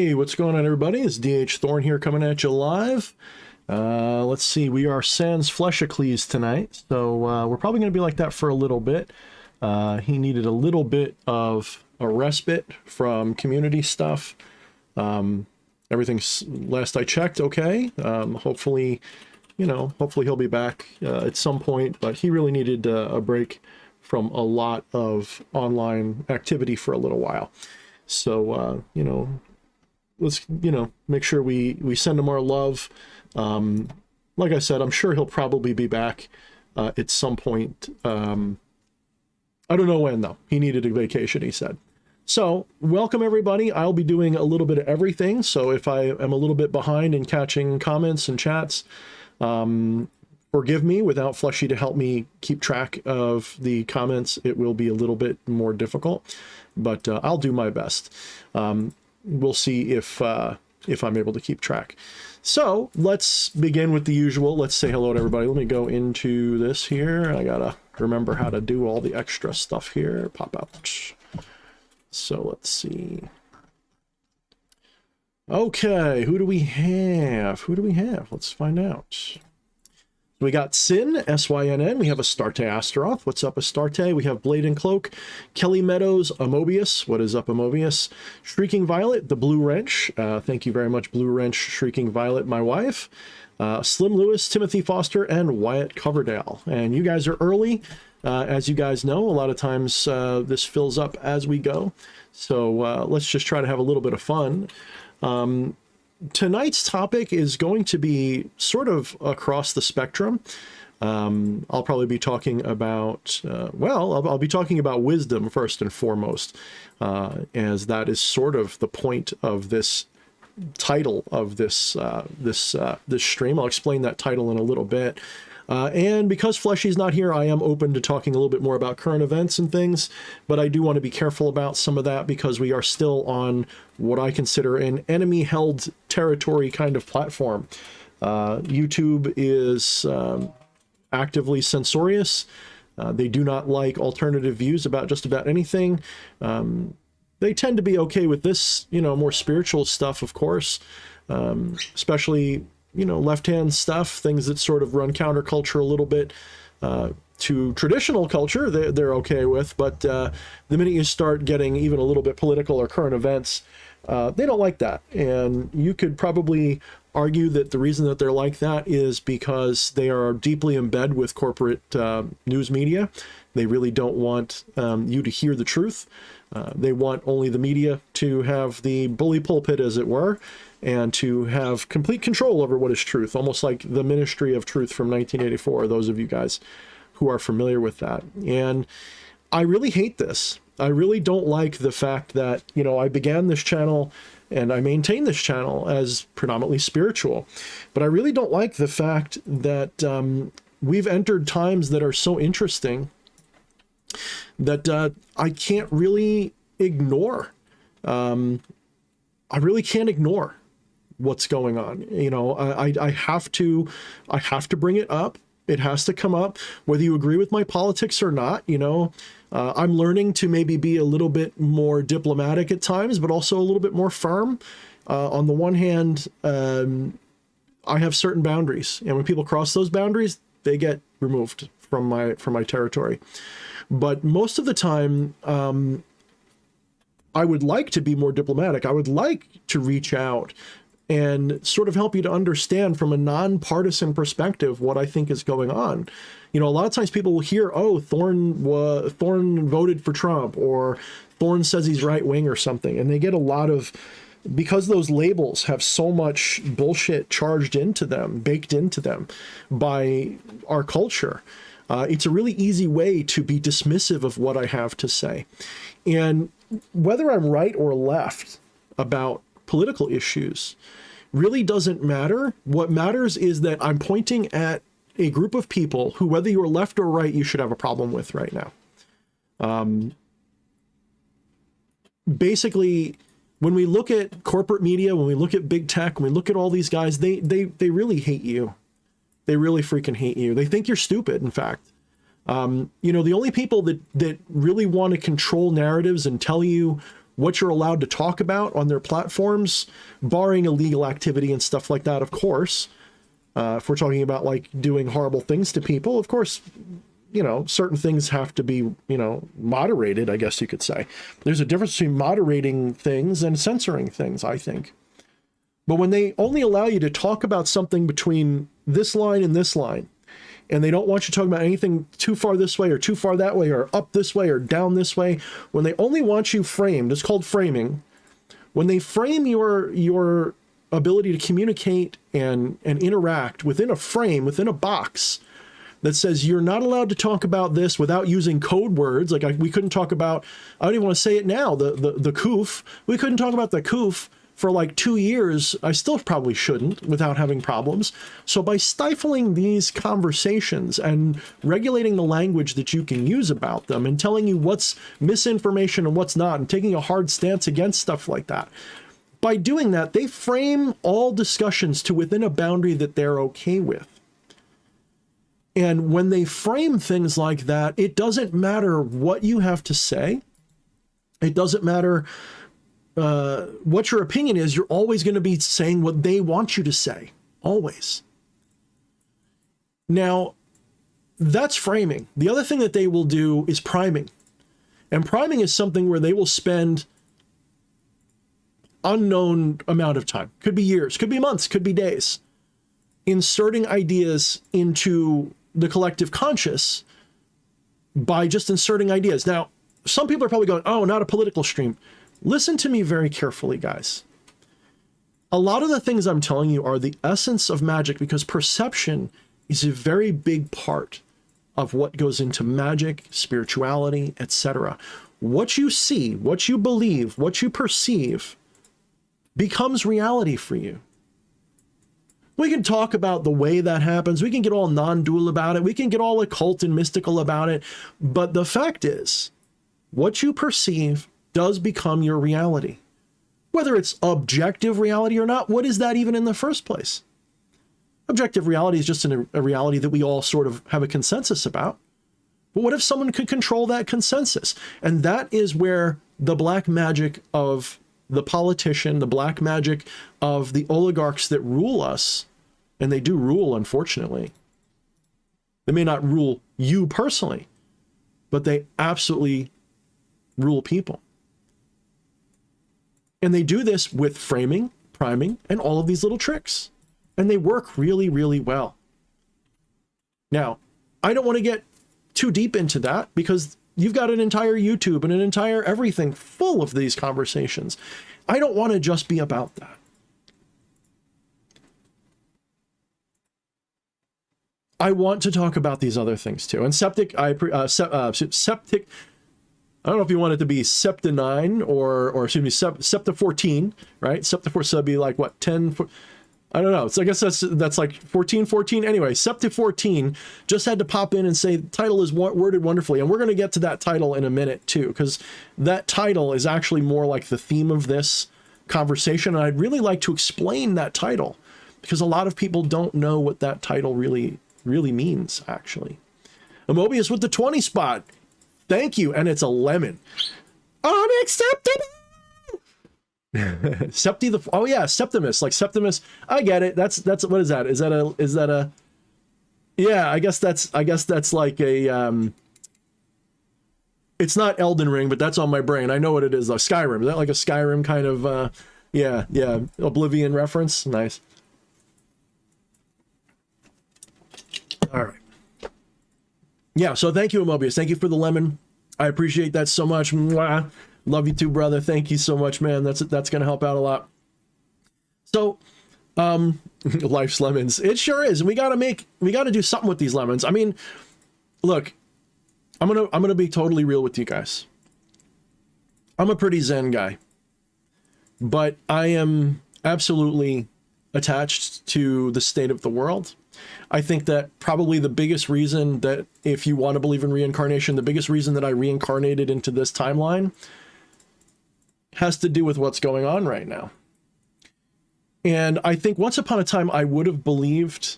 Hey, what's going on, everybody? It's DH Thorne here coming at you live. Let's see, we are sans Fleshicles tonight, so we're probably going to be like that for a little bit. He needed a little bit of a respite from community stuff. Everything's, last I checked, okay. Hopefully, hopefully he'll be back at some point, but he really needed a break from a lot of online activity for a little while. So, let's, make sure we send him our love. Like I said, I'm sure he'll probably be back at some point. I don't know when, though. He needed a vacation, he said. So, welcome, everybody. I'll be doing a little bit of everything. So, if I am a little bit behind in catching comments and chats, forgive me. Without Fleshy to help me keep track of the comments, it will be a little bit more difficult, but I'll do my best. We'll see if I'm able to keep track. So let's begin with the usual. Let's say hello to everybody. Let me go into this here. I gotta remember how to do all the extra stuff here. Pop out. So let's see. Okay, who do we have? Let's find out. We got Sin, S-Y-N-N. We have Astarte Astaroth. What's up, Astarte? We have Blade and Cloak. Kelly Meadows, Amobius. What is up, Amobius? Shrieking Violet, the Blue Wrench. Thank you very much, Blue Wrench, Shrieking Violet, my wife. Slim Lewis, Timothy Foster, and Wyatt Coverdale. And you guys are early. As you guys know, a lot of times this fills up as we go. So let's just try to have a little bit of fun. Tonight's topic is going to be sort of across the spectrum. I'll probably be talking about, I'll be talking about wisdom first and foremost, as that is sort of the point of this title of this stream. I'll explain that title in a little bit. And because Fleshy's not here, I am open to talking a little bit more about current events and things, but I do want to be careful about some of that because we are still on what I consider an enemy-held territory kind of platform. YouTube is actively censorious. They do not like alternative views about just about anything. They tend to be okay with this, more spiritual stuff, of course, especially left-hand stuff, things that sort of run counterculture a little bit to traditional culture, they're okay with. But the minute you start getting even a little bit political or current events, they don't like that. And you could probably argue that the reason that they're like that is because they are deeply embedded with corporate news media. They really don't want you to hear the truth. They want only the media to have the bully pulpit, as it were, and to have complete control over what is truth, almost like the Ministry of Truth from 1984, those of you guys who are familiar with that. And I really hate this. I really don't like the fact that, I began this channel and I maintain this channel as predominantly spiritual, but I really don't like the fact that we've entered times that are so interesting that I can't really ignore. I really can't ignore what's going on. I have to bring it up. It has to come up, whether you agree with my politics or not. I'm learning to maybe be a little bit more diplomatic at times, but also a little bit more firm. On the one hand, I have certain boundaries, and when people cross those boundaries, they get removed from my territory. But most of the time, I would like to be more diplomatic. I would like to reach out and sort of help you to understand from a nonpartisan perspective what I think is going on. A lot of times people will hear, oh, Thorne voted for Trump, or Thorne says he's right wing or something. And they get a lot of, because those labels have so much bullshit charged into them, baked into them by our culture. It's a really easy way to be dismissive of what I have to say. And whether I'm right or left about political issues really doesn't matter. What matters is that I'm pointing at a group of people who, whether you're left or right, you should have a problem with right now. Basically, when we look at corporate media, when we look at big tech, when we look at all these guys, they really hate you. They really freaking hate you. They think you're stupid, in fact. The only people that really want to control narratives and tell you what you're allowed to talk about on their platforms, barring illegal activity and stuff like that, of course. If we're talking about like doing horrible things to people, of course, you know, certain things have to be, you know, moderated, I guess you could say. There's a difference between moderating things and censoring things, I think. But when they only allow you to talk about something between this line and this line, and they don't want you talking about anything too far this way or too far that way or up this way or down this way, when they only want you framed, it's called framing. When they frame your ability to communicate and interact within a frame, within a box that says you're not allowed to talk about this without using code words, like we couldn't talk about, I don't even want to say it now, the coof. We couldn't talk about the coof for like 2 years. I still probably shouldn't without having problems. So by stifling these conversations and regulating the language that you can use about them and telling you what's misinformation and what's not, and taking a hard stance against stuff like that, by doing that, they frame all discussions to within a boundary that they're okay with. And when they frame things like that, it doesn't matter what you have to say. It doesn't matter what your opinion is. You're always going to be saying what they want you to say. Always. Now, that's framing. The other thing that they will do is priming. And priming is something where they will spend unknown amount of time. Could be years, could be months, could be days, inserting ideas into the collective conscious by just inserting ideas. Now, some people are probably going, oh, not a political stream. Listen to me very carefully, guys. A lot of the things I'm telling you are the essence of magic, because perception is a very big part of what goes into magic, spirituality, etc. What you see, what you believe, what you perceive becomes reality for you. We can talk about the way that happens. We can get all non-dual about it. We can get all occult and mystical about it. But the fact is, what you perceive does become your reality. Whether it's objective reality or not, what is that even in the first place? Objective reality is just a reality that we all sort of have a consensus about. But what if someone could control that consensus? And that is where the black magic of the politician, the black magic of the oligarchs that rule us, and they do rule, unfortunately. They may not rule you personally, but they absolutely rule people. And they do this with framing, priming, and all of these little tricks. And they work really, really well. Now, I don't want to get too deep into that, because you've got an entire YouTube and an entire everything full of these conversations. I don't want to just be about that. I want to talk about these other things too. And septic, septic, I don't know if you want it to be Septa 9 or excuse me, Septa 14, right? Septa 4, so that'd be like what, 10, I don't know. So I guess that's like 14. Anyway, Septa 14 just had to pop in and say the title is worded wonderfully. And we're going to get to that title in a minute too, because that title is actually more like the theme of this conversation. And I'd really like to explain that title, because a lot of people don't know what that title really means, actually. Amobius with the 20 spot. Thank you. And it's a lemon. Unacceptable. Septi the, oh yeah, Septimus, like Septimus. I get it. That's what is that? Is that a yeah, I guess that's like a it's not Elden Ring, but that's on my brain. I know what it is. Skyrim. Is that like a Skyrim kind of yeah, Oblivion reference? Nice. All right. Yeah, so thank you, Amobius. Thank you for the lemon. I appreciate that so much. Mwah. Love you too, brother. Thank you so much, man. That's going to help out a lot. So, life's lemons. It sure is. We got to do something with these lemons. I mean, look, I'm going to be totally real with you guys. I'm a pretty Zen guy, but I am absolutely attached to the state of the world. I think that probably the biggest reason that, if you want to believe in reincarnation, the biggest reason that I reincarnated into this timeline has to do with what's going on right now. And I think once upon a time, I would have believed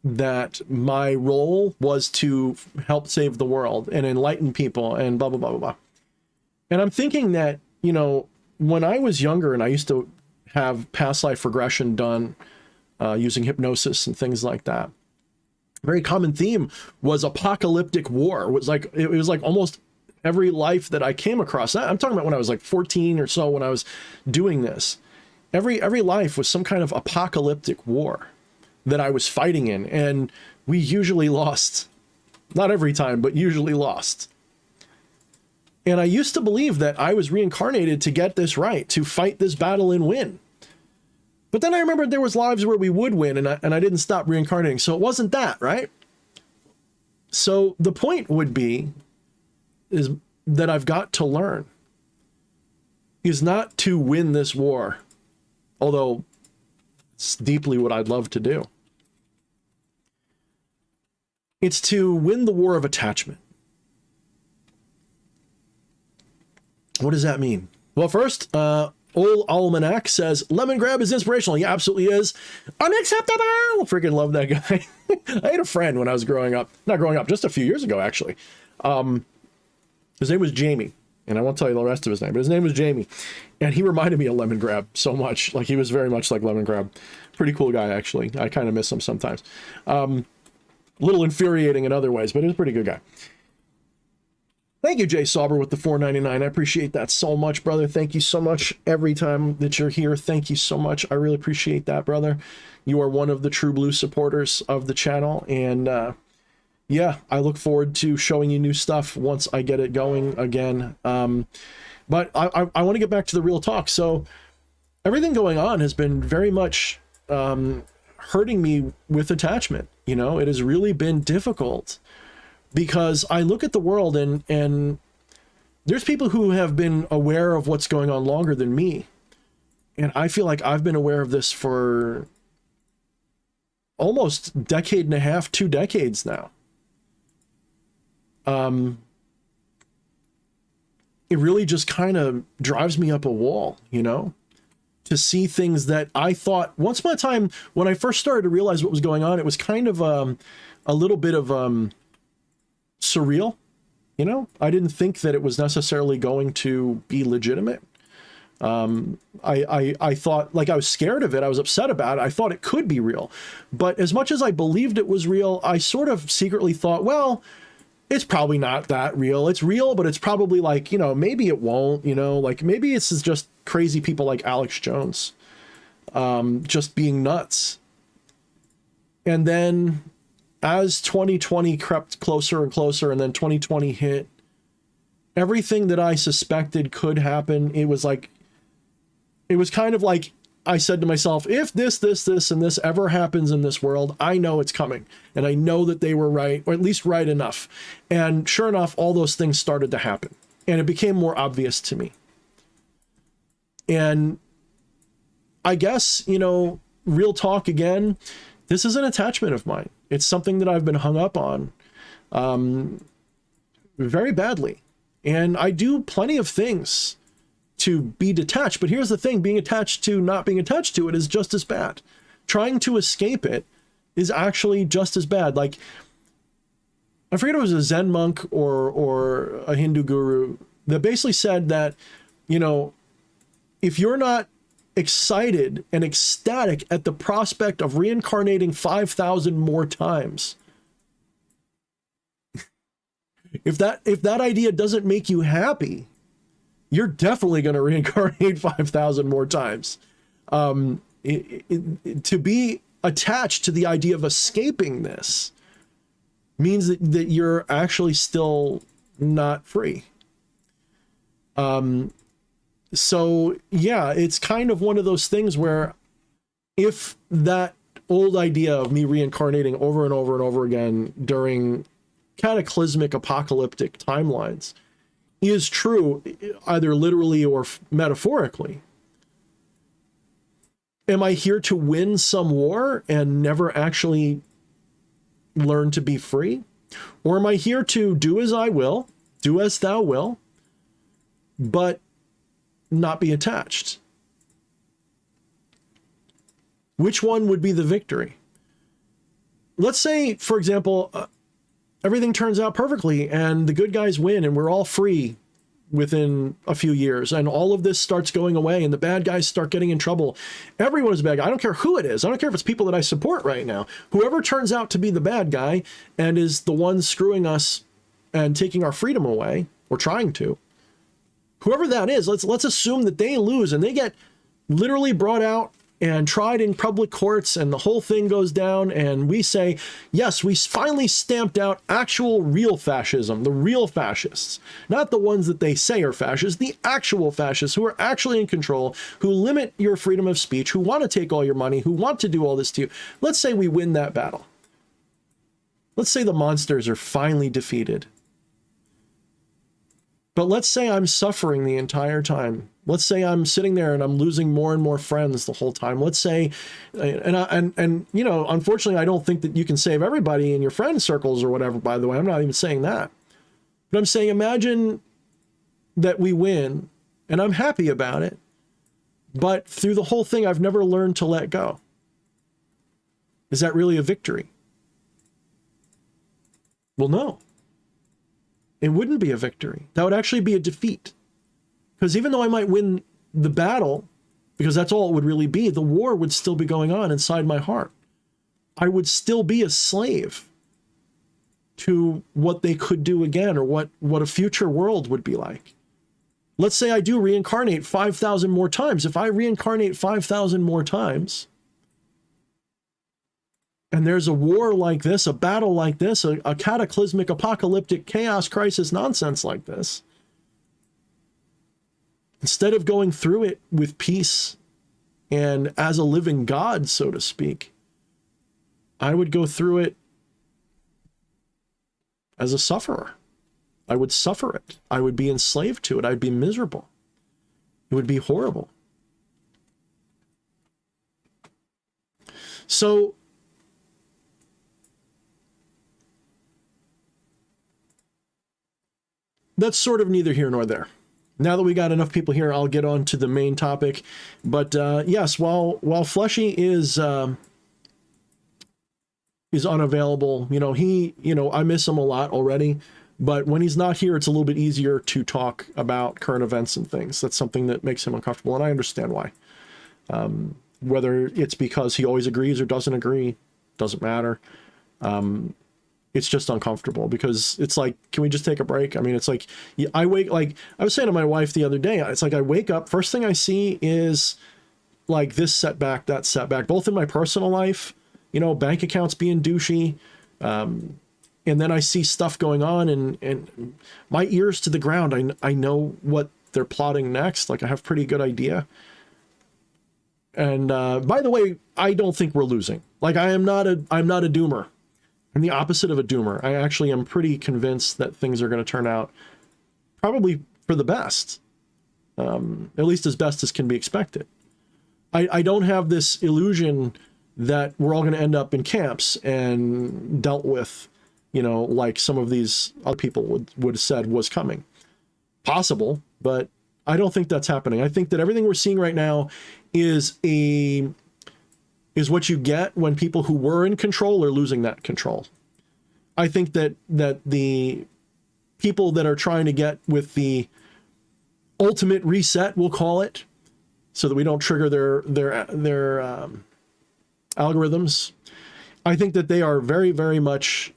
that my role was to help save the world and enlighten people and blah, blah, blah, blah, blah. And I'm thinking that you know, when I was younger and I used to have past life regression done using hypnosis and things like that, a very common theme was apocalyptic war. It was like almost every life that I came across. I'm talking about when I was like 14 or so, when I was doing this. Every life was some kind of apocalyptic war that I was fighting in, and we usually lost. Not every time, but usually lost. And I used to believe that I was reincarnated to get this right, to fight this battle and win. But then I remembered there was lives where we would win, and I didn't stop reincarnating. So it wasn't that, right? So the point would be is that I've got to learn is not to win this war, although it's deeply what I'd love to do. It's to win the war of attachment. What does that mean? Well, first, Old Almanac says, lemon grab is inspirational. Yeah, absolutely is. Unacceptable! Freaking love that guy. I had a friend when I was growing up. Not growing up, just a few years ago, actually. His name was Jamie. And I won't tell you the rest of his name, but his name was Jamie. And he reminded me of Lemon Grab so much. Like, he was very much like Lemon Grab. Pretty cool guy, actually. I kind of miss him sometimes. A little infuriating in other ways, but he was a pretty good guy. Thank you, Jay Sauber, with the $4.99. I appreciate that so much, brother. Thank you so much every time that you're here. Thank you so much. I really appreciate that, brother. You are one of the true blue supporters of the channel. And yeah, I look forward to showing you new stuff once I get it going again. But I want to get back to the real talk. So everything going on has been very much hurting me with attachment. You know, it has really been difficult. Because I look at the world and there's people who have been aware of what's going on longer than me. And I feel like I've been aware of this for almost a decade and a half, 2 decades now. It really just kind of drives me up a wall, you know, to see things that I thought once upon a time, when I first started to realize what was going on, it was kind of a little bit of surreal, you know. I didn't think that it was necessarily going to be legitimate. I thought, like, I was scared of it. I was upset about it. I thought it could be real. But as much as I believed it was real, I sort of secretly thought, well, it's probably not that real. It's real, but it's probably like, you know, maybe it won't, you know, like maybe it's just crazy people like Alex Jones, just being nuts. And then as 2020 crept closer and closer, and then 2020 hit, everything that I suspected could happen, it was kind of like I said to myself, if this, and this ever happens in this world, I know it's coming. And I know that they were right, or at least right enough. And sure enough, all those things started to happen. And it became more obvious to me. And I guess, you know, real talk again, this is an attachment of mine. It's something that I've been hung up on very badly. And I do plenty of things to be detached. But here's the thing, being attached to not being attached to it is just as bad. Trying to escape it is actually just as bad. Like, I forget if it was a Zen monk or a Hindu guru that basically said that, you know, if you're not excited and ecstatic at the prospect of reincarnating 5,000 more times, if that idea doesn't make you happy, you're definitely going to reincarnate 5,000 more times. To be attached to the idea of escaping this means that you're actually still not free. So yeah, it's kind of one of those things where if that old idea of me reincarnating over and over and over again during cataclysmic apocalyptic timelines is true, either literally or metaphorically, am I here to win some war and never actually learn to be free? Or am I here to do as I will, do as thou will, but not be attached? Which one would be the victory? Let's say, for example, everything turns out perfectly and the good guys win and we're all free within a few years, and all of this starts going away and the bad guys start getting in trouble. Everyone is a bad guy. I don't care who it is. I don't care if it's people that I support right now. Whoever turns out to be the bad guy and is the one screwing us and taking our freedom away, or trying to, whoever that is, let's assume that they lose and they get literally brought out and tried in public courts, and the whole thing goes down, and we say, yes, we finally stamped out actual real fascism, the real fascists, not the ones that they say are fascists, the actual fascists who are actually in control, who limit your freedom of speech, who want to take all your money, who want to do all this to you. Let's say we win that battle. Let's say the monsters are finally defeated. But let's say I'm suffering the entire time. Let's say I'm sitting there and I'm losing more and more friends the whole time. Let's say, and you know, unfortunately, I don't think that you can save everybody in your friend circles or whatever, by the way. I'm not even saying that. But I'm saying, imagine that we win, and I'm happy about it. But through the whole thing, I've never learned to let go. Is that really a victory? Well, no. It wouldn't be a victory. That would actually be a defeat. Because even though I might win the battle, because that's all it would really be, the war would still be going on inside my heart. I would still be a slave to what they could do again, or what a future world would be like. Let's say I do reincarnate 5,000 more times. If I reincarnate 5,000 more times, and there's a war like this, a battle like this, a cataclysmic, apocalyptic, chaos, crisis nonsense like this, instead of going through it with peace and as a living God, so to speak, I would go through it as a sufferer. I would suffer it. I would be enslaved to it. I'd be miserable. It would be horrible. So, that's sort of neither here nor there. Now that we got enough people here, I'll get on to the main topic. But yes, while Fleshy is unavailable, I miss him a lot already. But when he's not here, it's a little bit easier to talk about current events and things. That's something that makes him uncomfortable, and I understand why. Whether it's because he always agrees or doesn't agree, doesn't matter. It's just uncomfortable because it's like, can we just take a break? I mean, it's like, I was saying to my wife the other day, it's like I wake up, first thing I see is like this setback, that setback, both in my personal life, bank accounts being douchey. And then I see stuff going on and my ears to the ground. I know what they're plotting next. Like I have pretty good idea. And by the way, I don't think we're losing. Like I'm not a doomer. I'm the opposite of a doomer. I actually am pretty convinced that things are going to turn out probably for the best, at least as best as can be expected. I don't have this illusion that we're all going to end up in camps and dealt with, like some of these other people would have said was coming. Possible, but I don't think that's happening. I think that everything we're seeing right now is what you get when people who were in control are losing that control. I think that the people that are trying to get with the ultimate reset, we'll call it, so that we don't trigger their algorithms, I think that they are very, very much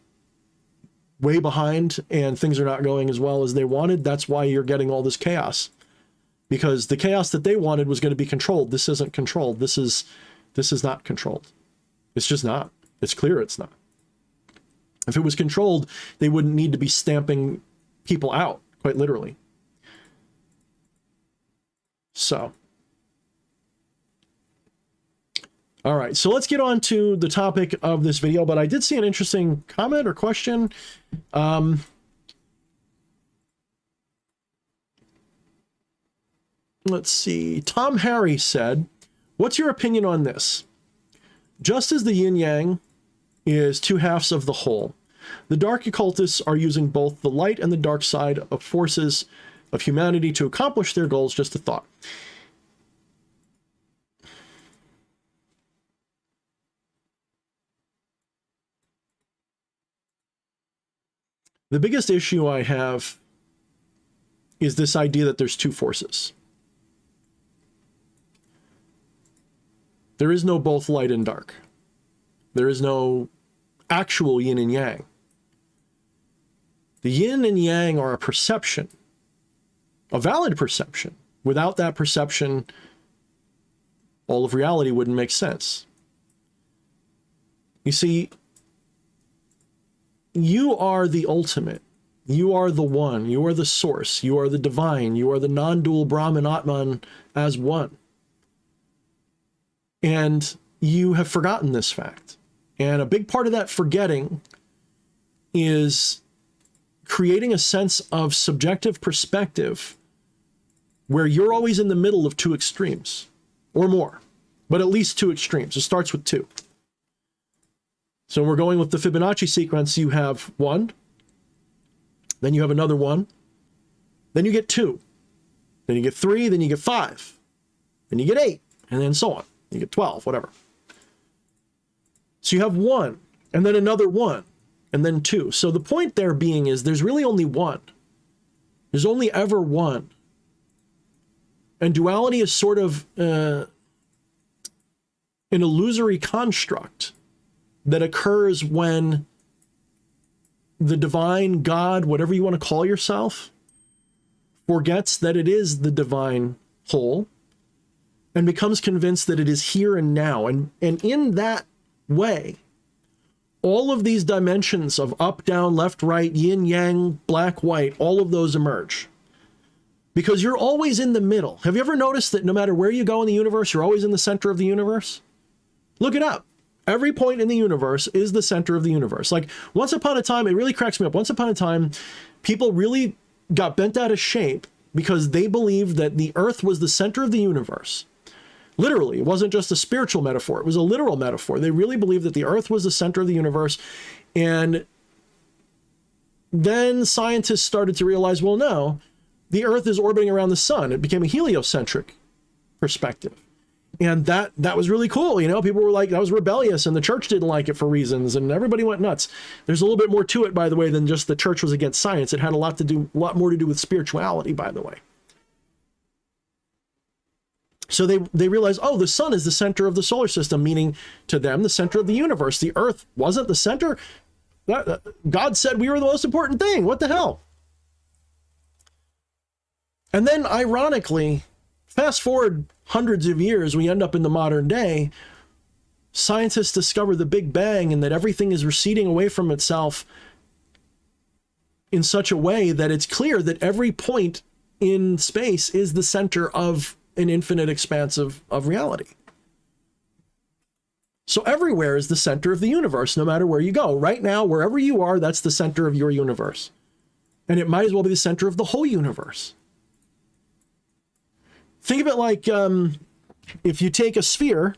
way behind and things are not going as well as they wanted. That's why you're getting all this chaos, because the chaos that they wanted was going to be controlled. This isn't controlled. This is not controlled. It's just not. It's clear it's not. If it was controlled, they wouldn't need to be stamping people out, quite literally. So. All right, so let's get on to the topic of this video, but I did see an interesting comment or question. Let's see. Tom Harry said, what's your opinion on this? Just as the yin-yang is two halves of the whole, the dark occultists are using both the light and the dark side of forces of humanity to accomplish their goals. Just a thought. The biggest issue I have is this idea that there's two forces. There is no both light and dark. There is no actual yin and yang. The yin and yang are a perception, a valid perception. Without that perception, all of reality wouldn't make sense. You see, you are the ultimate. You are the one. You are the source. You are the divine. You are the non-dual Brahman Atman as one. And you have forgotten this fact. And a big part of that forgetting is creating a sense of subjective perspective where you're always in the middle of two extremes or more, but at least two extremes. It starts with two. So we're going with the Fibonacci sequence. You have 1, then you have another 1, then you get 2, then you get 3, then you get 5, then you get 8, and then so on. You get 12, whatever. So you have 1, and then another 1, and then 2. So the point there being is there's really only one. There's only ever one. And duality is sort of an illusory construct that occurs when the divine God, whatever you want to call yourself, forgets that it is the divine whole and becomes convinced that it is here and now. And in that way, all of these dimensions of up, down, left, right, yin, yang, black, white, all of those emerge. Because you're always in the middle. Have you ever noticed that no matter where you go in the universe, you're always in the center of the universe? Look it up. Every point in the universe is the center of the universe. Like once upon a time, it really cracks me up. Once upon a time, people really got bent out of shape because they believed that the earth was the center of the universe. Literally, it wasn't just a spiritual metaphor. It was a literal metaphor. They really believed that the earth was the center of the universe. And then scientists started to realize, well, no, the earth is orbiting around the sun. It became a heliocentric perspective. And that was really cool. You know, people were like, that was rebellious, and the church didn't like it for reasons, and everybody went nuts. There's a little bit more to it, by the way, than just the church was against science. It had a lot more to do with spirituality, by the way. So they realized, oh, the sun is the center of the solar system, meaning to them, the center of the universe. The earth wasn't the center. God said we were the most important thing. What the hell? And then, ironically, fast forward hundreds of years, we end up in the modern day. Scientists discover the Big Bang and that everything is receding away from itself in such a way that it's clear that every point in space is the center of an infinite expanse of reality. So everywhere is the center of the universe, no matter where you go. Right now, wherever you are, that's the center of your universe. And it might as well be the center of the whole universe. Think of it like if you take a sphere,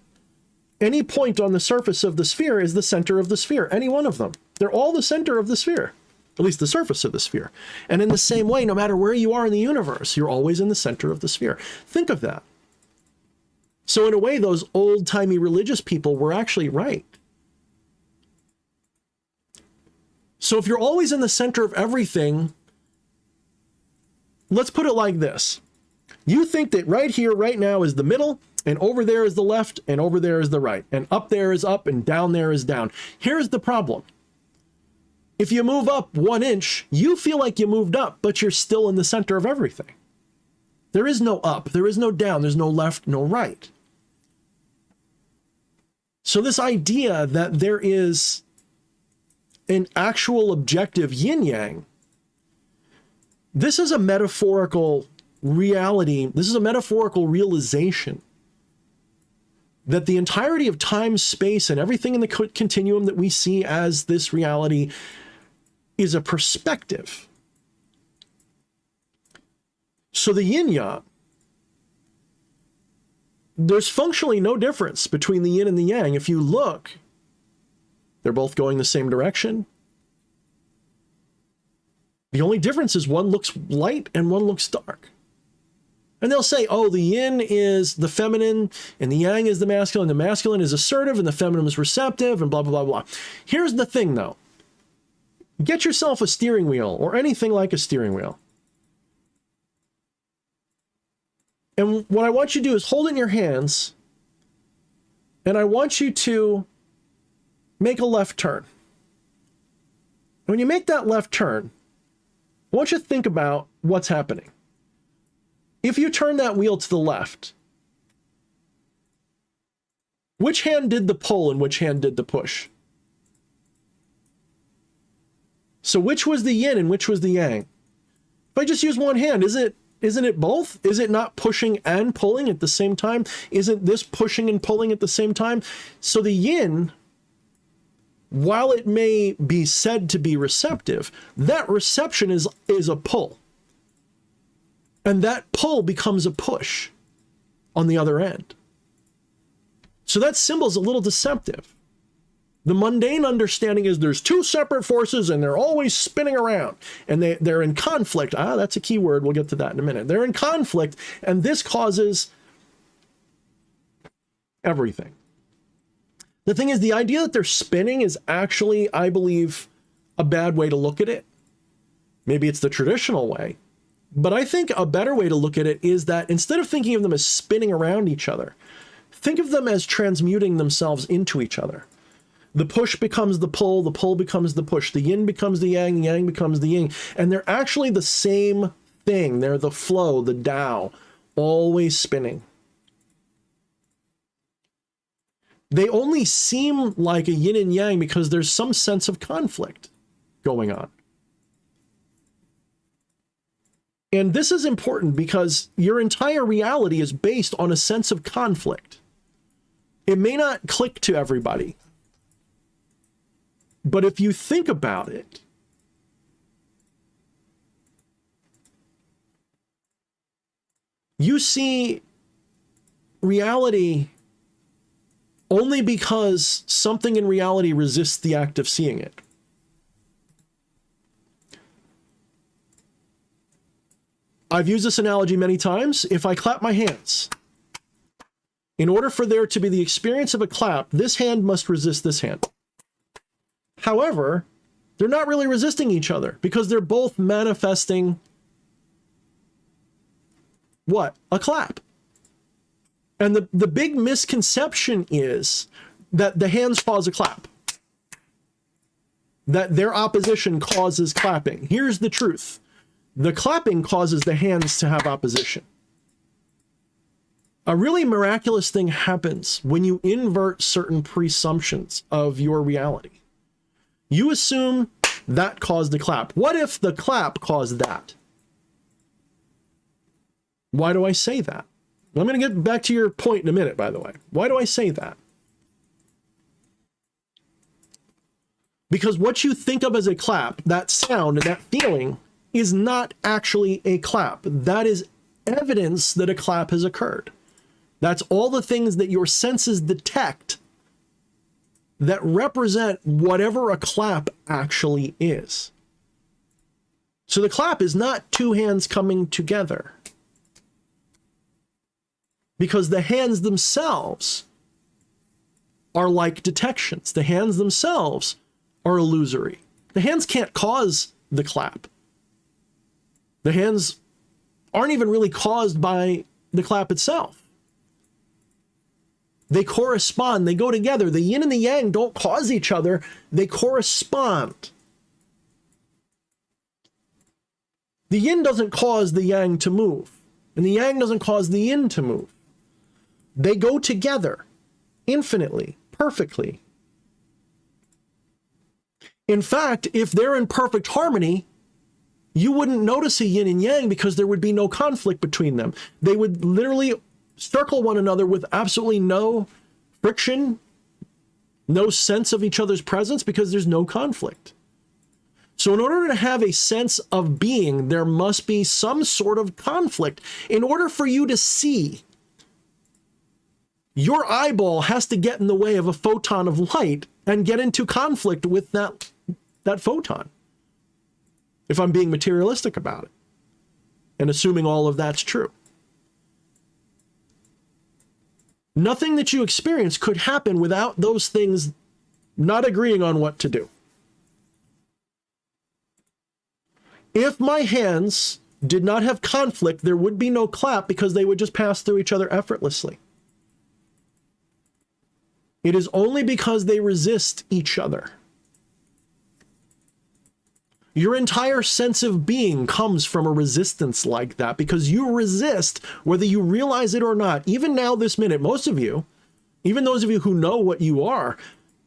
any point on the surface of the sphere is the center of the sphere, any one of them. They're all the center of the sphere, at least the surface of the sphere. And in the same way, no matter where you are in the universe, you're always in the center of the sphere. Think of that. So in a way, those old-timey religious people were actually right. So if you're always in the center of everything, let's put it like this. You think that right here, right now is the middle, and over there is the left, and over there is the right, and up there is up, and down there is down. Here's the problem. If you move up 1 inch, you feel like you moved up, but you're still in the center of everything. There is no up, there is no down, there's no left, no right. So this idea that there is an actual objective yin-yang, this is a metaphorical reality. This is a metaphorical realization that the entirety of time, space, and everything in the continuum that we see as this reality is a perspective. So the yin-yang, there's functionally no difference between the yin and the yang. If you look, they're both going the same direction. The only difference is one looks light and one looks dark. And they'll say, oh, the yin is the feminine and the yang is the masculine. The masculine is assertive and the feminine is receptive and blah, blah, blah, blah. Here's the thing, though. Get yourself a steering wheel or anything like a steering wheel. And what I want you to do is hold it in your hands, and I want you to make a left turn. When you make that left turn, I want you to think about what's happening. If you turn that wheel to the left, which hand did the pull and which hand did the push? So which was the yin and which was the yang? If I just use one hand, isn't it both? Is it not pushing and pulling at the same time? Isn't this pushing and pulling at the same time? So the yin, while it may be said to be receptive, that reception is a pull. And that pull becomes a push on the other end. So that symbol is a little deceptive. The mundane understanding is there's two separate forces and they're always spinning around and they're in conflict. That's a key word. We'll get to that in a minute. They're in conflict, and this causes everything. The thing is, the idea that they're spinning is actually, I believe, a bad way to look at it. Maybe it's the traditional way, but I think a better way to look at it is that instead of thinking of them as spinning around each other, think of them as transmuting themselves into each other. The push becomes the pull becomes the push, the yin becomes the yang becomes the yin, and they're actually the same thing. They're the flow, the Tao, always spinning. They only seem like a yin and yang because there's some sense of conflict going on. And this is important because your entire reality is based on a sense of conflict. It may not click to everybody, but if you think about it, you see reality only because something in reality resists the act of seeing it. I've used this analogy many times. If I clap my hands, in order for there to be the experience of a clap, this hand must resist this hand. However, they're not really resisting each other because they're both manifesting what? A clap. And the big misconception is that the hands cause a clap, that their opposition causes clapping. Here's the truth. The clapping causes the hands to have opposition. A really miraculous thing happens when you invert certain presumptions of your reality. You assume that caused the clap. What if the clap caused that? Why do I say that? I'm going to get back to your point in a minute, by the way. Why do I say that? Because what you think of as a clap, that sound and that feeling, is not actually a clap. That is evidence that a clap has occurred. That's all the things that your senses detect that represent whatever a clap actually is. So the clap is not two hands coming together, because the hands themselves are like detections. The hands themselves are illusory. The hands can't cause the clap. The hands aren't even really caused by the clap itself. They correspond, they go together. The yin and the yang don't cause each other, they correspond. The yin doesn't cause the yang to move, and the yang doesn't cause the yin to move. They go together infinitely, perfectly. In fact, if they're in perfect harmony, you wouldn't notice a yin and yang because there would be no conflict between them. They would literally circle one another with absolutely no friction, no sense of each other's presence, because there's no conflict. So in order to have a sense of being, there must be some sort of conflict. In order for you to see, your eyeball has to get in the way of a photon of light and get into conflict with that photon, if I'm being materialistic about it and assuming all of that's true. Nothing that you experience could happen without those things not agreeing on what to do. If my hands did not have conflict, there would be no clap because they would just pass through each other effortlessly. It is only because they resist each other. Your entire sense of being comes from a resistance like that because you resist whether you realize it or not. Even now, this minute, most of you, even those of you who know what you are,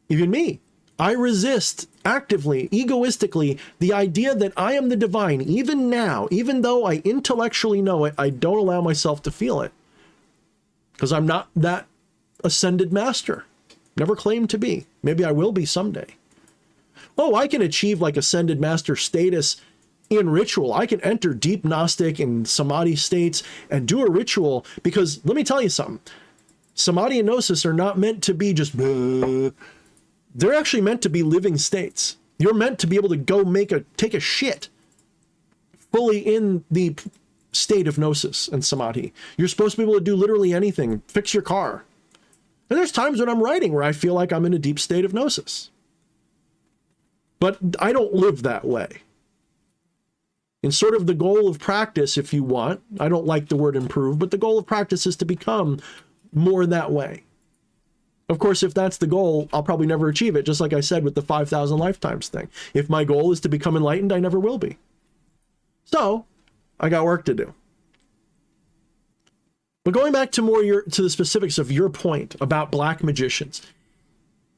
even me, I resist actively, egoistically, the idea that I am the divine. Even now, even though I intellectually know it, I don't allow myself to feel it because I'm not that ascended master. Never claimed to be. Maybe I will be someday. Oh, I can achieve like ascended master status in ritual. I can enter deep Gnostic and Samadhi states and do a ritual because let me tell you something. Samadhi and Gnosis are not meant to be just, they're actually meant to be living states. You're meant to be able to go take a shit fully in the state of Gnosis and Samadhi. You're supposed to be able to do literally anything, fix your car. And there's times when I'm writing where I feel like I'm in a deep state of Gnosis. But I don't live that way. And sort of the goal of practice, if you want, I don't like the word improve, but the goal of practice is to become more that way. Of course, if that's the goal, I'll probably never achieve it, just like I said with the 5,000 lifetimes thing. If my goal is to become enlightened, I never will be. So, I got work to do. But going back to to the specifics of your point about black magicians,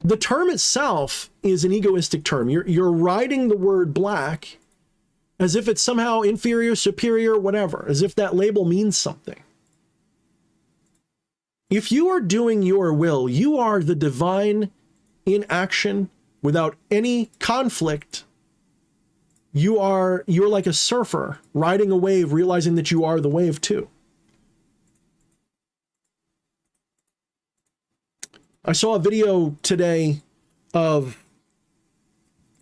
the term itself is an egoistic term. You're writing the word black as if it's somehow inferior, superior, whatever, as if that label means something. If you are doing your will, you are the divine in action without any conflict. You're like a surfer riding a wave, realizing that you are the wave too. I saw a video today of,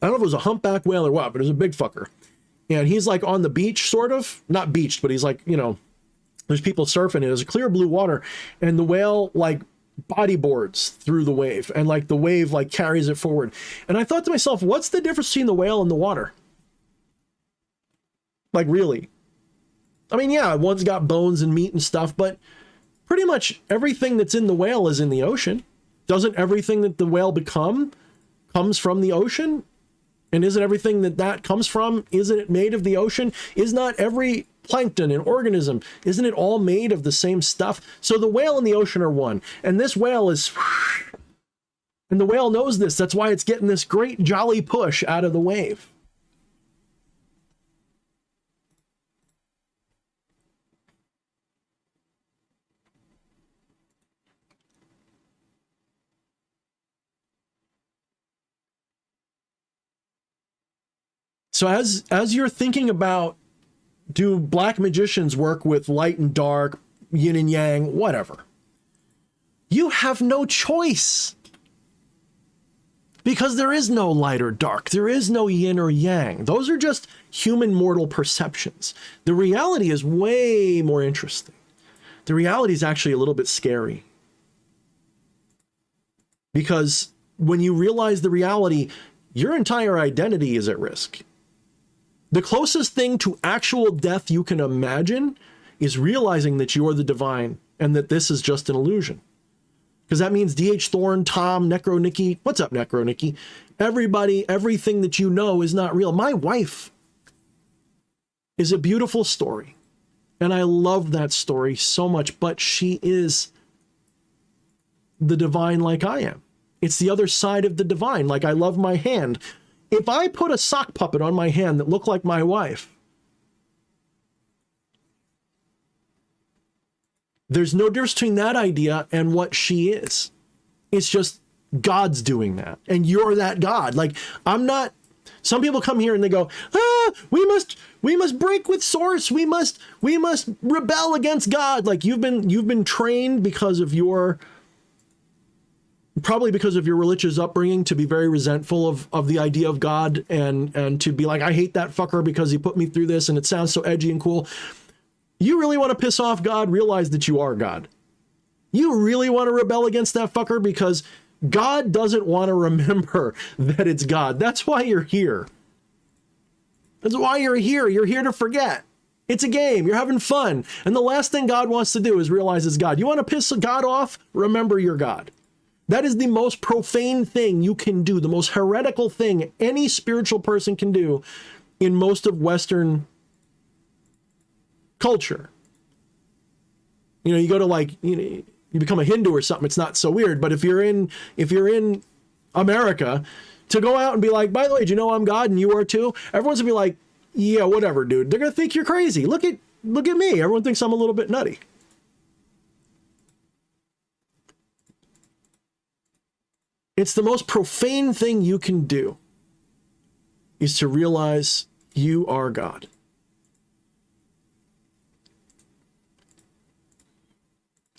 I don't know if it was a humpback whale or what, but it was a big fucker. And he's like on the beach, sort of, not beached, but he's like, you know, there's people surfing it. There's a clear blue water and the whale like bodyboards through the wave and like the wave like carries it forward. And I thought to myself, what's the difference between the whale and the water? Like really? I mean, yeah, one's got bones and meat and stuff, but pretty much everything that's in the whale is in the ocean. Doesn't everything that the whale comes from the ocean? And isn't everything that comes from, isn't it made of the ocean? Is not every plankton and organism, isn't it all made of the same stuff? So the whale and the ocean are one. And this whale is, and the whale knows this. That's why it's getting this great jolly push out of the wave. So as you're thinking about, do black magicians work with light and dark, yin and yang, whatever, you have no choice. Because there is no light or dark. There is no yin or yang. Those are just human mortal perceptions. The reality is way more interesting. The reality is actually a little bit scary. Because when you realize the reality, your entire identity is at risk. The closest thing to actual death you can imagine is realizing that you are the divine and that this is just an illusion. Because that means D.H. Thorne, Tom, Necro Nikki, what's up, Necro Nikki? Everybody, everything that you know is not real. My wife is a beautiful story. And I love that story so much, but she is the divine like I am. It's the other side of the divine. Like I love my hand. If I put a sock puppet on my hand that looked like my wife, there's no difference between that idea and what she is. It's just God's doing that. And you're that God. Like I'm not, some people come here and they go, we must break with source. We must rebel against God. Like you've been trained because of your, probably because of your religious upbringing to be very resentful of the idea of God and to be like, I hate that fucker because he put me through this and it sounds so edgy and cool. You really want to piss off God? Realize that you are God. You really want to rebel against that fucker because God doesn't want to remember that it's God. That's why you're here. That's why you're here. You're here to forget. It's a game. You're having fun. And the last thing God wants to do is realize it's God. You want to piss God off? Remember you're God. That is the most profane thing you can do, the most heretical thing any spiritual person can do in most of Western culture. You know, you go to like, you become a Hindu or something, it's not so weird. But if you're in America, to go out and be like, by the way, do you know I'm God and you are too? Everyone's gonna be like, yeah, whatever, dude. They're gonna think you're crazy. Look at me. Everyone thinks I'm a little bit nutty. It's the most profane thing you can do is to realize you are God.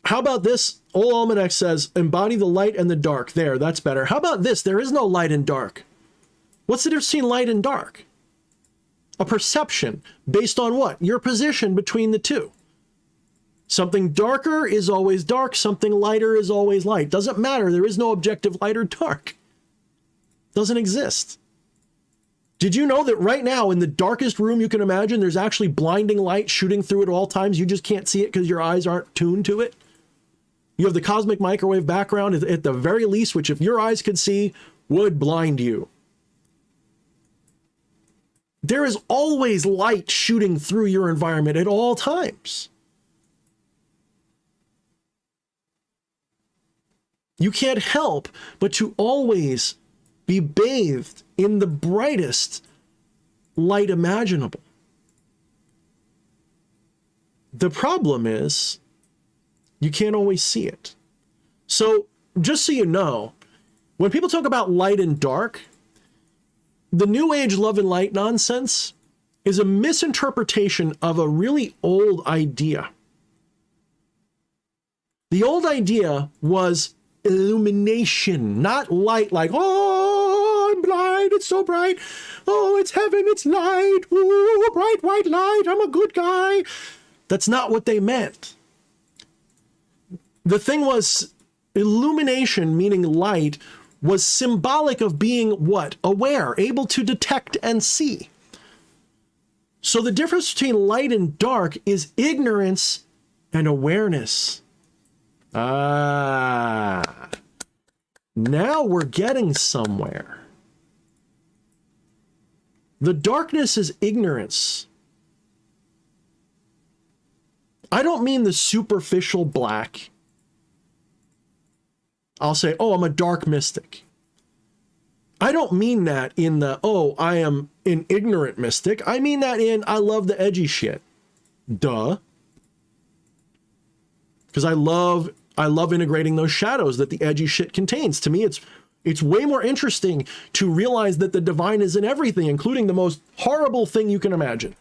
How about this? Old Almanac says, embody the light and the dark. There, that's better. How about this? There is no light and dark. What's the difference between light and dark? A perception based on what? Your position between the two. Something darker is always dark. Something lighter is always light. Doesn't matter. There is no objective light or dark. Doesn't exist. Did you know that right now in the darkest room you can imagine, there's actually blinding light shooting through at all times? You just can't see it because your eyes aren't tuned to it. You have the cosmic microwave background at the very least, which if your eyes could see, would blind you. There is always light shooting through your environment at all times. You can't help but to always be bathed in the brightest light imaginable. The problem is you can't always see it. So just so you know, when people talk about light and dark, the New Age love and light nonsense is a misinterpretation of a really old idea. The old idea was illumination, not light like, oh, I'm blind, it's so bright. Oh, it's heaven, it's light. Ooh, bright white light, I'm a good guy. That's not what they meant. The thing was, illumination, meaning light, was symbolic of being what? Aware, able to detect and see. So the difference between light and dark is ignorance and awareness. Ah, now we're getting somewhere. The darkness is ignorance. I don't mean the superficial black. I'll say, oh, I'm a dark mystic. I don't mean that in the, oh, I am an ignorant mystic. I mean that in, I love the edgy shit. Duh. Because I love integrating those shadows that the edgy shit contains. To me, it's way more interesting to realize that the divine is in everything, including the most horrible thing you can imagine.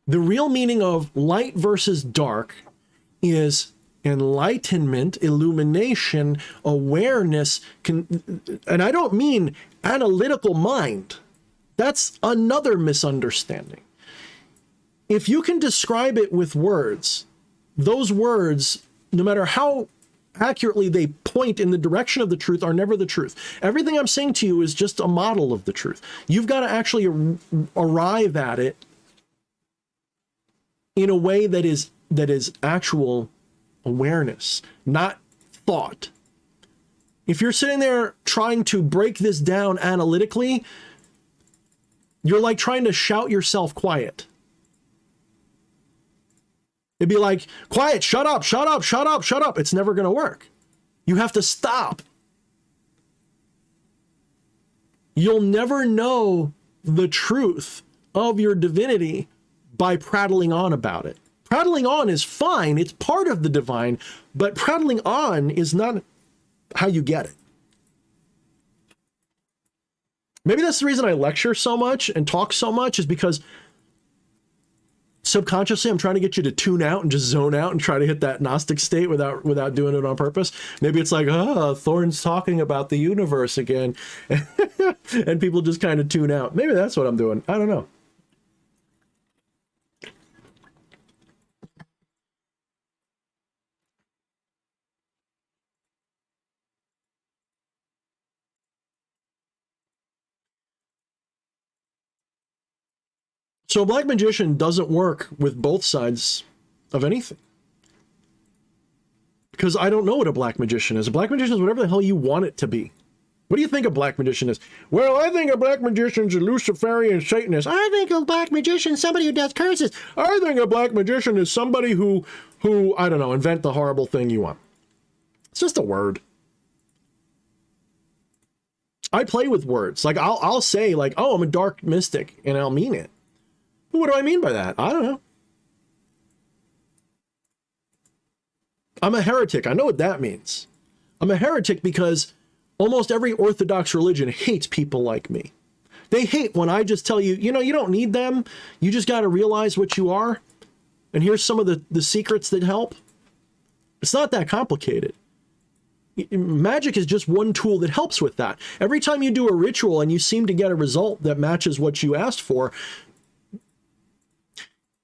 The real meaning of light versus dark is enlightenment, illumination, awareness, and I don't mean analytical mind. That's another misunderstanding. If you can describe it with words, those words, no matter how accurately they point in the direction of the truth, are never the truth. Everything I'm saying to you is just a model of the truth. You've got to actually arrive at it in a way that is actual awareness, not thought. If you're sitting there trying to break this down analytically, you're like trying to shout yourself quiet. It'd be like, quiet, shut up, shut up, shut up, shut up. It's never going to work. You have to stop. You'll never know the truth of your divinity by prattling on about it. Prattling on is fine. It's part of the divine, but prattling on is not how you get it. Maybe that's the reason I lecture so much and talk so much, is because subconsciously I'm trying to get you to tune out and just zone out and try to hit that Gnostic state without doing it on purpose. Maybe it's like, oh, Thorne's talking about the universe again. And people just kind of tune out. Maybe that's what I'm doing. I don't know. So a black magician doesn't work with both sides of anything. Because I don't know what a black magician is. A black magician is whatever the hell you want it to be. What do you think a black magician is? Well, I think a black magician's a Luciferian Satanist. I think a black magician is somebody who does curses. I think a black magician is somebody who, I don't know, invent the horrible thing you want. It's just a word. I play with words. Like, I'll say, like, oh, I'm a dark mystic, and I'll mean it. But what do I mean by that? I don't know. I'm a heretic. I know what that means. I'm a heretic because almost every Orthodox religion hates people like me. They hate when I just tell you, you know, you don't need them. You just got to realize what you are. And here's some of the secrets that help. It's not that complicated. Magic is just one tool that helps with that. Every time you do a ritual and you seem to get a result that matches what you asked for,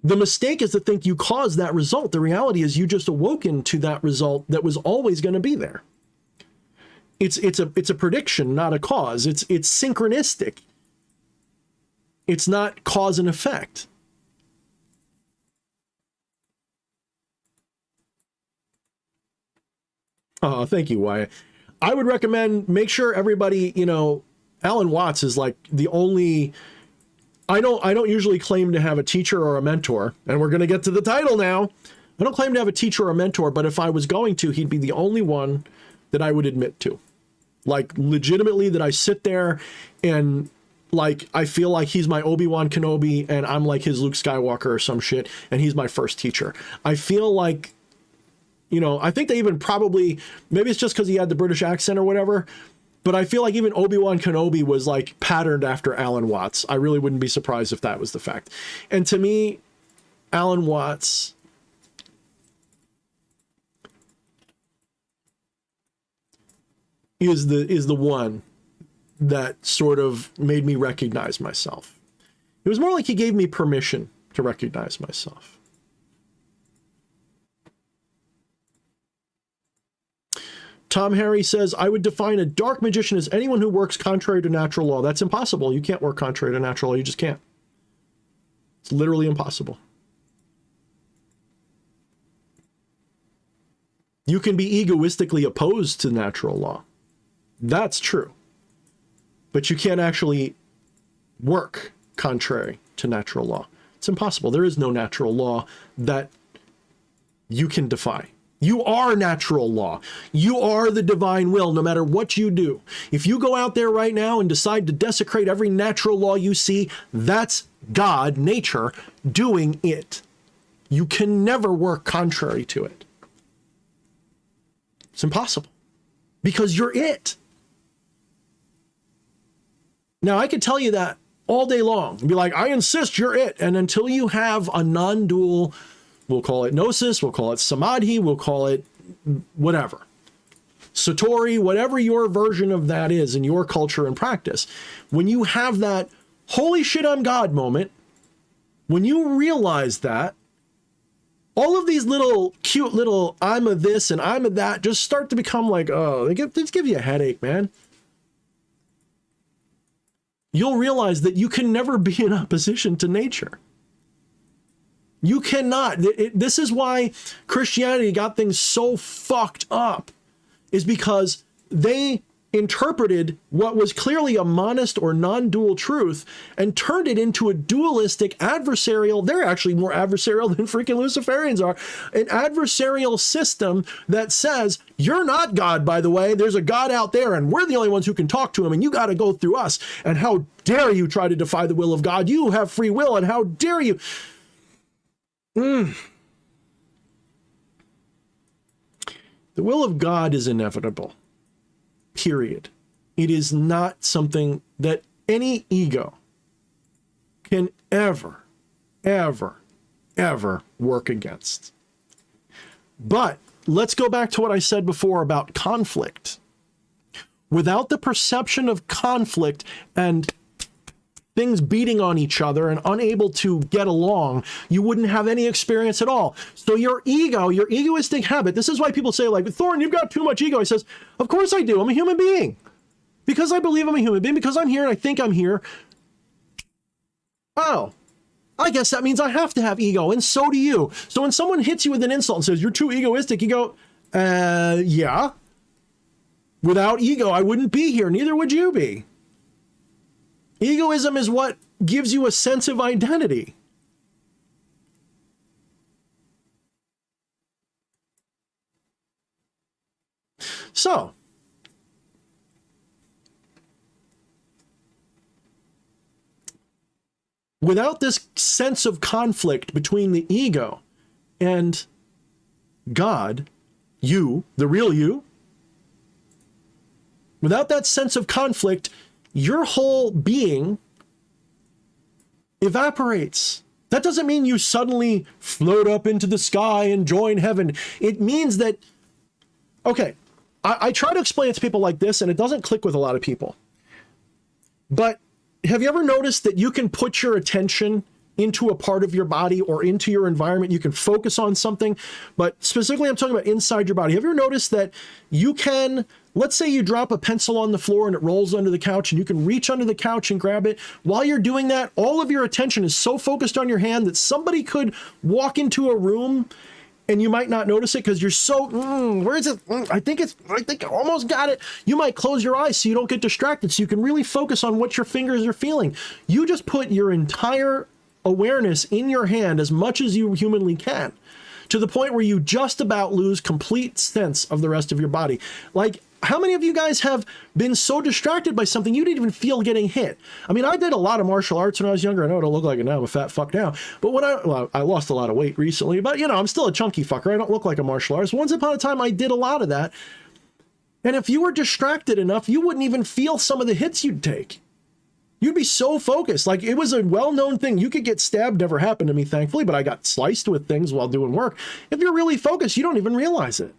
the mistake is to think you caused that result. The reality is you just awoken to that result that was always going to be there. It's a prediction, not a cause. It's synchronistic. It's not cause and effect. Oh, thank you, Wyatt. I would recommend, make sure everybody, you know, Alan Watts is like the only, I don't usually claim to have a teacher or a mentor, and we're going to get to the title now. I don't claim to have a teacher or a mentor, but if I was going to, he'd be the only one that I would admit to. Like, legitimately, that I sit there and, like, I feel like he's my Obi-Wan Kenobi and I'm like his Luke Skywalker or some shit, and he's my first teacher. I feel like, you know, I think they even probably, maybe it's just because he had the British accent or whatever, but I feel like even Obi-Wan Kenobi was like patterned after Alan Watts. I really wouldn't be surprised if that was the fact. And to me, Alan Watts is the one that sort of made me recognize myself. It was more like he gave me permission to recognize myself. Tom Harry says, I would define a dark magician as anyone who works contrary to natural law. That's impossible. You can't work contrary to natural law. You just can't. It's literally impossible. You can be egoistically opposed to natural law. That's true. But you can't actually work contrary to natural law. It's impossible. There is no natural law that you can defy. You are natural law. You are the divine will, no matter what you do. If you go out there right now and decide to desecrate every natural law you see, that's God, nature, doing it. You can never work contrary to it. It's impossible. Because you're it. Now, I could tell you that all day long and be like, I insist you're it. And until you have a non-dual, we'll call it gnosis, we'll call it samadhi, we'll call it whatever. Satori, whatever your version of that is in your culture and practice. When you have that holy shit I'm God moment, when you realize that, all of these little cute little I'm a this and I'm a that just start to become like, oh, they just give you a headache, man. You'll realize that you can never be in opposition to nature. You cannot. This is why Christianity got things so fucked up, is because they interpreted what was clearly a monist or non-dual truth and turned it into a dualistic adversarial. They're actually more adversarial than freaking Luciferians are. An adversarial system that says, you're not God, by the way. There's a God out there and we're the only ones who can talk to him and you got to go through us. And how dare you try to defy the will of God? You have free will and how dare you? The will of God is inevitable, period. It is not something that any ego can ever, ever, ever work against. But let's go back to what I said before about conflict. Without the perception of conflict and things beating on each other and unable to get along, you wouldn't have any experience at all. So your ego, your egoistic habit, this is why people say, like, Thorne, you've got too much ego. He says, of course I do. I'm a human being. Because I believe I'm a human being, because I'm here and I think I'm here. Oh, I guess that means I have to have ego, and so do you. So when someone hits you with an insult and says, you're too egoistic, you go, yeah. Without ego, I wouldn't be here. Neither would you be. Egoism is what gives you a sense of identity. So, without this sense of conflict between the ego and God, you, the real you, without that sense of conflict, your whole being evaporates. That doesn't mean you suddenly float up into the sky and join heaven. It means that, okay, I try to explain it to people like this, and it doesn't click with a lot of people. But have you ever noticed that you can put your attention into a part of your body or into your environment? You can focus on something, but specifically I'm talking about inside your body. Have you ever noticed that you can, let's say you drop a pencil on the floor and it rolls under the couch, and you can reach under the couch and grab it. While you're doing that, all of your attention is so focused on your hand that somebody could walk into a room and you might not notice it because you're so, where is it? I think I almost got it. You might close your eyes so you don't get distracted, so you can really focus on what your fingers are feeling. You just put your entire awareness in your hand as much as you humanly can, to the point where you just about lose complete sense of the rest of your body. Like, how many of you guys have been so distracted by something you didn't even feel getting hit? I mean, I did a lot of martial arts when I was younger. I know I don't look like it now. I'm a fat fuck now. But when I lost a lot of weight recently, but you know, I'm still a chunky fucker. I don't look like a martial artist. Once upon a time, I did a lot of that. And if you were distracted enough, you wouldn't even feel some of the hits you'd take. You'd be so focused. Like, it was a well-known thing. You could get stabbed. Never happened to me, thankfully, but I got sliced with things while doing work. If you're really focused, you don't even realize it.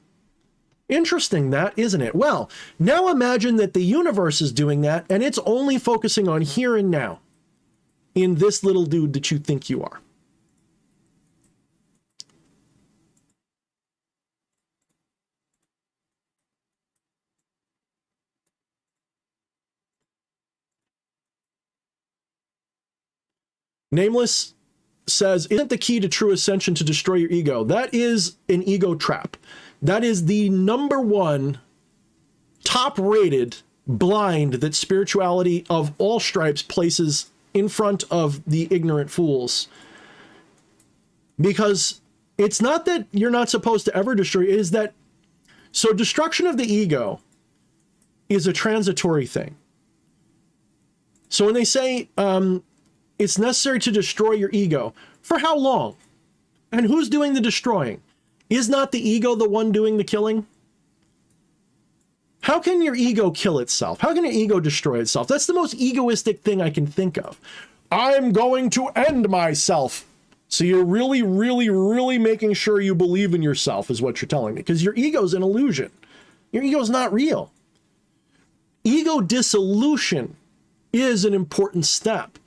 Interesting, that, isn't it? Well, now imagine that the universe is doing that, and it's only focusing on here and now in this little dude that you think you are. Nameless says, isn't the key to true ascension to destroy your ego? That is an ego trap. That is the number one top-rated blind that spirituality of all stripes places in front of the ignorant fools. Because it's not that you're not supposed to ever destroy, it is that, so destruction of the ego is a transitory thing. So when they say it's necessary to destroy your ego, for how long? And who's doing the destroying? Is not the ego the one doing the killing? How can your ego kill itself? How can your ego destroy itself? That's the most egoistic thing I can think of. I'm going to end myself. So you're really, really, really making sure you believe in yourself is what you're telling me, because your ego's an illusion. Your ego's not real. Ego dissolution is an important step.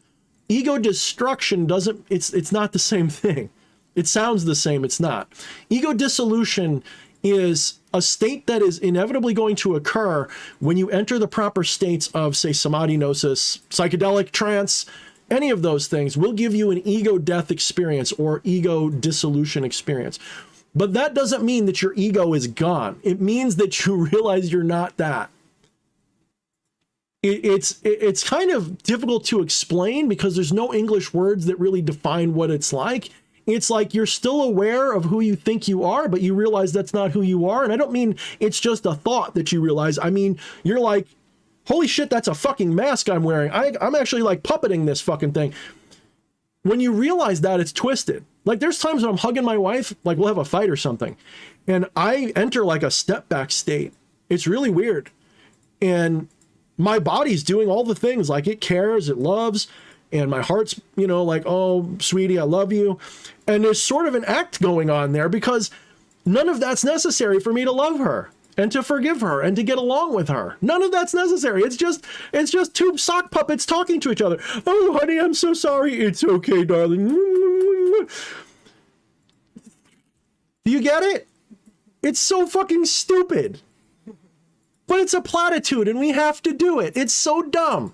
Ego destruction doesn't, it's not the same thing. It sounds the same, it's not. Ego dissolution is a state that is inevitably going to occur when you enter the proper states of, say, samadhi gnosis, psychedelic trance. Any of those things will give you an ego death experience or ego dissolution experience. But that doesn't mean that your ego is gone. It means that you realize you're not that. It's kind of difficult to explain because there's no English words that really define what it's like. It's like you're still aware of who you think you are, but you realize that's not who you are. And I don't mean it's just a thought that you realize. I mean, you're like, holy shit, that's a fucking mask I'm wearing. I'm actually like puppeting this fucking thing. When you realize that, it's twisted. Like, there's times when I'm hugging my wife, like we'll have a fight or something, and I enter like a step back state. It's really weird. And my body's doing all the things, like it cares, it loves, and my heart's, you know, like, oh, sweetie, I love you. And there's sort of an act going on there because none of that's necessary for me to love her and to forgive her and to get along with her. None of that's necessary. It's just two sock puppets talking to each other. Oh, honey, I'm so sorry. It's okay, darling. Do you get it? It's so fucking stupid. But it's a platitude and we have to do it. It's so dumb.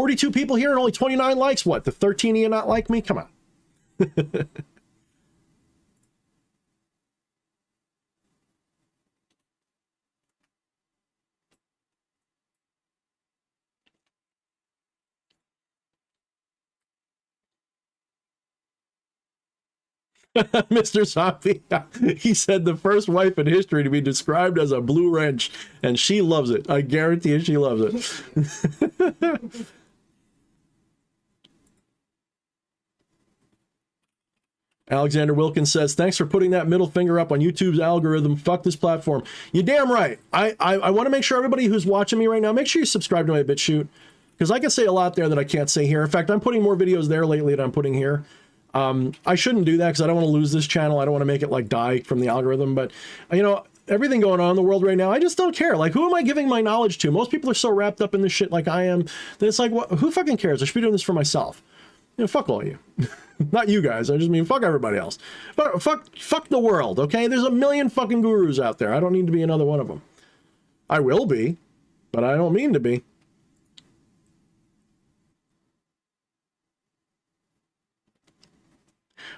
42 people here and only 29 likes. What, the 13 of you not like me? Come on. Mr. Zombie, he said the first wife in history to be described as a blue wrench, and she loves it. I guarantee you she loves it. Alexander Wilkins says, thanks for putting that middle finger up on YouTube's algorithm. Fuck this platform. You're damn right. I want to make sure everybody who's watching me right now, make sure you subscribe to my BitChute, because I can say a lot there that I can't say here. In fact, I'm putting more videos there lately than I'm putting here. I shouldn't do that because I don't want to lose this channel. I don't want to make it like die from the algorithm, but you know, everything going on in the world right now, I just don't care. Like, who am I giving my knowledge to? Most people are so wrapped up in this shit like I am that it's like, who fucking cares? I should be doing this for myself. You know, fuck all you. Not you guys. I just mean fuck everybody else. Fuck the world, okay? There's a million fucking gurus out there. I don't need to be another one of them. I will be, but I don't mean to be.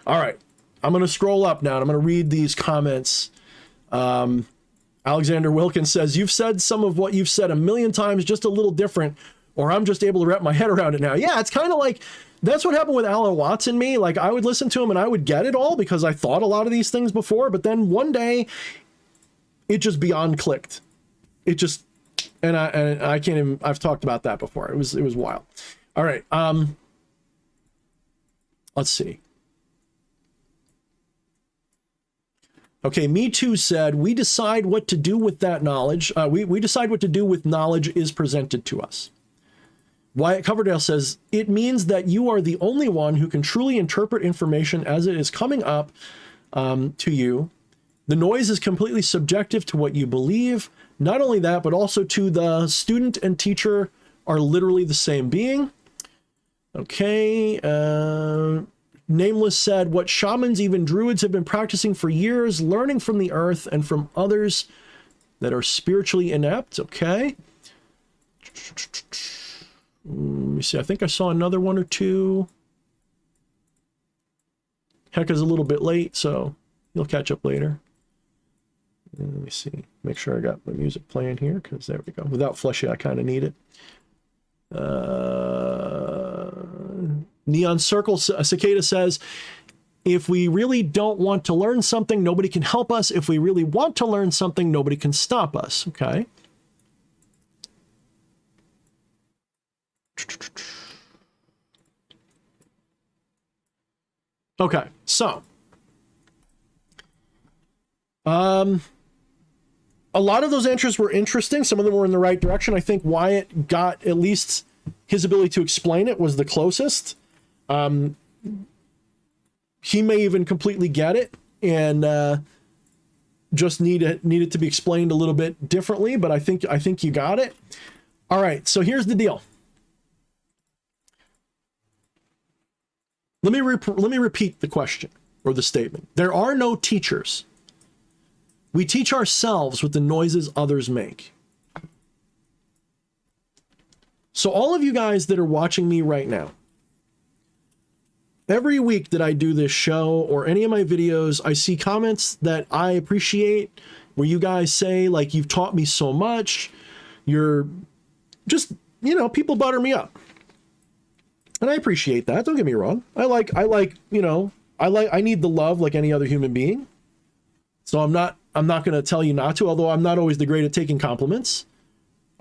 All right, I'm going to scroll up now, and I'm going to read these comments. Alexander Wilkins says, you've said some of what you've said a million times, just a little different, or I'm just able to wrap my head around it now. Yeah, it's kind of like, that's what happened with Alan Watts and me. Like, I would listen to him, and I would get it all because I thought a lot of these things before, but then one day, it just beyond clicked. It just, and I can't even, I've talked about that before. It was wild. All right, let's see. Okay, Me Too said, we decide what to do with that knowledge. We decide what to do with knowledge is presented to us. Wyatt Coverdale says, it means that you are the only one who can truly interpret information as it is coming up to you. The noise is completely subjective to what you believe. Not only that, but also to the student and teacher are literally the same being. Okay, Nameless said, what shamans, even druids, have been practicing for years, learning from the earth and from others that are spiritually inept. Okay. Let me see. I think I saw another one or two. Heck is a little bit late, so you'll catch up later. Let me see. Make sure I got my music playing here, because there we go. Without Fleshy, I kind of need it. Neon Circle Cicada says, if we really don't want to learn something, nobody can help us. If we really want to learn something, nobody can stop us. Okay. Okay, so a lot of those answers were interesting. Some of them were in the right direction. I think Wyatt got at least his ability to explain it was the closest. He may even completely get it and just need it to be explained a little bit differently, but I think you got it. All right, so here's the deal. Let me repeat the question or the statement. There are no teachers. We teach ourselves with the noises others make. So all of you guys that are watching me right now, every week that I do this show or any of my videos, I see comments that I appreciate where you guys say, like, you've taught me so much. You're just, you know, people butter me up. And I appreciate that. Don't get me wrong. I need the love like any other human being. So I'm not going to tell you not to, although I'm not always the great at taking compliments,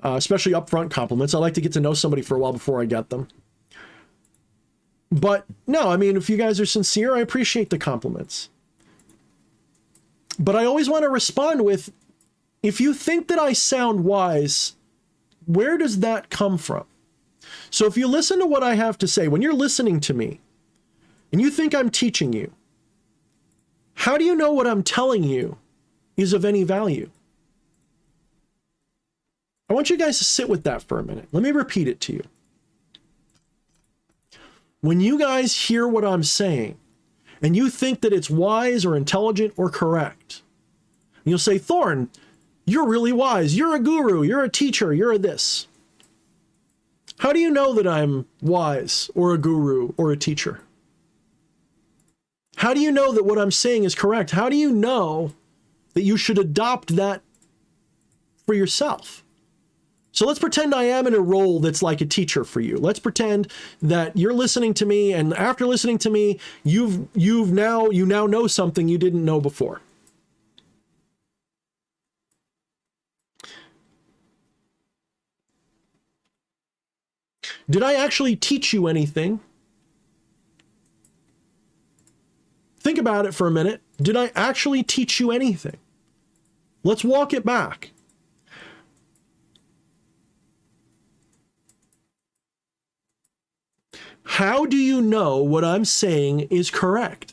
especially upfront compliments. I like to get to know somebody for a while before I get them. But no, I mean, if you guys are sincere, I appreciate the compliments. But I always want to respond with, if you think that I sound wise, where does that come from? So if you listen to what I have to say, when you're listening to me and you think I'm teaching you, how do you know what I'm telling you is of any value? I want you guys to sit with that for a minute. Let me repeat it to you. When you guys hear what I'm saying and you think that it's wise or intelligent or correct, you'll say, Thorne, you're really wise. You're a guru. You're a teacher. You're a this. How do you know that I'm wise or a guru or a teacher? How do you know that what I'm saying is correct? How do you know that you should adopt that for yourself? So let's pretend I am in a role that's like a teacher for you. Let's pretend that you're listening to me, and after listening to me, you now know something you didn't know before. Did I actually teach you anything? Think about it for a minute. Did I actually teach you anything? Let's walk it back. How do you know what I'm saying is correct?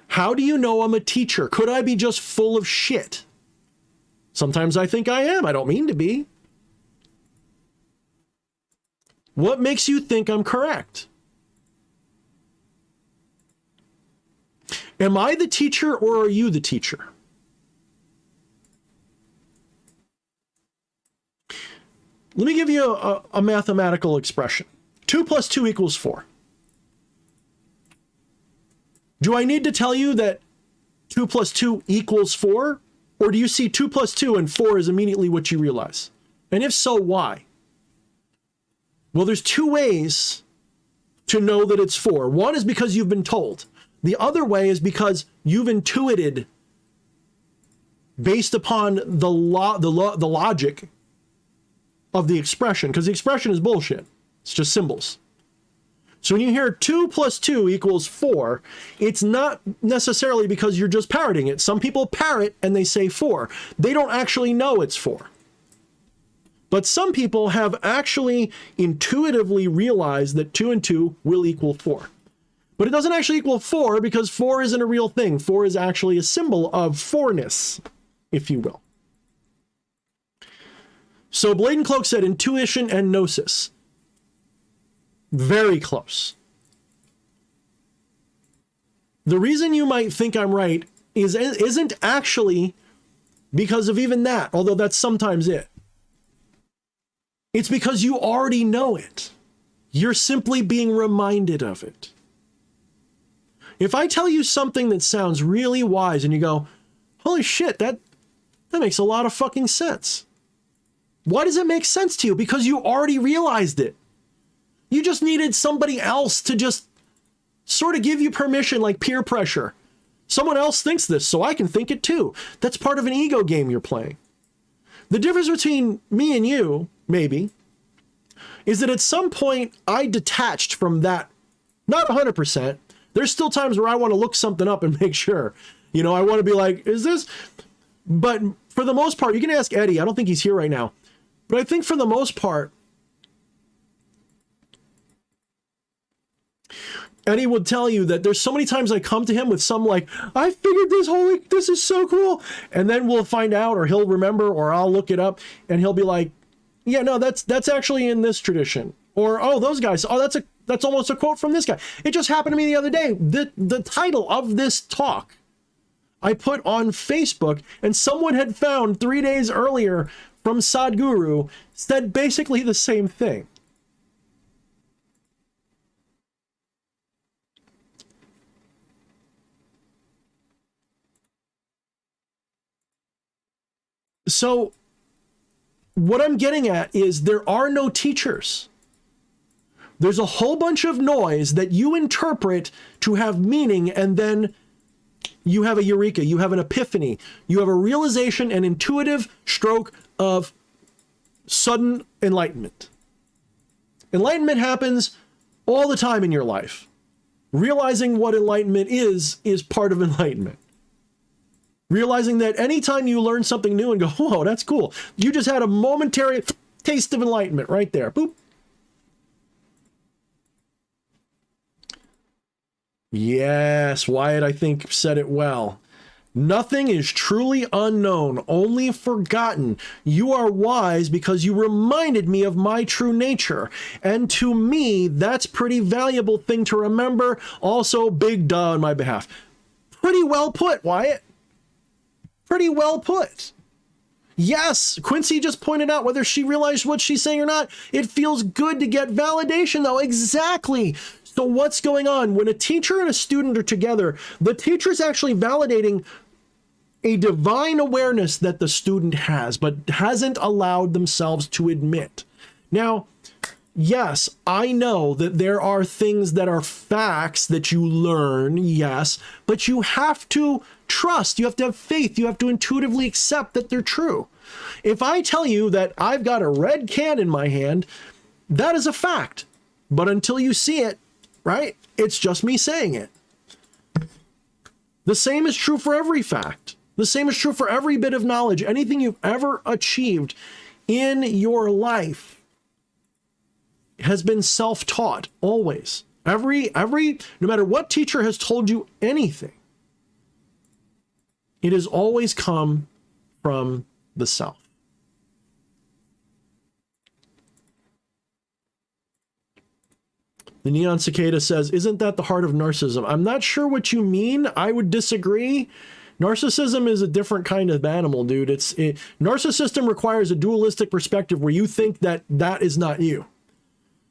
How do you know I'm a teacher? Could I be just full of shit? Sometimes I think I am. I don't mean to be. What makes you think I'm correct? Am I the teacher or are you the teacher? Let me give you a mathematical expression. 2 plus 2 equals 4. Do I need to tell you that 2 plus 2 equals 4? Or do you see 2 plus 2 and 4 is immediately what you realize? And if so, why? Well, there's 2 ways to know that it's 4. One is because you've been told. The other way is because you've intuited based upon the logic of the expression, because the expression is bullshit. It's just symbols. So when you hear 2 plus 2 equals 4, it's not necessarily because you're just parroting it. Some people parrot and they say 4. They don't actually know it's 4. But some people have actually intuitively realized that 2 and 2 will equal 4. But it doesn't actually equal 4 because 4 isn't a real thing. 4 is actually a symbol of fourness, if you will. So Blade and Cloak said intuition and gnosis. Very close. The reason you might think I'm right isn't actually because of even that, although that's sometimes it. It's because you already know it. You're simply being reminded of it. If I tell you something that sounds really wise and you go, holy shit, that makes a lot of fucking sense. Why does it make sense to you? Because you already realized it. You just needed somebody else to just sort of give you permission, like peer pressure. Someone else thinks this, so I can think it too. That's part of an ego game you're playing. The difference between me and you, maybe, is that at some point I detached from that. Not 100%. There's still times where I want to look something up and make sure. You know, I want to be like, is this? But for the most part, you can ask Eddie. I don't think he's here right now. But I think for the most part, Eddie would tell you that there's so many times I come to him with some like, I figured this is so cool. And then we'll find out, or he'll remember, or I'll look it up and he'll be like, yeah, no, that's actually in this tradition. Or, oh, those guys, oh, that's almost a quote from this guy. It just happened to me the other day. The title of this talk I put on Facebook, and someone had found 3 days earlier from Sadhguru said basically the same thing. So what I'm getting at is there are no teachers. There's a whole bunch of noise that you interpret to have meaning, and then you have a eureka, you have an epiphany, you have a realization, an intuitive stroke of sudden enlightenment. Enlightenment happens all the time in your life. Realizing what enlightenment is part of enlightenment. Realizing that anytime you learn something new and go, whoa, that's cool, you just had a momentary taste of enlightenment right there. Boop. Yes, Wyatt, I think, said it well. Nothing is truly unknown, only forgotten. You are wise because you reminded me of my true nature. And to me, that's pretty valuable thing to remember. Also, big duh on my behalf. Pretty well put, Wyatt. Pretty well put. Yes, Quincy just pointed out, whether she realized what she's saying or not, it feels good to get validation, though. Exactly. So what's going on? When a teacher and a student are together, the teacher's actually validating a divine awareness that the student has, but hasn't allowed themselves to admit. Now, yes, I know that there are things that are facts that you learn, yes, but you have to trust, you have to have faith, you have to intuitively accept that they're true. If I tell you that I've got a red can in my hand, that is a fact. But until you see it, right, it's just me saying it. The same is true for every fact. The same is true for every bit of knowledge. Anything you've ever achieved in your life has been self-taught, always. No matter what teacher has told you anything, it has always come from the self. The Neon Cicada says, isn't that the heart of narcissism? I'm not sure what you mean. I would disagree. Narcissism is a different kind of animal, dude. Narcissism requires a dualistic perspective where you think that that is not you.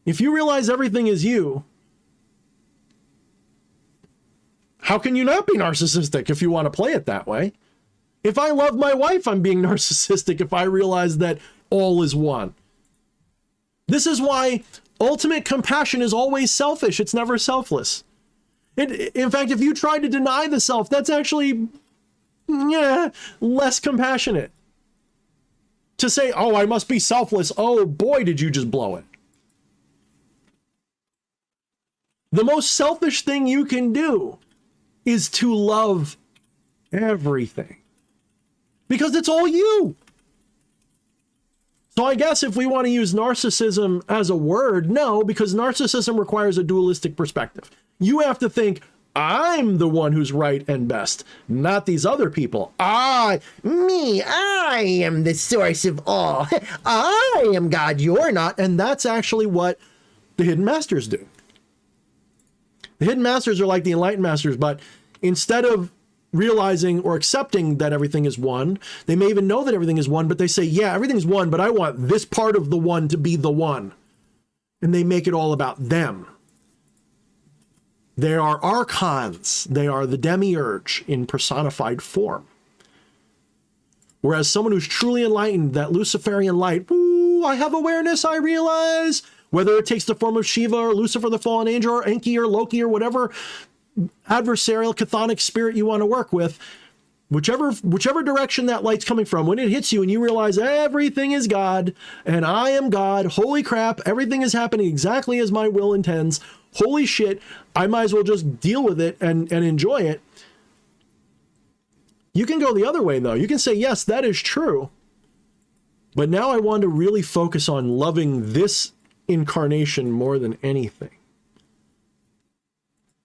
If you realize everything is you, how can you not be narcissistic if you want to play it that way? If I love my wife, I'm being narcissistic if I realize that all is one. This is why ultimate compassion is always selfish. It's never selfless. In fact, if you try to deny the self, that's actually less compassionate. To say, oh, I must be selfless. Oh boy, did you just blow it. The most selfish thing you can do is to love everything. Because it's all you. So I guess if we want to use narcissism as a word, no, because narcissism requires a dualistic perspective. You have to think, I'm the one who's right and best, not these other people. I am the source of all. I am God, you're not. And that's actually what the Hidden Masters do. The Hidden Masters are like the Enlightened Masters, but instead of realizing or accepting that everything is one, they may even know that everything is one, but they say, yeah, everything's one, but I want this part of the one to be the one. And they make it all about them. They are archons. They are the demiurge in personified form. Whereas someone who's truly enlightened, that Luciferian light, ooh, I have awareness, I realize, whether it takes the form of Shiva or Lucifer, the fallen angel, or Enki or Loki or whatever adversarial chthonic spirit you want to work with, whichever direction that light's coming from, when it hits you and you realize everything is God and I am God, holy crap, everything is happening exactly as my will intends, holy shit, I might as well just deal with it and enjoy it. You can go the other way though. You can say, yes, that is true, but now I want to really focus on loving this incarnation more than anything.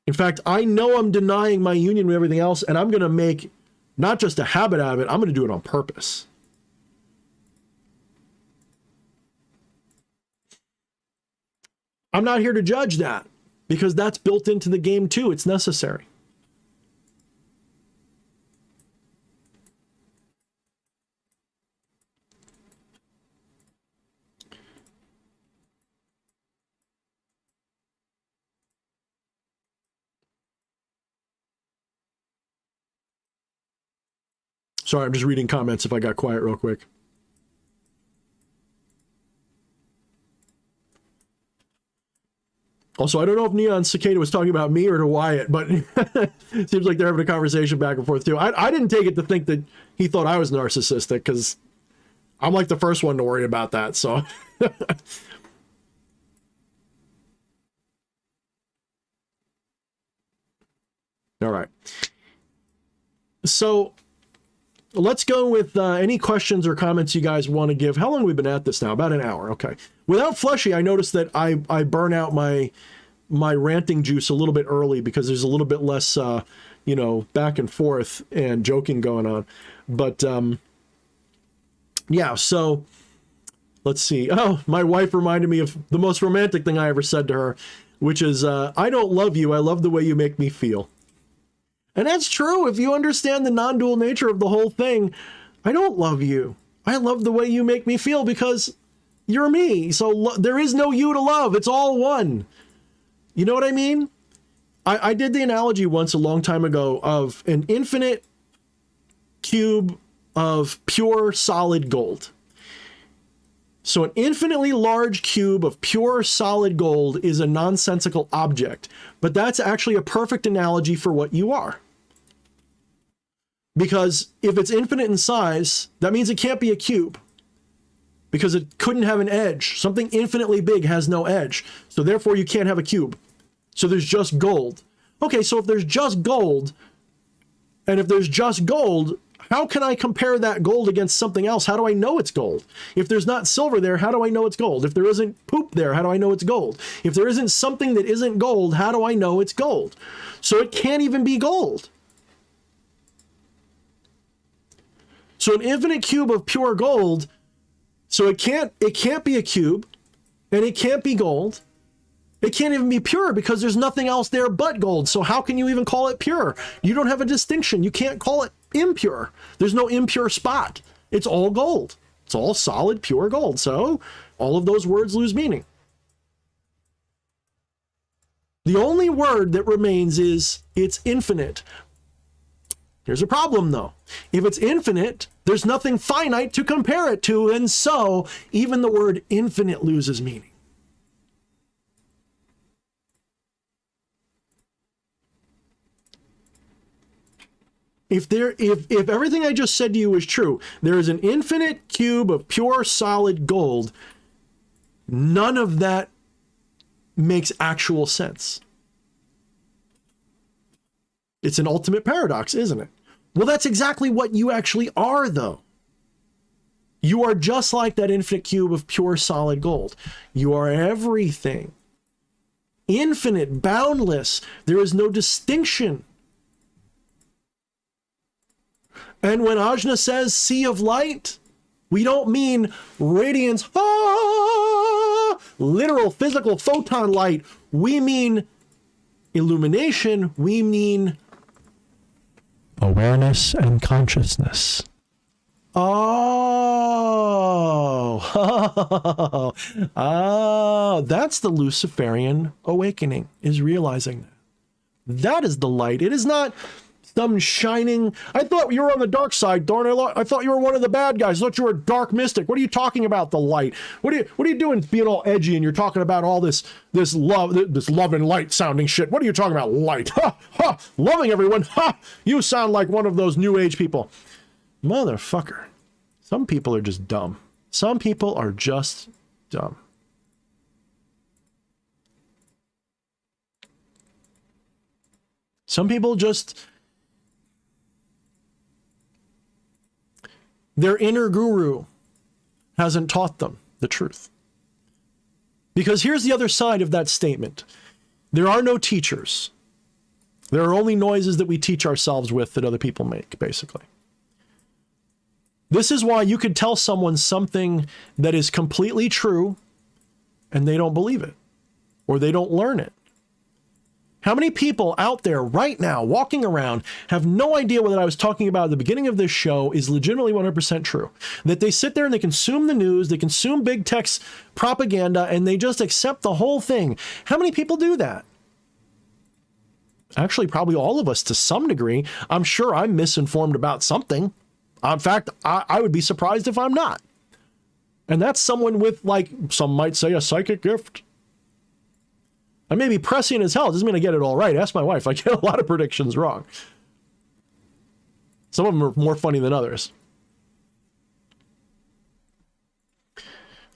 In fact, I know I'm denying my union with everything else, and I'm going to make not just a habit out of it, I'm going to do it on purpose. I'm not here to judge that, because that's built into the game too. It's necessary. Sorry, I'm just reading comments if I got quiet real quick. Also, I don't know if Neon Cicada was talking about me or to Wyatt, but it seems like they're having a conversation back and forth too. I didn't take it to think that he thought I was narcissistic, because I'm like the first one to worry about that, so. All right. So let's go with any questions or comments you guys want to give. How long have we been at this now? About an hour. Okay. Without Fleshy, I noticed that I burn out my ranting juice a little bit early, because there's a little bit less, back and forth and joking going on. But yeah, so let's see. Oh, my wife reminded me of the most romantic thing I ever said to her, which is, I don't love you. I love the way you make me feel. And that's true. If you understand the non-dual nature of the whole thing, I don't love you. I love the way you make me feel because you're me. So there is no you to love. It's all one. You know what I mean? I did the analogy once a long time ago of an infinite cube of pure solid gold. So an infinitely large cube of pure solid gold is a nonsensical object, but that's actually a perfect analogy for what you are. Because if it's infinite in size, that means it can't be a cube because it couldn't have an edge. Something infinitely big has no edge. So therefore you can't have a cube. So there's just gold. Okay, so if there's just gold, and if there's just gold, how can I compare that gold against something else? How do I know it's gold? If there's not silver there, how do I know it's gold? If there isn't poop there, how do I know it's gold? If there isn't something that isn't gold, how do I know it's gold? So it can't even be gold. So an infinite cube of pure gold, so it can't be a cube, and it can't be gold. It can't even be pure because there's nothing else there but gold. So how can you even call it pure? You don't have a distinction. You can't call it impure. There's no impure spot. It's all gold. It's all solid, pure gold. So all of those words lose meaning. The only word that remains is it's infinite. Here's a problem though. If it's infinite, there's nothing finite to compare it to. And so even the word infinite loses meaning. If everything I just said to you is true, there is an infinite cube of pure solid gold. None of that makes actual sense. It's an ultimate paradox, isn't it? Well, that's exactly what you actually are, though. You are just like that infinite cube of pure solid gold. You are everything. Infinite, boundless. There is no distinction. And when Ajna says sea of light, we don't mean radiance, literal physical photon light. We mean illumination. We mean awareness and consciousness. Oh, that's the Luciferian awakening, is realizing that. That is the light. It is not some shining. I thought you were on the dark side, Thorne. I thought you were one of the bad guys. I thought you were a dark mystic. What are you talking about, the light? What are you doing being all edgy and you're talking about all this love and light sounding shit? What are you talking about, light? Ha, ha, loving everyone. Ha, you sound like one of those new age people. Motherfucker. Some people are just dumb. Some people are just dumb. Some people just, their inner guru hasn't taught them the truth. Because here's the other side of that statement. There are no teachers. There are only noises that we teach ourselves with that other people make, basically. This is why you could tell someone something that is completely true and they don't believe it or they don't learn it. How many people out there right now walking around have no idea what I was talking about at the beginning of this show is legitimately 100% true? That they sit there and they consume the news, they consume big tech's propaganda, and they just accept the whole thing. How many people do that? Actually, probably all of us to some degree. I'm sure I'm misinformed about something. In fact, I would be surprised if I'm not. And that's someone with, like, some might say, a psychic gift. I may be prescient as hell. It doesn't mean I get it all right. Ask my wife. I get a lot of predictions wrong. Some of them are more funny than others.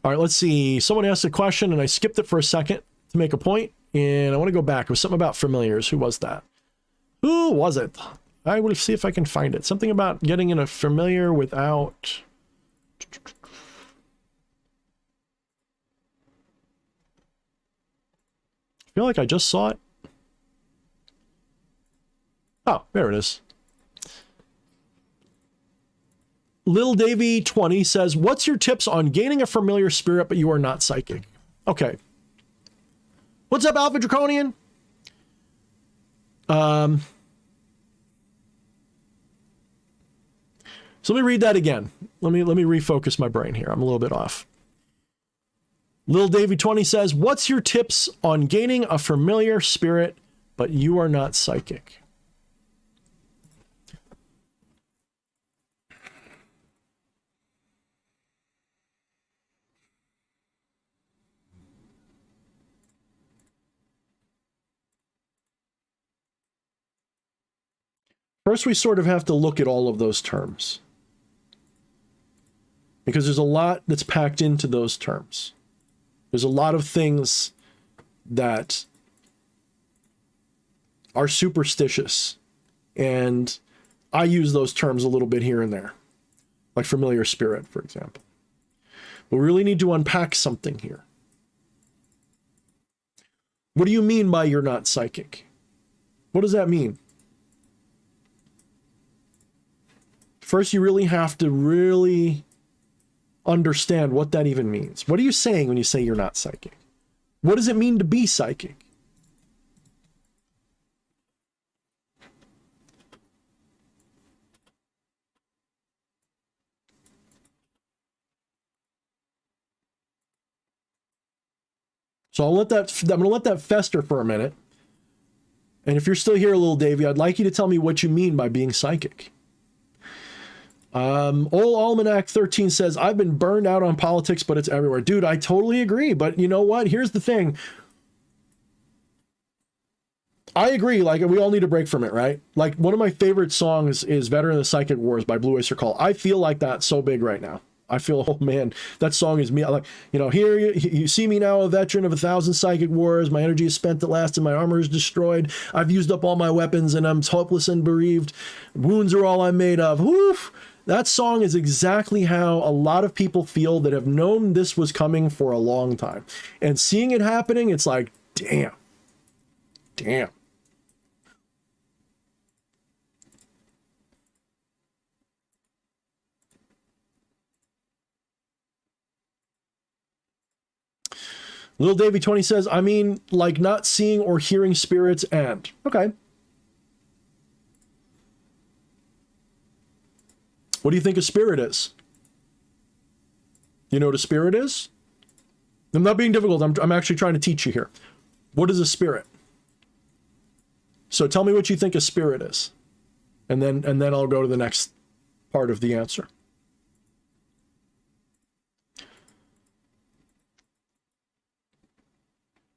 All right, let's see. Someone asked a question, and I skipped it for a second to make a point, and I want to go back. It was something about familiars. Who was that? Who was it? I will see if I can find it. Something about getting in a familiar without... I feel like I just saw it. Oh, there it is. Lil Davy 20 says, what's your tips on gaining a familiar spirit, but you are not psychic? Okay. What's up, Alpha Draconian? So let me read that again. let me refocus my brain here. I'm a little bit off. Lil Davy 20 says, what's your tips on gaining a familiar spirit, but you are not psychic? First, we sort of have to look at all of those terms, because there's a lot that's packed into those terms. There's a lot of things that are superstitious, and I use those terms a little bit here and there, like familiar spirit, for example. But we really need to unpack something here. What do you mean by you're not psychic? What does that mean? First, you really have to really understand what that even means. What are you saying when you say you're not psychic? What does it mean to be psychic? So I'm going to let that fester for a minute. And if you're still here, little Davey, I'd like you to tell me what you mean by being psychic. Old Almanac 13 says, I've been burned out on politics, but it's everywhere. Dude, I totally agree. But you know what? Here's the thing. I agree. Like, we all need a break from it, right? Like, one of my favorite songs is Veteran of the Psychic Wars by Blue Oyster Cult. I feel like that's so big right now. I feel, oh man, that song is me. Like, you know, here you see me now, a veteran of 1,000 psychic wars. My energy is spent at last and my armor is destroyed. I've used up all my weapons and I'm hopeless and bereaved. Wounds are all I'm made of. Woof. That song is exactly how a lot of people feel that have known this was coming for a long time. And seeing it happening, it's like, damn. Damn. Little Davy 20 says, I mean, like not seeing or hearing spirits and. Okay. What do you think a spirit is? You know what a spirit is? I'm not being difficult. I'm actually trying to teach you here. What is a spirit? So tell me what you think a spirit is. And then I'll go to the next part of the answer.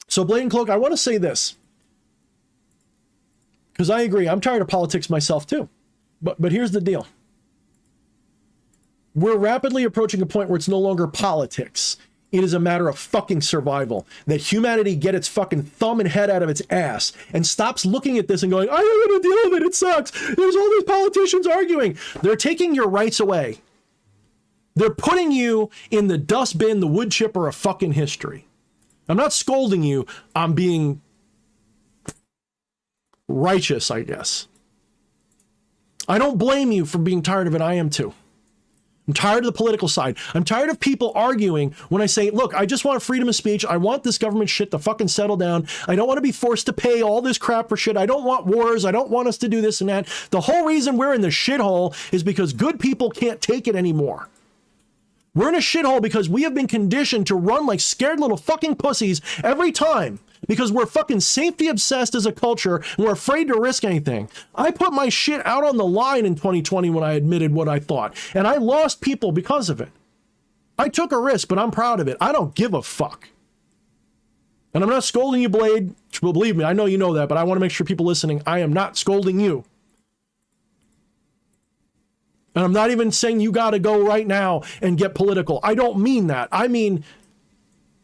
So Blade and Cloak, I want to say this, because I agree. I'm tired of politics myself too. But here's the deal. We're rapidly approaching a point where it's no longer politics. It is a matter of fucking survival. That humanity get its fucking thumb and head out of its ass and stops looking at this and going, I don't want to deal with it. It sucks. There's all these politicians arguing. They're taking your rights away. They're putting you in the dustbin, the wood chipper of fucking history. I'm not scolding you. I'm being righteous, I guess. I don't blame you for being tired of it. I am too. I'm tired of the political side. I'm tired of people arguing when I say, look, I just want freedom of speech. I want this government shit to fucking settle down. I don't want to be forced to pay all this crap for shit. I don't want wars. I don't want us to do this and that. The whole reason we're in the shithole is because good people can't take it anymore. We're in a shithole because we have been conditioned to run like scared little fucking pussies every time because we're fucking safety obsessed as a culture and we're afraid to risk anything. I put my shit out on the line in 2020 when I admitted what I thought, and I lost people because of it. I took a risk, but I'm proud of it. I don't give a fuck. And I'm not scolding you, Blade. Well, believe me, I know you know that, but I want to make sure people listening, I am not scolding you. And I'm not even saying you got to go right now and get political. I don't mean that. I mean,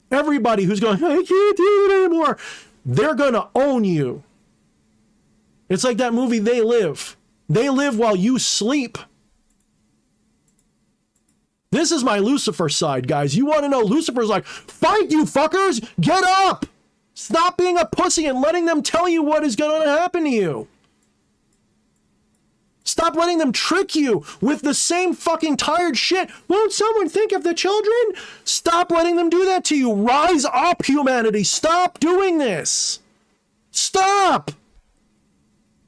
everybody who's going, I can't do it anymore, they're going to own you. It's like that movie, They Live. They live while you sleep. This is my Lucifer side, guys. You want to know, Lucifer's like, fight you fuckers, get up. Stop being a pussy and letting them tell you what is going to happen to you. Stop letting them trick you with the same fucking tired shit. Won't someone think of the children? Stop letting them do that to you. Rise up, humanity. Stop doing this. Stop.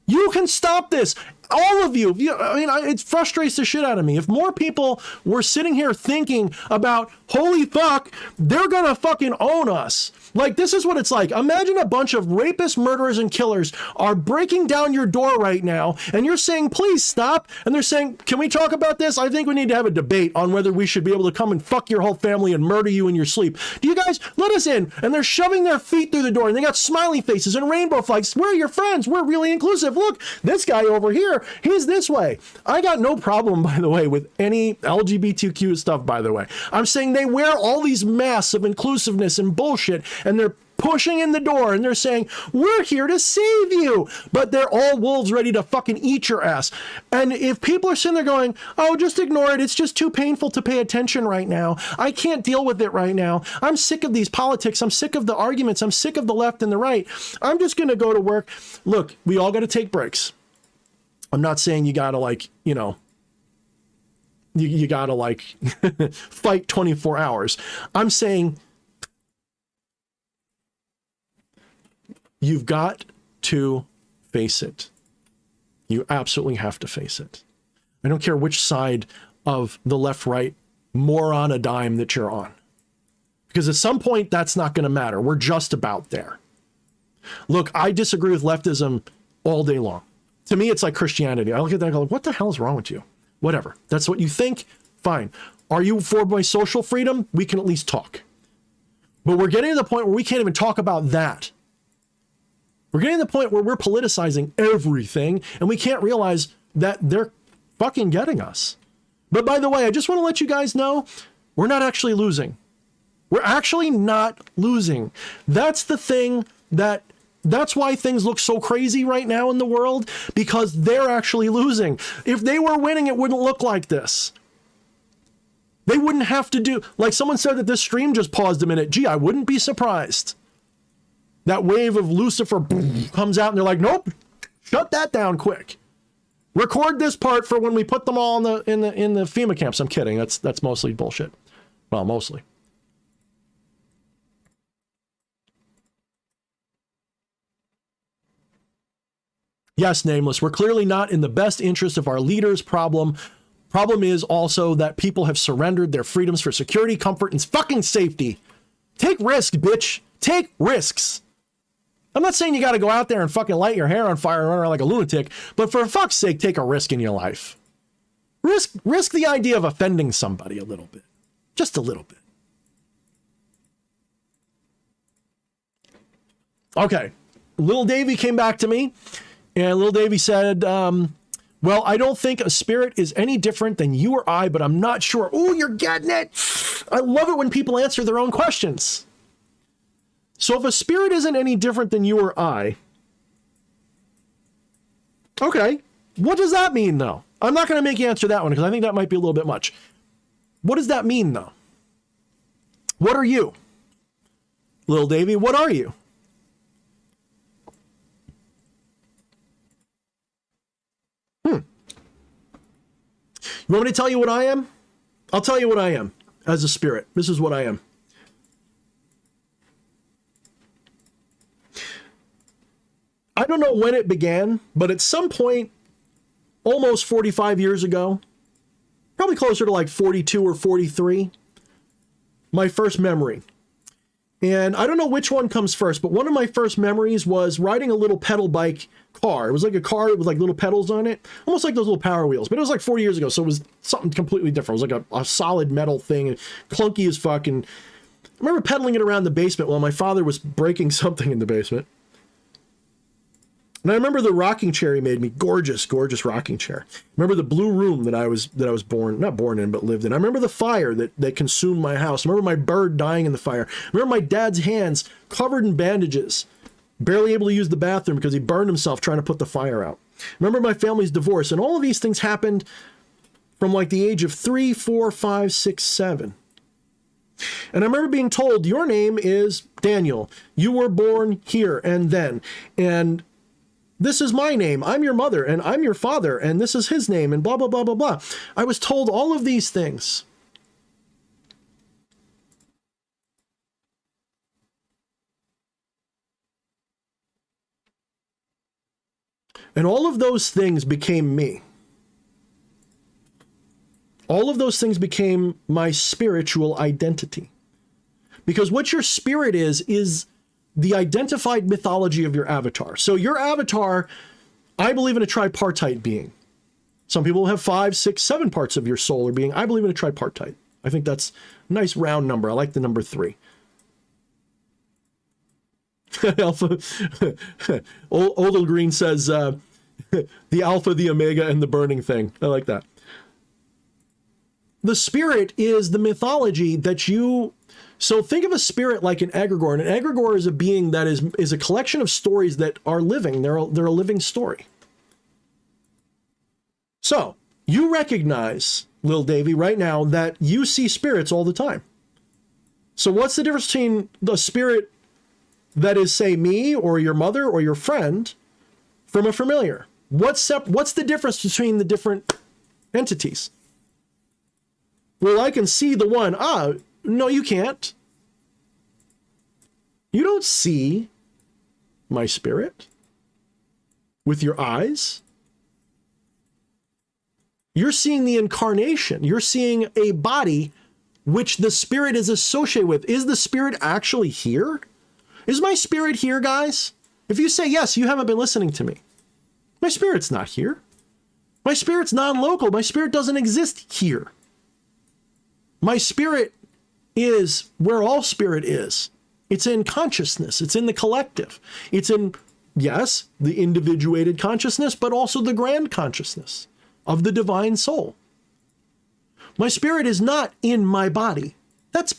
You can stop this. All of you, I mean, it frustrates the shit out of me. If more people were sitting here thinking about, holy fuck, they're gonna fucking own us. Like, this is what it's like. Imagine a bunch of rapists, murderers, and killers are breaking down your door right now, and you're saying, please stop. And they're saying, can we talk about this? I think we need to have a debate on whether we should be able to come and fuck your whole family and murder you in your sleep. Do you guys let us in? And they're shoving their feet through the door, and they got smiley faces and rainbow flags. We're your friends. We're really inclusive. Look, this guy over here, he's this way. I got no problem, by the way, with any LGBTQ stuff, by the way. I'm saying they wear all these masks of inclusiveness and bullshit, and they're pushing in the door and they're saying, we're here to save you, but they're all wolves ready to fucking eat your ass. And if people are sitting there going, oh, just ignore it, it's just too painful to pay attention right now, I can't deal with it right now, I'm sick of these politics, I'm sick of the arguments, I'm sick of the left and the right, I'm just gonna go to work. Look, we all gotta take breaks. I'm not saying you gotta, like, you know, you gotta, like, fight 24 hours. I'm saying you've got to face it. You absolutely have to face it. I don't care which side of the left-right moron a dime that you're on. Because at some point, that's not going to matter. We're just about there. Look, I disagree with leftism all day long. To me, it's like Christianity. I look at that and go, what the hell is wrong with you? Whatever. That's what you think? Fine. Are you for my social freedom? We can at least talk. But we're getting to the point where we can't even talk about that. We're getting to the point where we're politicizing everything, and we can't realize that they're fucking getting us. But by the way, I just want to let you guys know, we're not actually losing. We're actually not losing. That's the thing that's why things look so crazy right now in the world, because they're actually losing. If they were winning, it wouldn't look like this. They wouldn't have to do, like someone said that this stream just paused a minute. Gee, I wouldn't be surprised. That wave of Lucifer comes out and they're like, nope, shut that down quick. Record this part for when we put them all in the FEMA camps. I'm kidding. That's mostly bullshit. Well, mostly. Yes, Nameless, we're clearly not in the best interest of our leaders. Problem is also that people have surrendered their freedoms for security, comfort, and fucking safety. Take risks, bitch. Take risks. I'm not saying you got to go out there and fucking light your hair on fire and run around like a lunatic, but for fuck's sake, take a risk in your life. Risk the idea of offending somebody a little bit. Just a little bit. Okay. Little Davy came back to me, and Little Davy said, well, I don't think a spirit is any different than you or I, but I'm not sure. Oh, you're getting it. I love it when people answer their own questions. So if a spirit isn't any different than you or I, okay, what does that mean, though? I'm not going to make you answer that one because I think that might be a little bit much. What does that mean, though? What are you? Little Davy, what are you? You want me to tell you what I am? I'll tell you what I am as a spirit. This is what I am. I don't know when it began, but at some point, almost 45 years ago, probably closer to like 42 or 43, my first memory. And I don't know which one comes first, but one of my first memories was riding a little pedal bike car. It was like a car with like little pedals on it, almost like those little Power Wheels, but it was like 40 years ago, so it was something completely different. It was like a solid metal thing, clunky as fuck. And I remember pedaling it around the basement while my father was breaking something in the basement. And I remember the rocking chair he made me, gorgeous, gorgeous rocking chair. I remember the blue room that I was not born in, but lived in. I remember the fire that consumed my house. I remember my bird dying in the fire. I remember my dad's hands covered in bandages, barely able to use the bathroom because he burned himself trying to put the fire out. I remember my family's divorce, and all of these things happened from like the age of 3, 4, 5, 6, 7. And I remember being told, your name is Daniel. You were born here and then. And this is my name. I'm your mother, and I'm your father, and this is his name, and blah, blah, blah, blah, blah. I was told all of these things. And all of those things became me. All of those things became my spiritual identity. Because what your spirit is the identified mythology of your avatar. So your avatar, I believe in a tripartite being. Some people have 5, 6, 7 parts of your soul or being. I believe in a tripartite. I think that's a nice round number. I like the number 3. Alpha. Old Green says the alpha, the omega, and the burning thing. I like that. The spirit is the mythology that you... So think of a spirit like an egregore. And an egregore is a being that is a collection of stories that are living. They're a living story. So you recognize, Lil Davy, right now that you see spirits all the time. So what's the difference between the spirit that is, say, me or your mother or your friend from a familiar? What's the difference between the different entities? Well, I can see the one. No, you can't. You don't see my spirit with your eyes. You're seeing the incarnation. You're seeing a body which the spirit is associated with. Is the spirit actually here? Is my spirit here, guys? If you say yes, you haven't been listening to me. My spirit's not here. My spirit's non-local. My spirit doesn't exist here. My spirit is where all spirit is. It's in consciousness. It's in the collective. It's in, yes, the individuated consciousness, but also the grand consciousness of the divine soul. My spirit is not in my body. That's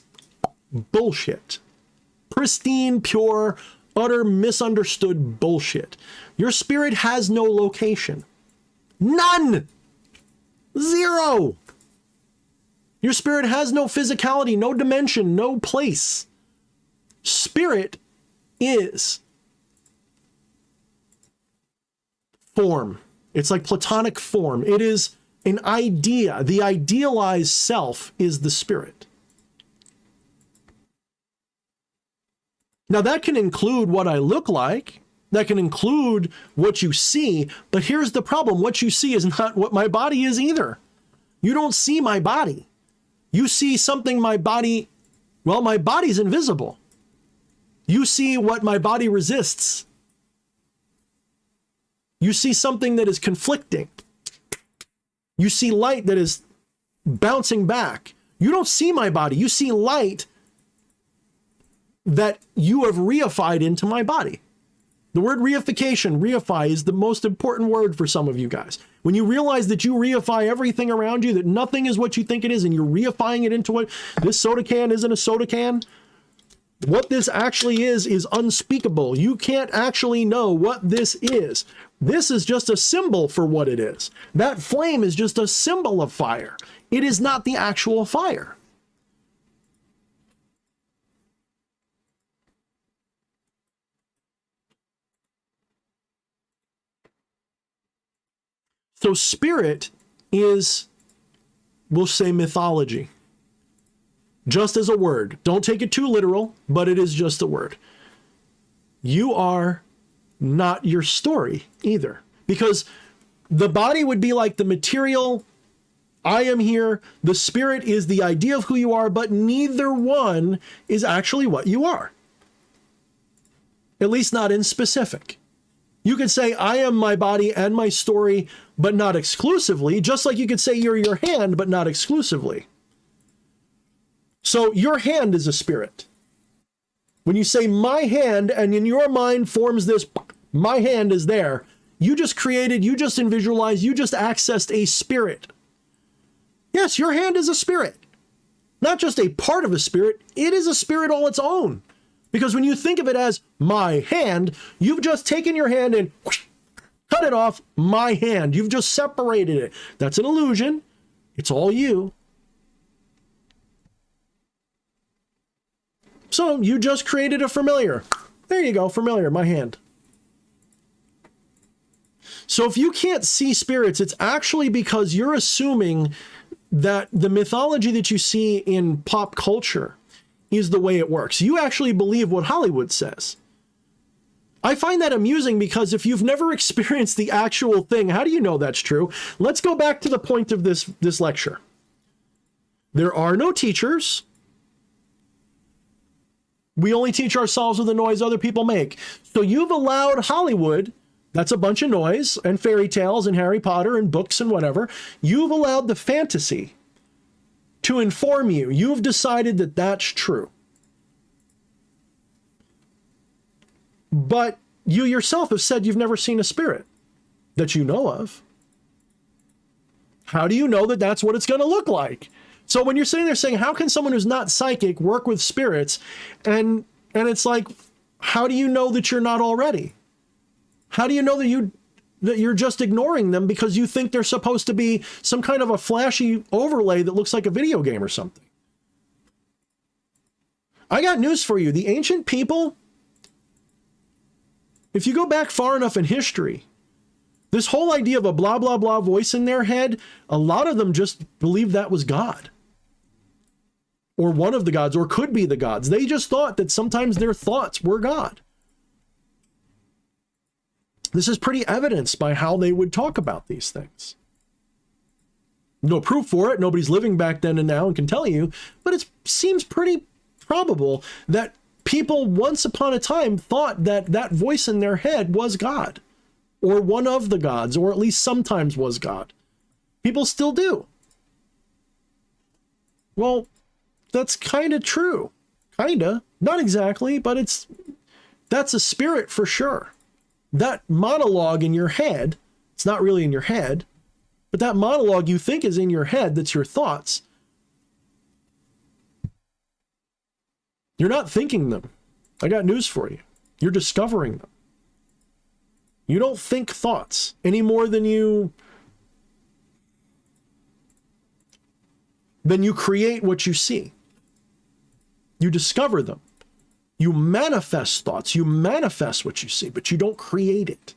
bullshit. Pristine, pure, utter misunderstood bullshit. Your spirit has no location. None. 0. Your spirit has no physicality, no dimension, no place. Spirit is form. It's like Platonic form. It is an idea. The idealized self is the spirit. Now that can include what I look like. That can include what you see. But here's the problem. What you see is not what my body is either. You don't see my body. You see something my body's invisible. You see what my body resists. You see something that is conflicting. You see light that is bouncing back. You don't see my body. You see light that you have reified into my body. The word reification, reify, is the most important word for some of you guys. When you realize that you reify everything around you, that nothing is what you think it is, and you're reifying it into what this soda can isn't a soda can, what this actually is unspeakable. You can't actually know what this is. This is just a symbol for what it is. That flame is just a symbol of fire. It is not the actual fire. So spirit is, we'll say, mythology. Just as a word. Don't take it too literal, but it is just a word. You are not your story either. Because the body would be like the material. I am here. The spirit is the idea of who you are, but neither one is actually what you are. At least not in specific. You could say, I am my body and my story, but not exclusively, just like you could say you're your hand, but not exclusively. So your hand is a spirit. When you say my hand, and in your mind forms this, my hand is there, you just created, you just visualized, you just accessed a spirit. Yes, your hand is a spirit. Not just a part of a spirit, it is a spirit all its own. Because when you think of it as my hand, you've just taken your hand and whoosh, cut it off, my hand. You've just separated it. That's an illusion. It's all you. So you just created a familiar. There you go, familiar, my hand. So if you can't see spirits, it's actually because you're assuming that the mythology that you see in pop culture is the way it works. You actually believe what Hollywood says. I find that amusing because if you've never experienced the actual thing, how do you know that's true? Let's go back to the point of this lecture. There are no teachers. We only teach ourselves with the noise other people make. So you've allowed Hollywood, that's a bunch of noise and fairy tales and Harry Potter and books and whatever. You've allowed the fantasy to inform you. You've decided that that's true. But you yourself have said you've never seen a spirit that you know of. How do you know that that's what it's going to look like? So when you're sitting there saying, how can someone who's not psychic work with spirits? And it's like, how do you know that you're not already? How do you know that you're just ignoring them because you think they're supposed to be some kind of a flashy overlay that looks like a video game or something? I got news for you. The ancient people, if you go back far enough in history, this whole idea of a blah, blah, blah voice in their head, a lot of them just believed that was God. Or one of the gods, or could be the gods. They just thought that sometimes their thoughts were God. This is pretty evidenced by how they would talk about these things. No proof for it. Nobody's living back then and now and can tell you, but it seems pretty probable that people once upon a time thought that that voice in their head was God, or one of the gods, or at least sometimes was God. People still do. Well, that's kind of true. Kinda. Not exactly, but that's a spirit for sure. That monologue in your head, it's not really in your head, but that monologue you think is in your head, that's your thoughts. You're not thinking them. I got news for you. You're discovering them. You don't think thoughts any more than you create what you see. You discover them. You manifest thoughts. You manifest what you see, but you don't create it.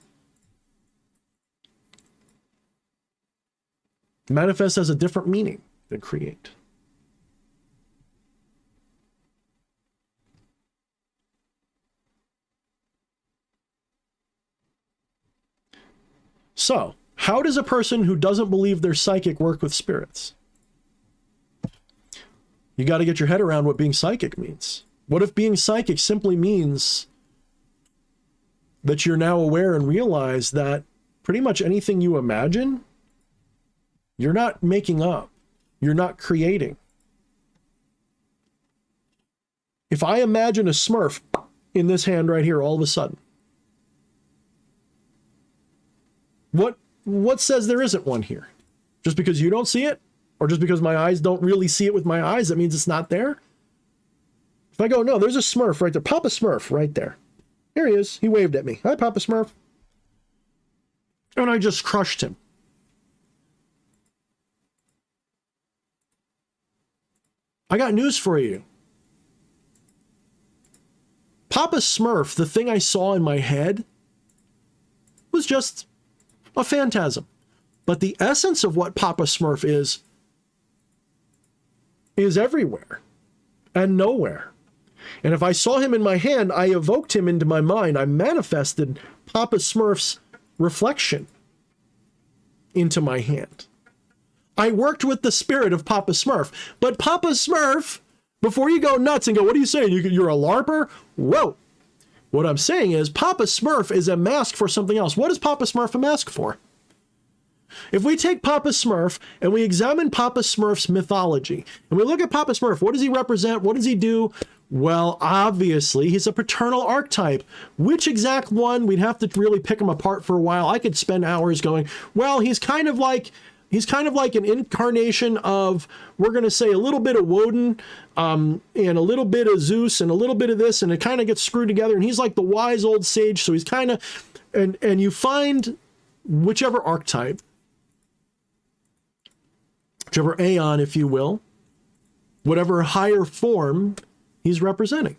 Manifest has a different meaning than create. So, how does a person who doesn't believe they're psychic work with spirits? You got to get your head around what being psychic means. What if being psychic simply means that you're now aware and realize that pretty much anything you imagine, you're not making up. You're not creating. If I imagine a Smurf in this hand right here all of a sudden, what says there isn't one here? Just because you don't see it? Or just because my eyes don't really see it with my eyes, that means it's not there? If I go, no, there's a Smurf right there. Papa Smurf right there. Here he is. He waved at me. Hi, Papa Smurf. And I just crushed him. I got news for you. Papa Smurf, the thing I saw in my head, was just a phantasm. But the essence of what Papa Smurf is everywhere and nowhere. And if I saw him in my hand, I evoked him into my mind. I manifested Papa Smurf's reflection into my hand. I worked with the spirit of Papa Smurf. But Papa Smurf, before you go nuts and go, what are you saying? You're a LARPer? Whoa. What I'm saying is Papa Smurf is a mask for something else. What is Papa Smurf a mask for? If we take Papa Smurf and we examine Papa Smurf's mythology, and we look at Papa Smurf, what does he represent? What does he do? Well, obviously, he's a paternal archetype. Which exact one? We'd have to really pick him apart for a while. I could spend hours going, well, he's kind of like an incarnation of, we're going to say, a little bit of Woden, and a little bit of Zeus, and a little bit of this, and it kind of gets screwed together, and he's like the wise old sage, so he's kind of, and you find whichever archetype, whichever aeon, if you will, whatever higher form he's representing.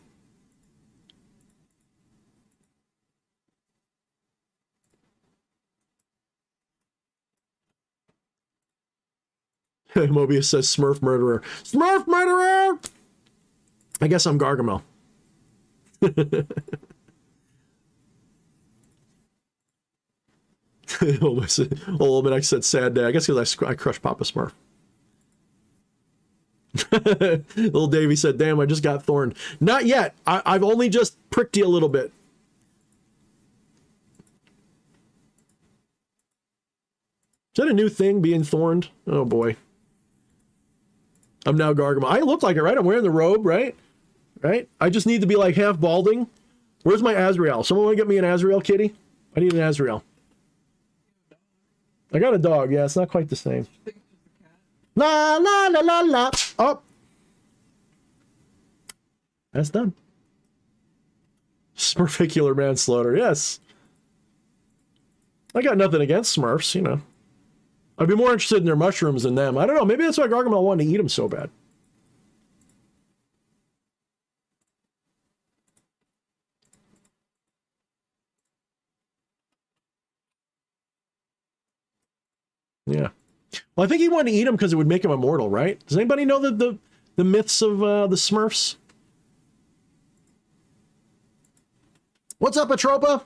Mobius says Smurf murderer. Smurf murderer! I guess I'm Gargamel. Old man, I said sad day. I guess because I crushed Papa Smurf. Little Davey said, damn, I just got Thorne. Not yet. I've only just pricked you a little bit. Is that a new thing, being thorned? Oh, boy. I'm now Gargamel. I look like it, right? I'm wearing the robe, right? Right? I just need to be like half balding. Where's my Azrael? Someone want to get me an Azrael kitty? I need an Azrael. I got a dog. Yeah, it's not quite the same. La, la, la, la, la. Oh. That's done. Smurficular manslaughter. Yes. I got nothing against Smurfs, you know. I'd be more interested in their mushrooms than them. I don't know. Maybe that's why Gargamel wanted to eat them so bad. Yeah. Well, I think he wanted to eat them because it would make him immortal, right? Does anybody know the myths of the Smurfs? What's up, Atropa?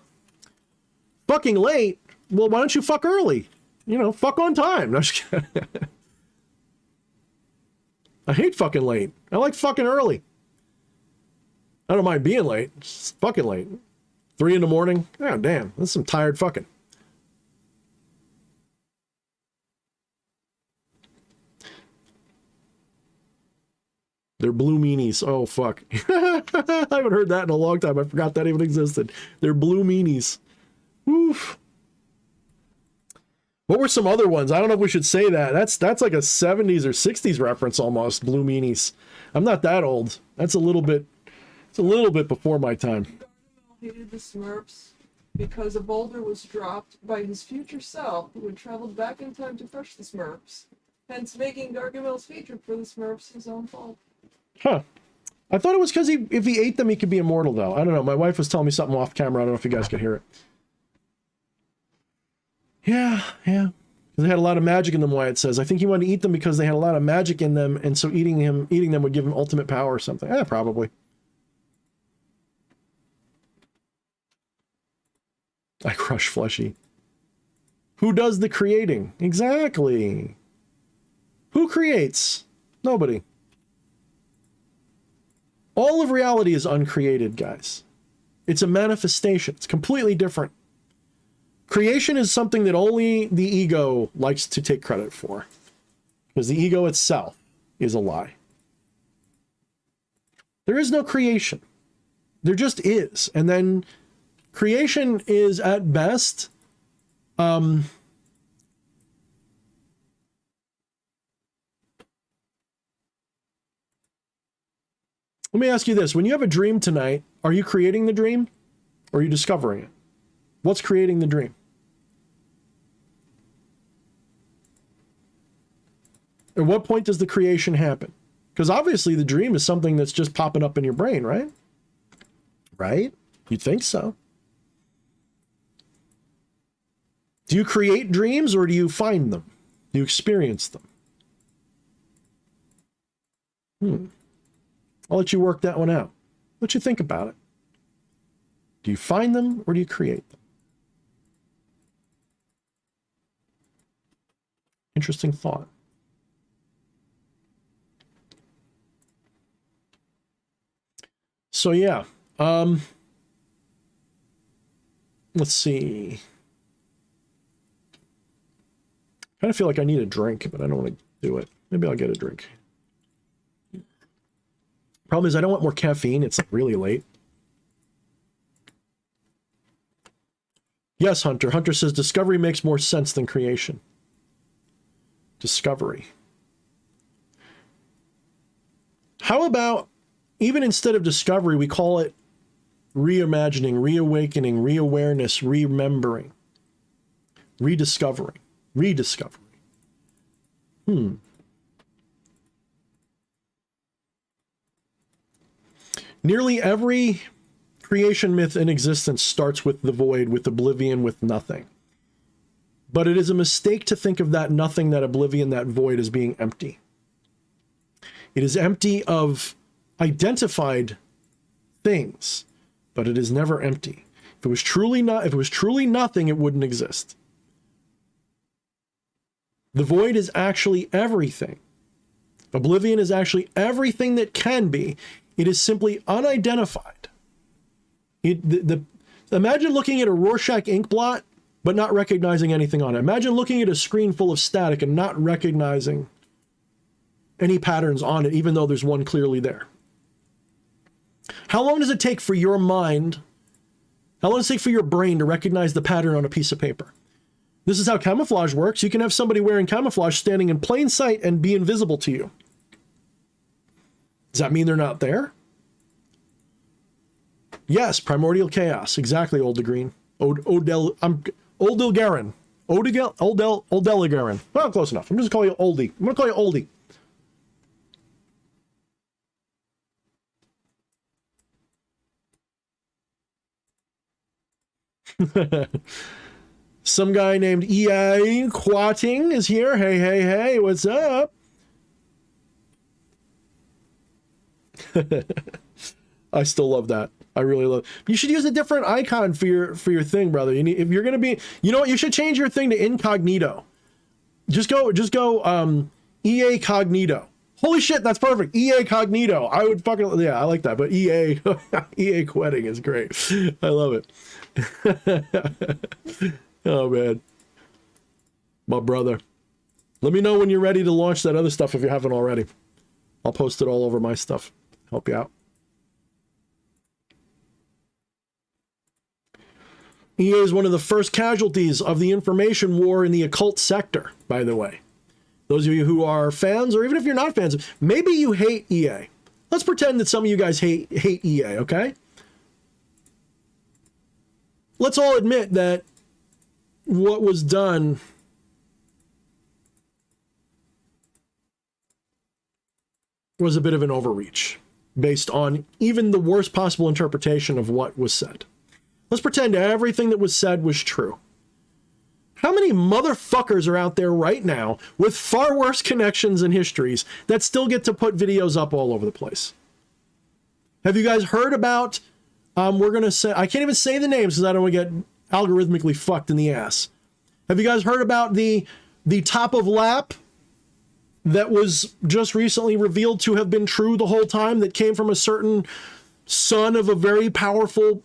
Fucking late? Well, why don't you fuck early? You know, fuck on time. No, just kidding. I hate fucking late. I like fucking early. I don't mind being late. It's fucking late. 3 in the morning. Oh, damn. That's some tired fucking. They're blue meanies. Oh, fuck. I haven't heard that in a long time. I forgot that even existed. They're blue meanies. Oof. What were some other ones? I don't know if we should say that. That's like a 70s or 60s reference almost, blue meanies. I'm not that old. It's a little bit before my time. Gargamel hated the Smurfs because a boulder was dropped by his future self who had traveled back in time to crush the Smurfs, hence making Gargamel's hatred for the Smurfs his own fault. Huh. I thought it was because if he ate them, he could be immortal, though. I don't know. My wife was telling me something off camera. I don't know if you guys could hear it. Yeah. Because they had a lot of magic in them, Wyatt says. I think he wanted to eat them because they had a lot of magic in them, and so eating them would give him ultimate power or something. Probably. I crush Fleshy. Who does the creating? Exactly. Who creates? Nobody. All of reality is uncreated, guys. It's a manifestation. It's completely different. Creation is something that only the ego likes to take credit for, because the ego itself is a lie. There is no creation. There just is. And then creation is at best let me ask you this. When you have a dream tonight, are you creating the dream or are you discovering it? What's creating the dream? At what point does the creation happen? Because obviously the dream is something that's just popping up in your brain, right? Right? You'd think so. Do you create dreams or do you find them? Do you experience them? I'll let you work that one out. What you think about it? Do you find them or do you create them? Interesting thought. So yeah, let's see. I kind of feel like I need a drink, but I don't want to do it. Maybe I'll get a drink. Problem is I don't want more caffeine. It's like really late. Yes, Hunter. Hunter says discovery makes more sense than creation. Discovery. How about, even instead of discovery, we call it reimagining, reawakening, reawareness, remembering, rediscovering, rediscovery. Nearly every creation myth in existence starts with the void, with oblivion, with nothing. But it is a mistake to think of that nothing, that oblivion, that void as being empty. It is empty of identified things, but it is never empty. If it was truly nothing, it wouldn't exist. The void is actually everything. Oblivion is actually everything that can be. It is simply unidentified. Imagine looking at a Rorschach ink blot, but not recognizing anything on it. Imagine looking at a screen full of static and not recognizing any patterns on it, even though there's one clearly there. How long does it take for your mind, how long does it take for your brain to recognize the pattern on a piece of paper? This is how camouflage works. You can have somebody wearing camouflage standing in plain sight and be invisible to you. Does that mean they're not there? Yes, primordial chaos. Exactly, Old Green. Oldilgarin. Oldilgarin. Well, close enough. I'm just going to call you Oldie. I'm going to call you Oldie. Some guy named EA Quatting is here. Hey, hey, hey, what's up? I still love that. I really love. You should use a different icon for your thing, brother. If you're gonna be, you know what? You should change your thing to incognito. Just go. EA Cognito. Holy shit, that's perfect. EA Cognito. I would fucking, yeah, I like that. But EA Quetting is great. I love it. Oh man, my brother. Let me know when you're ready to launch that other stuff if you haven't already. I'll post it all over my stuff. Help you out. EA is one of the first casualties of the information war in the occult sector, by the way. Those of you who are fans, or even if you're not fans, maybe you hate EA. Let's pretend that some of you guys hate EA, okay? Let's all admit that what was done was a bit of an overreach based on even the worst possible interpretation of what was said. Let's pretend everything that was said was true. How many motherfuckers are out there right now with far worse connections and histories that still get to put videos up all over the place? Have you guys heard about, we're going to say, I can't even say the names because I don't want to get algorithmically fucked in the ass. Have you guys heard about the top of lap that was just recently revealed to have been true the whole time, that came from a certain son of a very powerful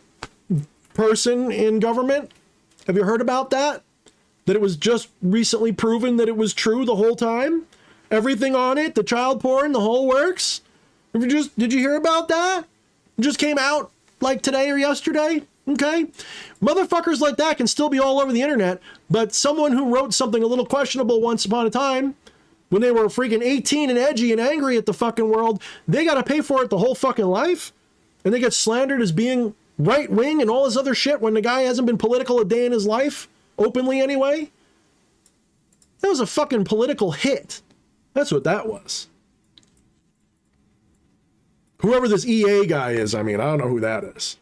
person in government? Have you heard about that? That it was just recently proven that it was true the whole time? Everything on it, the child porn, the whole works? Did you hear about that? It just came out like today or yesterday? Okay. Motherfuckers like that can still be all over the internet, but someone who wrote something a little questionable once upon a time, when they were freaking 18 and edgy and angry at the fucking world, they got to pay for it the whole fucking life? And they get slandered as being right wing and all this other shit when the guy hasn't been political a day in his life, openly anyway? That was a fucking political hit. That's what that was. Whoever this EA guy is, I mean, I don't know who that is.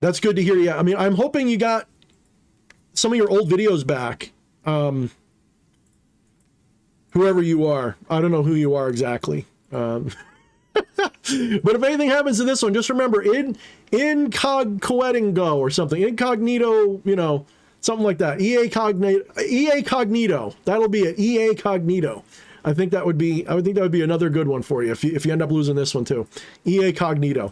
That's good to hear. Yeah, I mean, I'm hoping you got some of your old videos back. Whoever you are. I don't know who you are exactly. But if anything happens to this one, just remember, incognito or something. Incognito, you know, something like that. EA Cognito. That'll be it. EA Cognito. I think that would be another good one for you if you end up losing this one too. EA Cognito.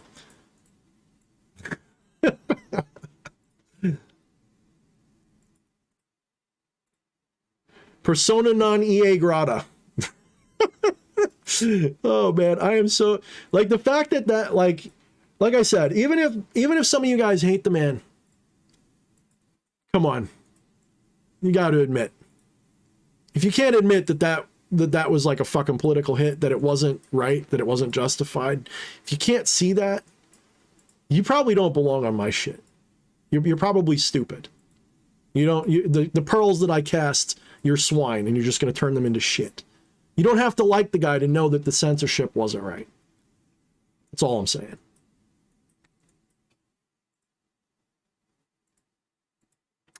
Persona non EA grata. Oh man, I am so, like, the fact that like I said, even if some of you guys hate the man, come on, you got to admit, if you can't admit that was like a fucking political hit, that it wasn't right, that it wasn't justified, if you can't see that, you probably don't belong on my shit. You're probably stupid. The pearls that I cast, you're swine, and you're just going to turn them into shit. You don't have to like the guy to know that the censorship wasn't right. That's all I'm saying.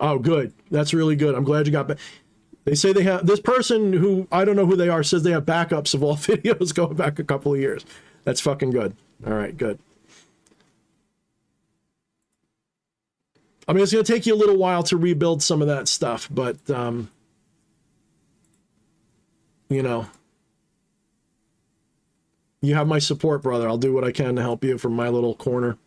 Oh, good. That's really good. I'm glad you got back. They say they have, this person who, I don't know who they are, says they have backups of all videos going back a couple of years. That's fucking good. All right, good. I mean, it's going to take you a little while to rebuild some of that stuff, but, you know, you have my support, brother. I'll do what I can to help you from my little corner.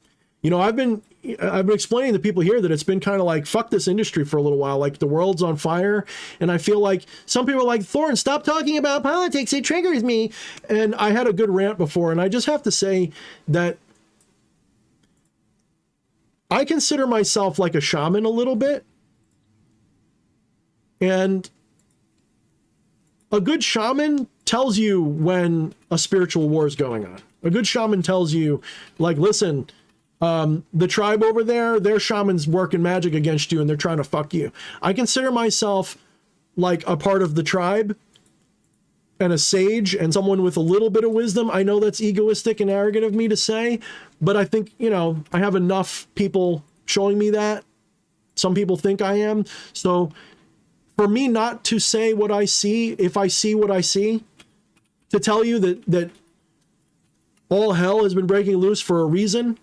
You know, I've been explaining to people here that it's been kind of like, fuck this industry for a little while. Like, the world's on fire. And I feel like some people are like, Thorne, stop talking about politics. It triggers me. And I had a good rant before. And I just have to say that I consider myself like a shaman a little bit. And a good shaman tells you when a spiritual war is going on. A good shaman tells you, like, listen, the tribe over there, their shaman's working magic against you and they're trying to fuck you. I consider myself like a part of the tribe and a sage and someone with a little bit of wisdom. I know that's egoistic and arrogant of me to say, but I think, you know, I have enough people showing me that. Some people think I am. So for me not to say what I see, if I see what I see, to tell you that all hell has been breaking loose for a reason,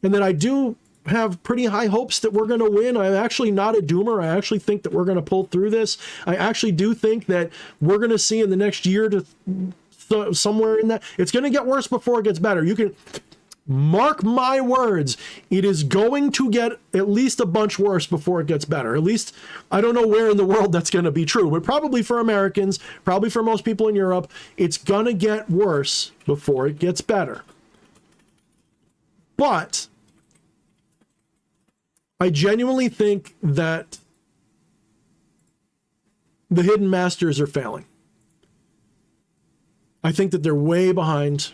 and that I do have pretty high hopes that we're going to win. I'm actually not a doomer. I actually think that we're going to pull through this. I actually do think that we're going to see in the next year to somewhere in that, it's going to get worse before it gets better. You can mark my words. It is going to get at least a bunch worse before it gets better. At least I don't know where in the world that's going to be true, but probably for Americans, probably for most people in Europe, it's going to get worse before it gets better. But I genuinely think that the hidden masters are failing. I think that they're way behind.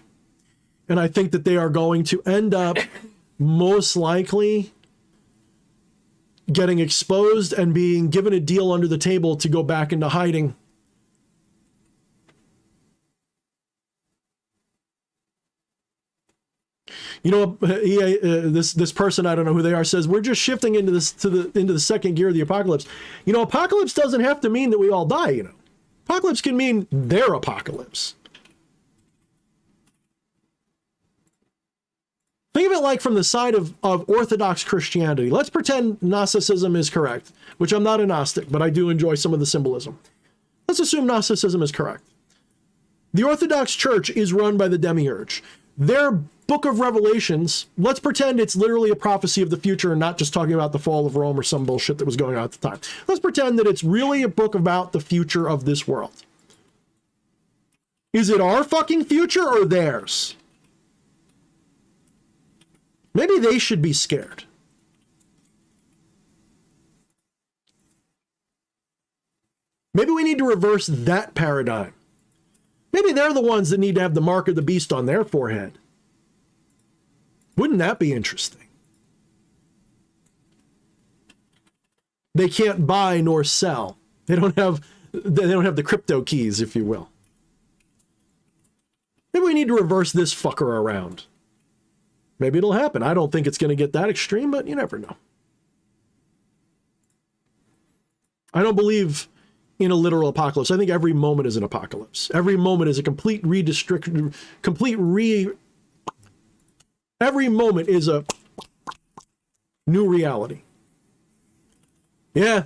And I think that they are going to end up most likely getting exposed and being given a deal under the table to go back into hiding. You know, this person, I don't know who they are, says we're just shifting into the second gear of the apocalypse. You know, apocalypse doesn't have to mean that we all die. You know, apocalypse can mean their apocalypse. Think of it like from the side of Orthodox Christianity. Let's pretend Gnosticism is correct, which I'm not a Gnostic, but I do enjoy some of the symbolism. Let's assume Gnosticism is correct. The Orthodox Church is run by the Demiurge. Their book of Revelations, let's pretend it's literally a prophecy of the future and not just talking about the fall of Rome or some bullshit that was going on at the time. Let's pretend that it's really a book about the future of this world. Is it our fucking future or theirs? Maybe they should be scared. Maybe we need to reverse that paradigm. Maybe they're the ones that need to have the mark of the beast on their forehead. Wouldn't that be interesting? They can't buy nor sell. They don't have the crypto keys, if you will. Maybe we need to reverse this fucker around. Maybe it'll happen. I don't think it's going to get that extreme, but you never know. I don't believe in a literal apocalypse. I think every moment is an apocalypse. Every moment is a every moment is a new reality. Yeah.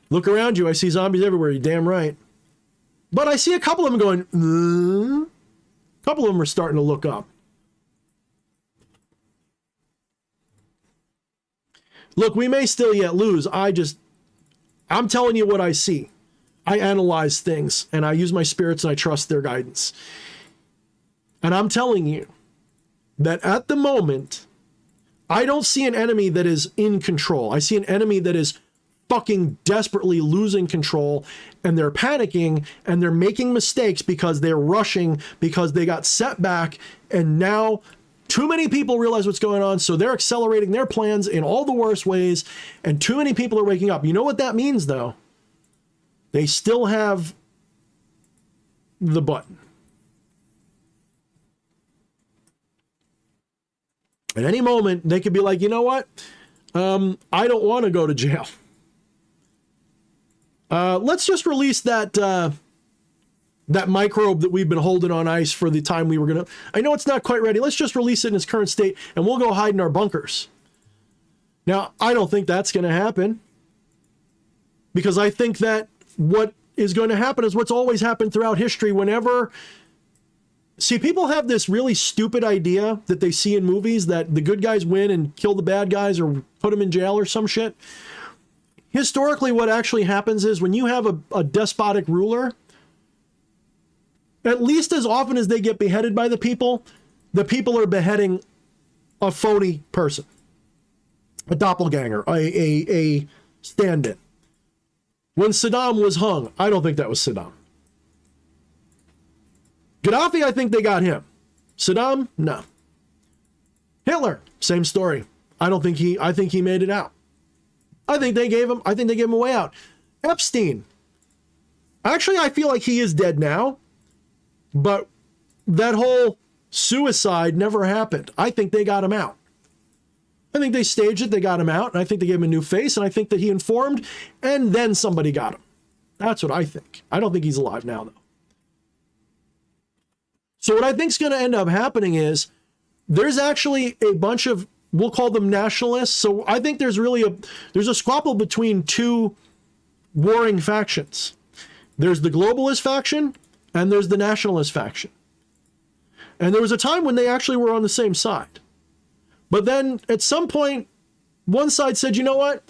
Look around you. I see zombies everywhere. You're damn right. But I see a couple of them going, A couple of them are starting to look up. Look, we may still yet lose. I'm telling you what I see. I analyze things and I use my spirits and I trust their guidance. And I'm telling you that at the moment, I don't see an enemy that is in control. I see an enemy that is fucking desperately losing control, and they're panicking and they're making mistakes because they're rushing, because they got set back, and now too many people realize what's going on, so they're accelerating their plans in all the worst ways, and too many people are waking up. You know what that means, though? They still have the button. At any moment, they could be like, you know what? I don't want to go to jail. Let's just release that that microbe that we've been holding on ice for the time we were going to, I know it's not quite ready. Let's just release it in its current state and we'll go hide in our bunkers. Now, I don't think that's going to happen, because I think that what is going to happen is what's always happened throughout history. Whenever, see, people have this really stupid idea that they see in movies that the good guys win and kill the bad guys or put them in jail or some shit. Historically, what actually happens is when you have a despotic ruler, at least as often as they get beheaded by the people are beheading a phony person, a doppelganger, a stand-in. When Saddam was hung, I don't think that was Saddam. Gaddafi, I think they got him. Saddam, no. Hitler, same story. I think he made it out. I think they gave him a way out. Epstein. Actually, I feel like he is dead now, but that whole suicide never happened. I think they got him out. I think they staged it, they got him out, and I think they gave him a new face, and I think that he informed, and then somebody got him. That's what I think. I don't think he's alive now, though. So what I think is going to end up happening is there's actually a bunch of, we'll call them nationalists. So I think there's a squabble between two warring factions. There's the globalist faction, and there's the nationalist faction. And there was a time when they actually were on the same side. But then at some point, one side said, you know what?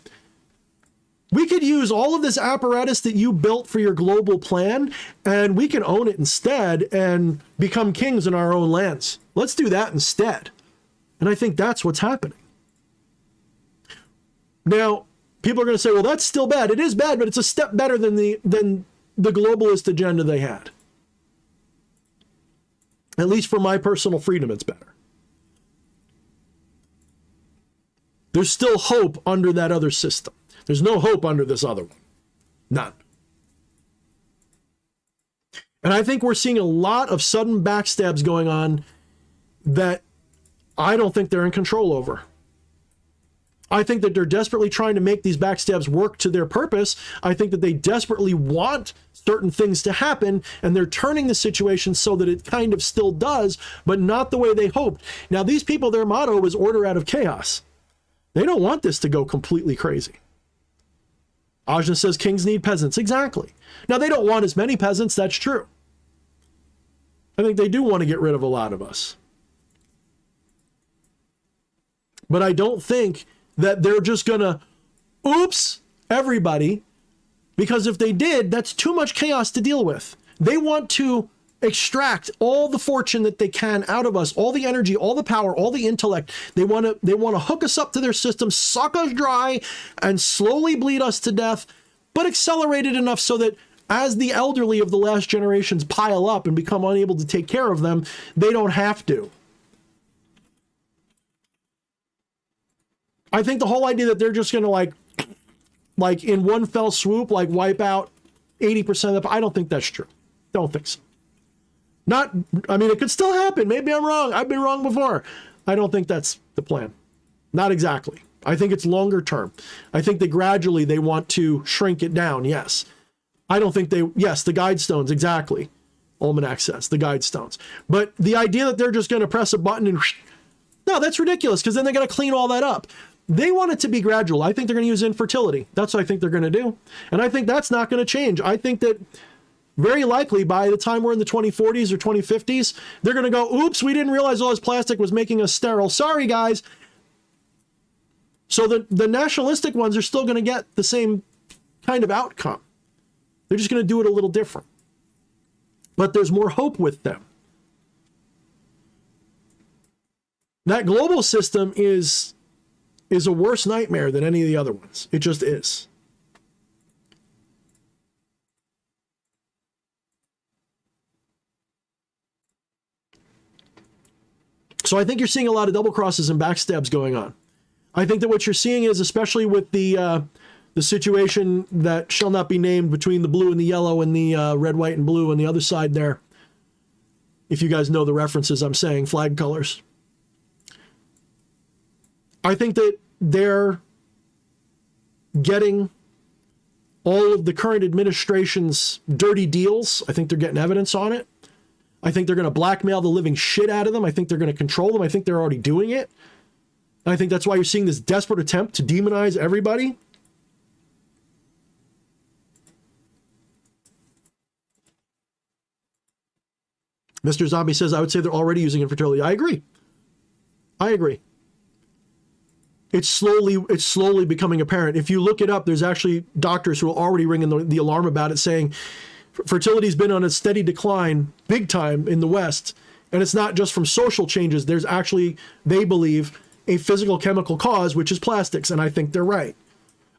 We could use all of this apparatus that you built for your global plan, and we can own it instead and become kings in our own lands. Let's do that instead. And I think that's what's happening. Now, people are going to say, well, that's still bad. It is bad, but it's a step better than the globalist agenda they had. At least for my personal freedom, it's better. There's still hope under that other system. There's no hope under this other one. None. And I think we're seeing a lot of sudden backstabs going on that I don't think they're in control over. I think that they're desperately trying to make these backstabs work to their purpose. I think that they desperately want certain things to happen, and they're turning the situation so that it kind of still does, but not the way they hoped. Now, these people, their motto was order out of chaos. They don't want this to go completely crazy. Ajna says kings need peasants. Exactly. Now, they don't want as many peasants. That's true. I think they do want to get rid of a lot of us. But I don't think that they're just going to, oops, everybody, because if they did, that's too much chaos to deal with. They want to extract all the fortune that they can out of us, all the energy, all the power, all the intellect. They want to hook us up to their system, suck us dry, and slowly bleed us to death, but accelerate it enough so that as the elderly of the last generations pile up and become unable to take care of them, they don't have to. I think the whole idea that they're just going to like in one fell swoop, like wipe out 80% of the, I don't think that's true. Don't think so. It could still happen. Maybe I'm wrong. I've been wrong before. I don't think that's the plan. Not exactly. I think it's longer term. I think that gradually they want to shrink it down. Yes. I don't think yes, the guide stones. Exactly. Almanac says the guide stones. But the idea that they're just going to press a button and no, that's ridiculous, because then they're going to clean all that up. They want it to be gradual. I think they're going to use infertility. That's what I think they're going to do. And I think that's not going to change. I think that very likely by the time we're in the 2040s or 2050s, they're going to go, oops, we didn't realize all this plastic was making us sterile. Sorry, guys. So the nationalistic ones are still going to get the same kind of outcome. They're just going to do it a little different. But there's more hope with them. That global system is a worse nightmare than any of the other ones. It just is. So I think you're seeing a lot of double crosses and backstabs going on. I think that what you're seeing is, especially with the situation that shall not be named between the blue and the yellow and the red, white, and blue on the other side there. If you guys know the references I'm saying, flag colors. I think that they're getting all of the current administration's dirty deals. I think they're getting evidence on it. I think they're going to blackmail the living shit out of them. I think they're going to control them. I think they're already doing it. I think that's why you're seeing this desperate attempt to demonize everybody. Mr. Zombie says, I would say they're already using infertility. I agree. I agree. It's slowly becoming apparent. If you look it up, there's actually doctors who are already ringing the alarm about it, saying fertility's been on a steady decline big time in the West. And it's not just from social changes. There's actually, they believe, a physical chemical cause, which is plastics. And I think they're right.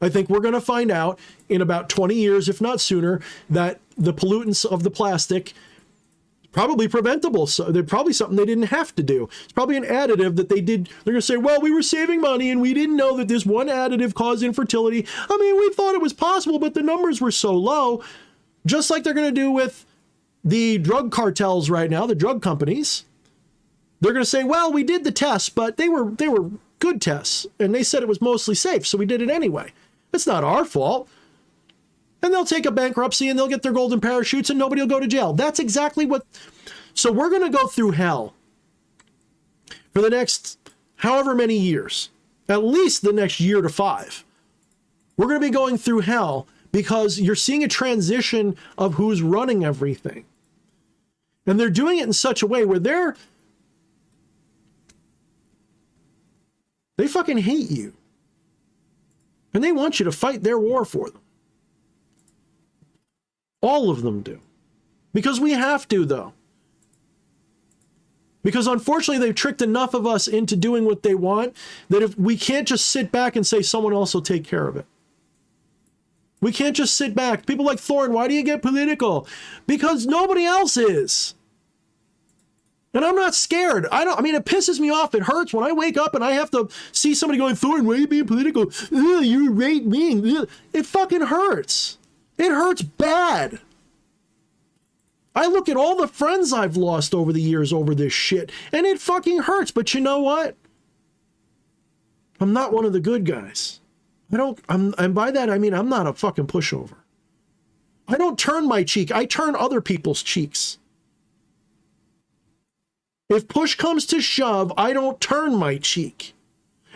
I think we're going to find out in about 20 years, if not sooner, that the pollutants of the plastic probably preventable. So they're probably something they didn't have to do. It's probably an additive that they did. They're going to say, well, we were saving money and we didn't know that this one additive caused infertility. I mean, we thought it was possible, but the numbers were so low. Just like they're going to do with the drug cartels right now, the drug companies. They're going to say, well, we did the tests, but they were good tests. And they said it was mostly safe, so we did it anyway. It's not our fault. And they'll take a bankruptcy and they'll get their golden parachutes and nobody will go to jail. That's exactly what. So we're going to go through hell for the next however many years, at least the next year to 5. We're going to be going through hell because you're seeing a transition of who's running everything. And they're doing it in such a way where they fucking hate you. And they want you to fight their war for them. All of them do. Because we have to, though. Because unfortunately, they've tricked enough of us into doing what they want that if we can't just sit back and say someone else will take care of it. We can't just sit back. People like Thorne, why do you get political? Because nobody else is. And I'm not scared. I mean, it pisses me off. It hurts when I wake up and I have to see somebody going, Thorne, why are you being political? You're right wing. It fucking hurts. It hurts bad. I look at all the friends I've lost over the years over this shit, and it fucking hurts. But you know what? I'm not one of the good guys. And by that, I mean, I'm not a fucking pushover. I don't turn my cheek. I turn other people's cheeks. If push comes to shove, I don't turn my cheek.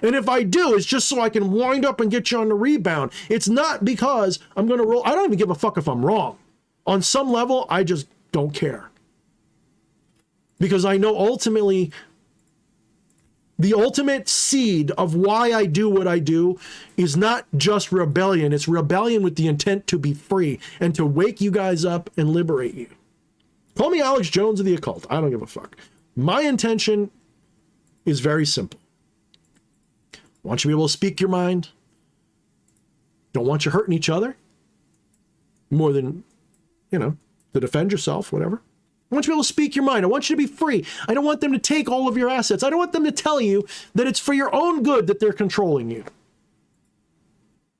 And if I do, it's just so I can wind up and get you on the rebound. It's not because I'm going to roll. I don't even give a fuck if I'm wrong. On some level, I just don't care. Because I know ultimately, the ultimate seed of why I do what I do is not just rebellion. It's rebellion with the intent to be free and to wake you guys up and liberate you. Call me Alex Jones of the occult. I don't give a fuck. My intention is very simple. I want you to be able to speak your mind. Don't want you hurting each other more than, to defend yourself, whatever. I want you to be able to speak your mind. I want you to be free. I don't want them to take all of your assets. I don't want them to tell you that it's for your own good that they're controlling you.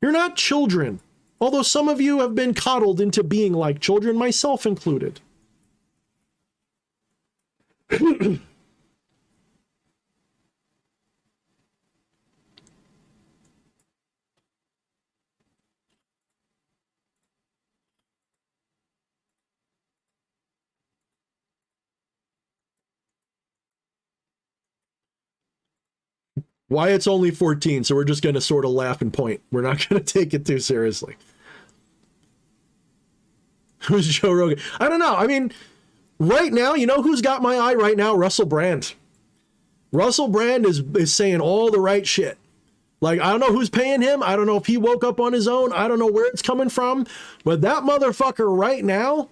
You're not children, although some of you have been coddled into being like children, myself included. Wyatt's only 14, so we're just going to sort of laugh and point. We're not going to take it too seriously. Who's Joe Rogan? I don't know. I mean, right now, you know who's got my eye right now? Russell Brand. Russell Brand is saying all the right shit. Like, I don't know who's paying him. I don't know if he woke up on his own. I don't know where it's coming from. But that motherfucker right now,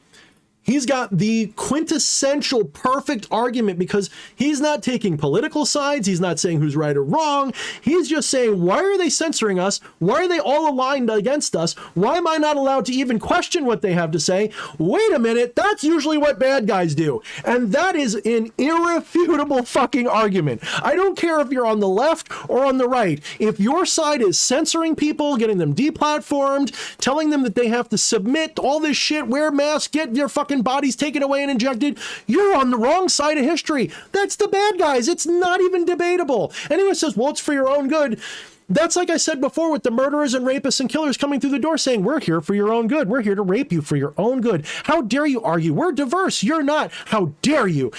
he's got the quintessential perfect argument because he's not taking political sides. He's not saying who's right or wrong. He's just saying, why are they censoring us? Why are they all aligned against us? Why am I not allowed to even question what they have to say? Wait a minute. That's usually what bad guys do. And that is an irrefutable fucking argument. I don't care if you're on the left or on the right. If your side is censoring people, getting them deplatformed, telling them that they have to submit all this shit, wear masks, get your fucking bodies taken away and injected, you're on the wrong side of history. That's the bad guys. It's not even debatable. Anyone says, well, it's for your own good. That's like I said before with the murderers and rapists and killers coming through the door saying, we're here for your own good. We're here to rape you for your own good. How dare you argue? We're diverse. You're not. How dare you?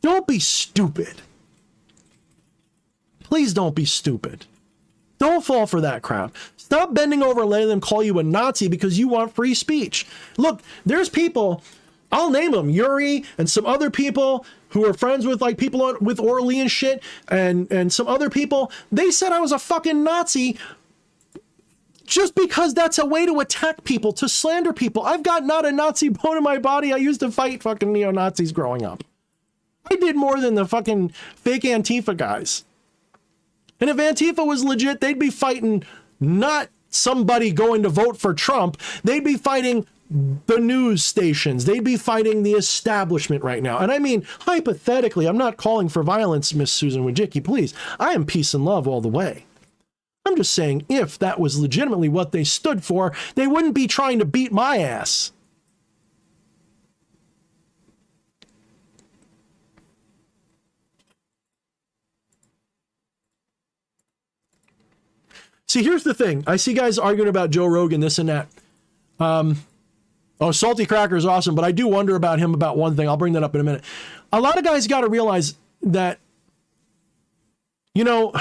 Don't be stupid. Please don't be stupid. Don't fall for that crap. Stop bending over and letting them call you a Nazi because you want free speech. Look, there's people, I'll name them, Yuri and some other people who are friends with like people with Orly and shit and some other people. They said I was a fucking Nazi just because that's a way to attack people, to slander people. I've got not a Nazi bone in my body. I used to fight fucking neo-Nazis growing up. I did more than the fucking fake Antifa guys. And if Antifa was legit, they'd be fighting not somebody going to vote for Trump. They'd be fighting the news stations. They'd be fighting the establishment right now. And I mean, hypothetically, I'm not calling for violence, Miss Susan Wojcicki, please. I am peace and love all the way. I'm just saying if that was legitimately what they stood for, they wouldn't be trying to beat my ass. See, here's the thing. I see guys arguing about Joe Rogan, this and that. Oh, Salty Cracker is awesome, but I do wonder about him about one thing. I'll bring that up in a minute. A lot of guys got to realize that, you know,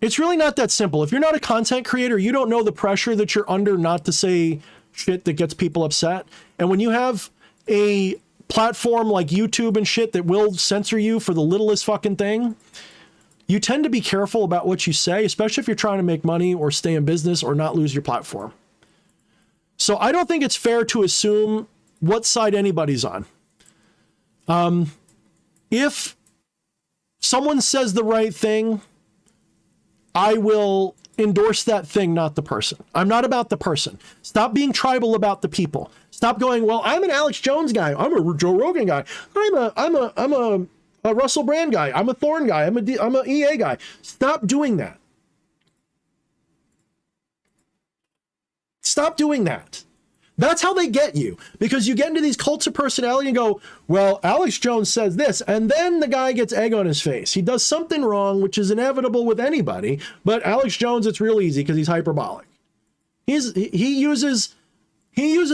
it's really not that simple. If you're not a content creator, you don't know the pressure that you're under not to say shit that gets people upset. And when you have a platform like YouTube and shit that will censor you for the littlest fucking thing, you tend to be careful about what you say, especially if you're trying to make money or stay in business or not lose your platform. So I don't think it's fair to assume what side anybody's on. If someone says the right thing, I will endorse that thing, not the person. I'm not about the person. Stop being tribal about the people. Stop going, well, I'm an Alex Jones guy. I'm a Joe Rogan guy. I'm a Russell Brand guy. I'm a Thorne guy. I'm a EA guy. Stop doing that. Stop doing that. That's how they get you, because you get into these cults of personality and go, well, Alex Jones says this, and then the guy gets egg on his face. He does something wrong, which is inevitable with anybody, but Alex Jones, it's real easy because he's hyperbolic. He uses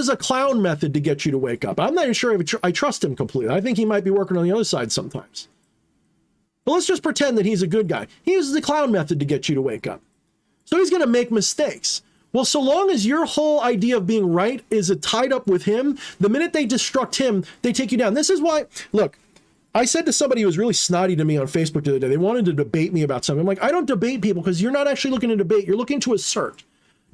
a clown method to get you to wake up. I'm not even sure if I trust him completely. I think he might be working on the other side sometimes. But let's just pretend that he's a good guy. He uses the clown method to get you to wake up. So he's going to make mistakes. Well, so long as your whole idea of being right is tied up with him, the minute they destruct him, they take you down. This is why, look, I said to somebody who was really snotty to me on Facebook the other day, they wanted to debate me about something. I'm like, I don't debate people because you're not actually looking to debate. You're looking to assert.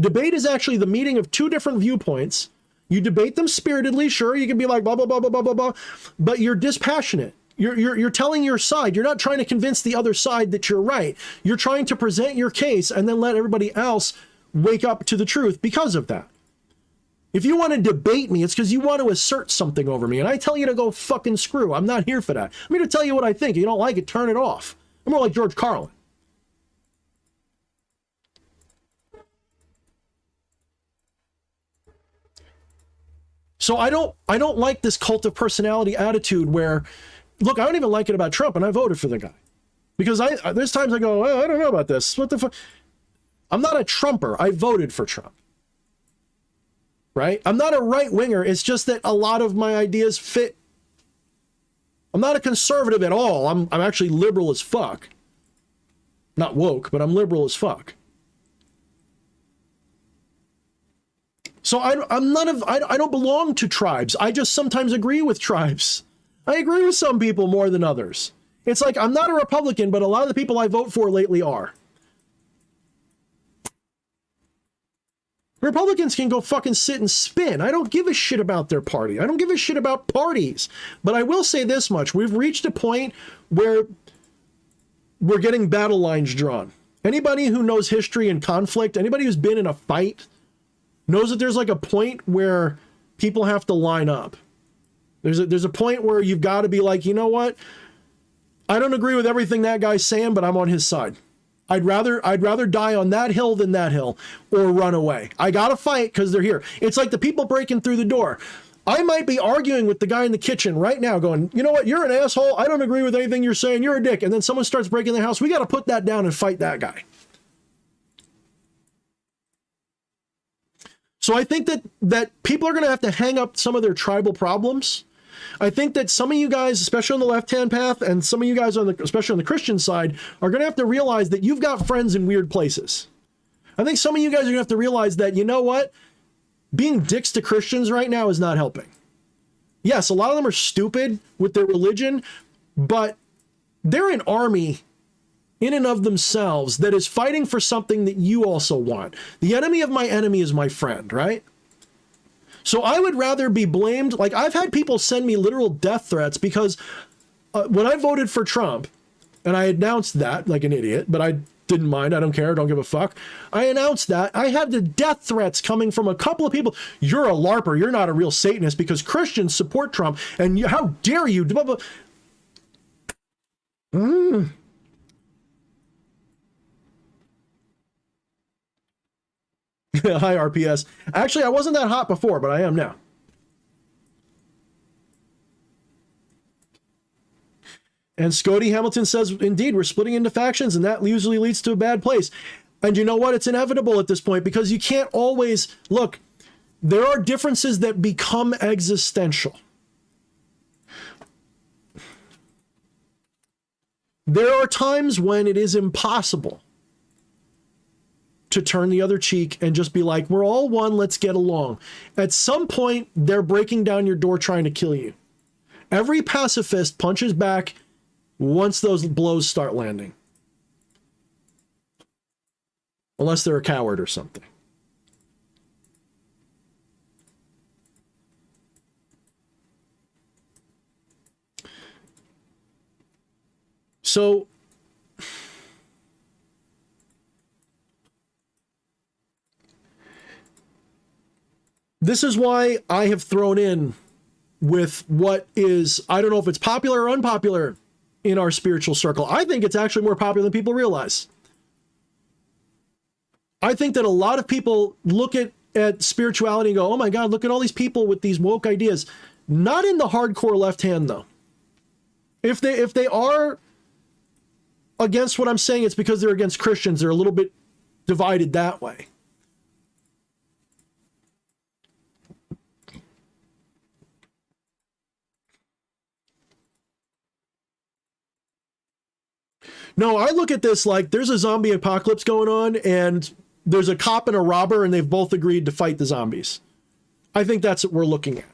Debate is actually the meeting of two different viewpoints. You debate them spiritedly. Sure, you can be like, blah, blah, blah, blah, blah, blah, blah, but you're dispassionate. You're telling your side. You're not trying to convince the other side that you're right. You're trying to present your case and then let everybody else wake up to the truth because of that. If you want to debate me, it's because you want to assert something over me. And I tell you to go fucking screw. I'm not here for that. I'm here to tell you what I think. If you don't like it, turn it off. I'm more like George Carlin. So I don't like this cult of personality attitude where, look, I don't even like it about Trump, and I voted for the guy. Because there's times I go, oh, I don't know about this. What the fuck? I'm not a Trumper. I voted for Trump. Right? I'm not a right-winger. It's just that a lot of my ideas fit. I'm not a conservative at all. I'm actually liberal as fuck. Not woke, but I'm liberal as fuck. So I don't belong to tribes. I just sometimes agree with tribes. I agree with some people more than others. It's like I'm not a Republican, but a lot of the people I vote for lately are. Republicans can go fucking sit and spin. I don't give a shit about their party. I don't give a shit about parties. But I will say this much. We've reached a point where we're getting battle lines drawn. Anybody who knows history and conflict, anybody who's been in a fight, knows that there's like a point where people have to line up. There's a point where you've got to be like, you know what? I don't agree with everything that guy's saying, but I'm on his side. I'd rather die on that hill than that hill or run away. I got to fight because they're here. It's like the people breaking through the door. I might be arguing with the guy in the kitchen right now going, you know what? You're an asshole. I don't agree with anything you're saying. You're a dick. And then someone starts breaking the house. We got to put that down and fight that guy. So I think that people are going to have to hang up some of their tribal problems. I think that some of you guys, especially on the left-hand path, and some of you guys, especially on the Christian side, are going to have to realize that you've got friends in weird places. I think some of you guys are going to have to realize that, you know what? Being dicks to Christians right now is not helping. Yes, a lot of them are stupid with their religion, but they're an army in and of themselves that is fighting for something that you also want. The enemy of my enemy is my friend, right? So I would rather be blamed. Like, I've had people send me literal death threats because when I voted for Trump, and I announced that like an idiot, but I didn't mind. I don't care. Don't give a fuck. I announced that. I had the death threats coming from a couple of people. You're a LARPer. You're not a real Satanist because Christians support Trump. And how dare you? Blah, blah. Hi, RPS. Actually, I wasn't that hot before, but I am now. And Scotty Hamilton says, indeed, we're splitting into factions, and that usually leads to a bad place. And you know what? It's inevitable at this point because you can't always... Look, there are differences that become existential. There are times when it is impossible to turn the other cheek and just be like, we're all one, let's get along. At some point, they're breaking down your door trying to kill you. Every pacifist punches back once those blows start landing. Unless they're a coward or something. So, this is why I have thrown in with what is, I don't know if it's popular or unpopular in our spiritual circle. I think it's actually more popular than people realize. I think that a lot of people look at spirituality and go, oh my God, look at all these people with these woke ideas. Not in the hardcore left hand, though. If they are against what I'm saying, it's because they're against Christians. They're a little bit divided that way. No, I look at this like there's a zombie apocalypse going on and there's a cop and a robber and they've both agreed to fight the zombies. I think that's what we're looking at.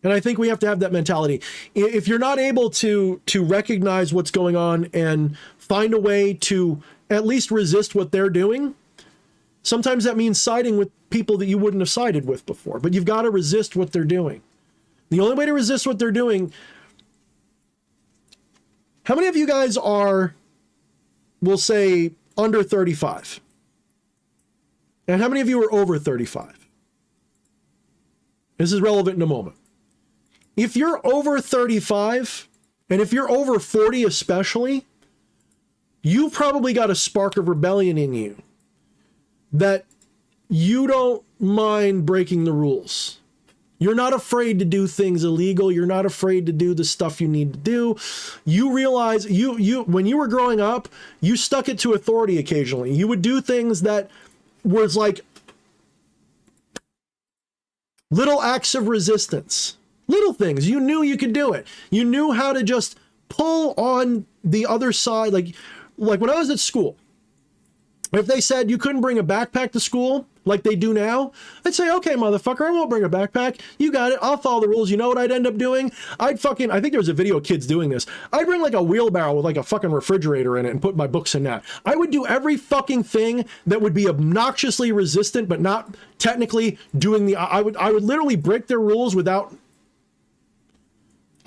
And I think we have to have that mentality. If you're not able to recognize what's going on and find a way to at least resist what they're doing, sometimes that means siding with people that you wouldn't have sided with before. But you've got to resist what they're doing. The only way to resist what they're doing... How many of you guys are... we'll say under 35. And how many of you are over 35? This is relevant in a moment. If you're over 35, and if you're over 40 especially, you've probably got a spark of rebellion in you that you don't mind breaking the rules. You're not afraid to do things illegal. You're not afraid to do the stuff you need to do. You realize you when you were growing up, you stuck it to authority occasionally. You would do things that was like little acts of resistance. Little things. You knew you could do it. You knew how to just pull on the other side. Like when I was at school, if they said you couldn't bring a backpack to school like they do now, I'd say, okay, motherfucker, I won't bring a backpack. You got it. I'll follow the rules. You know what I'd end up doing? I think there was a video of kids doing this. I'd bring like a wheelbarrow with like a fucking refrigerator in it and put my books in that. I would do every fucking thing that would be obnoxiously resistant, but not technically doing I would literally break their rules without...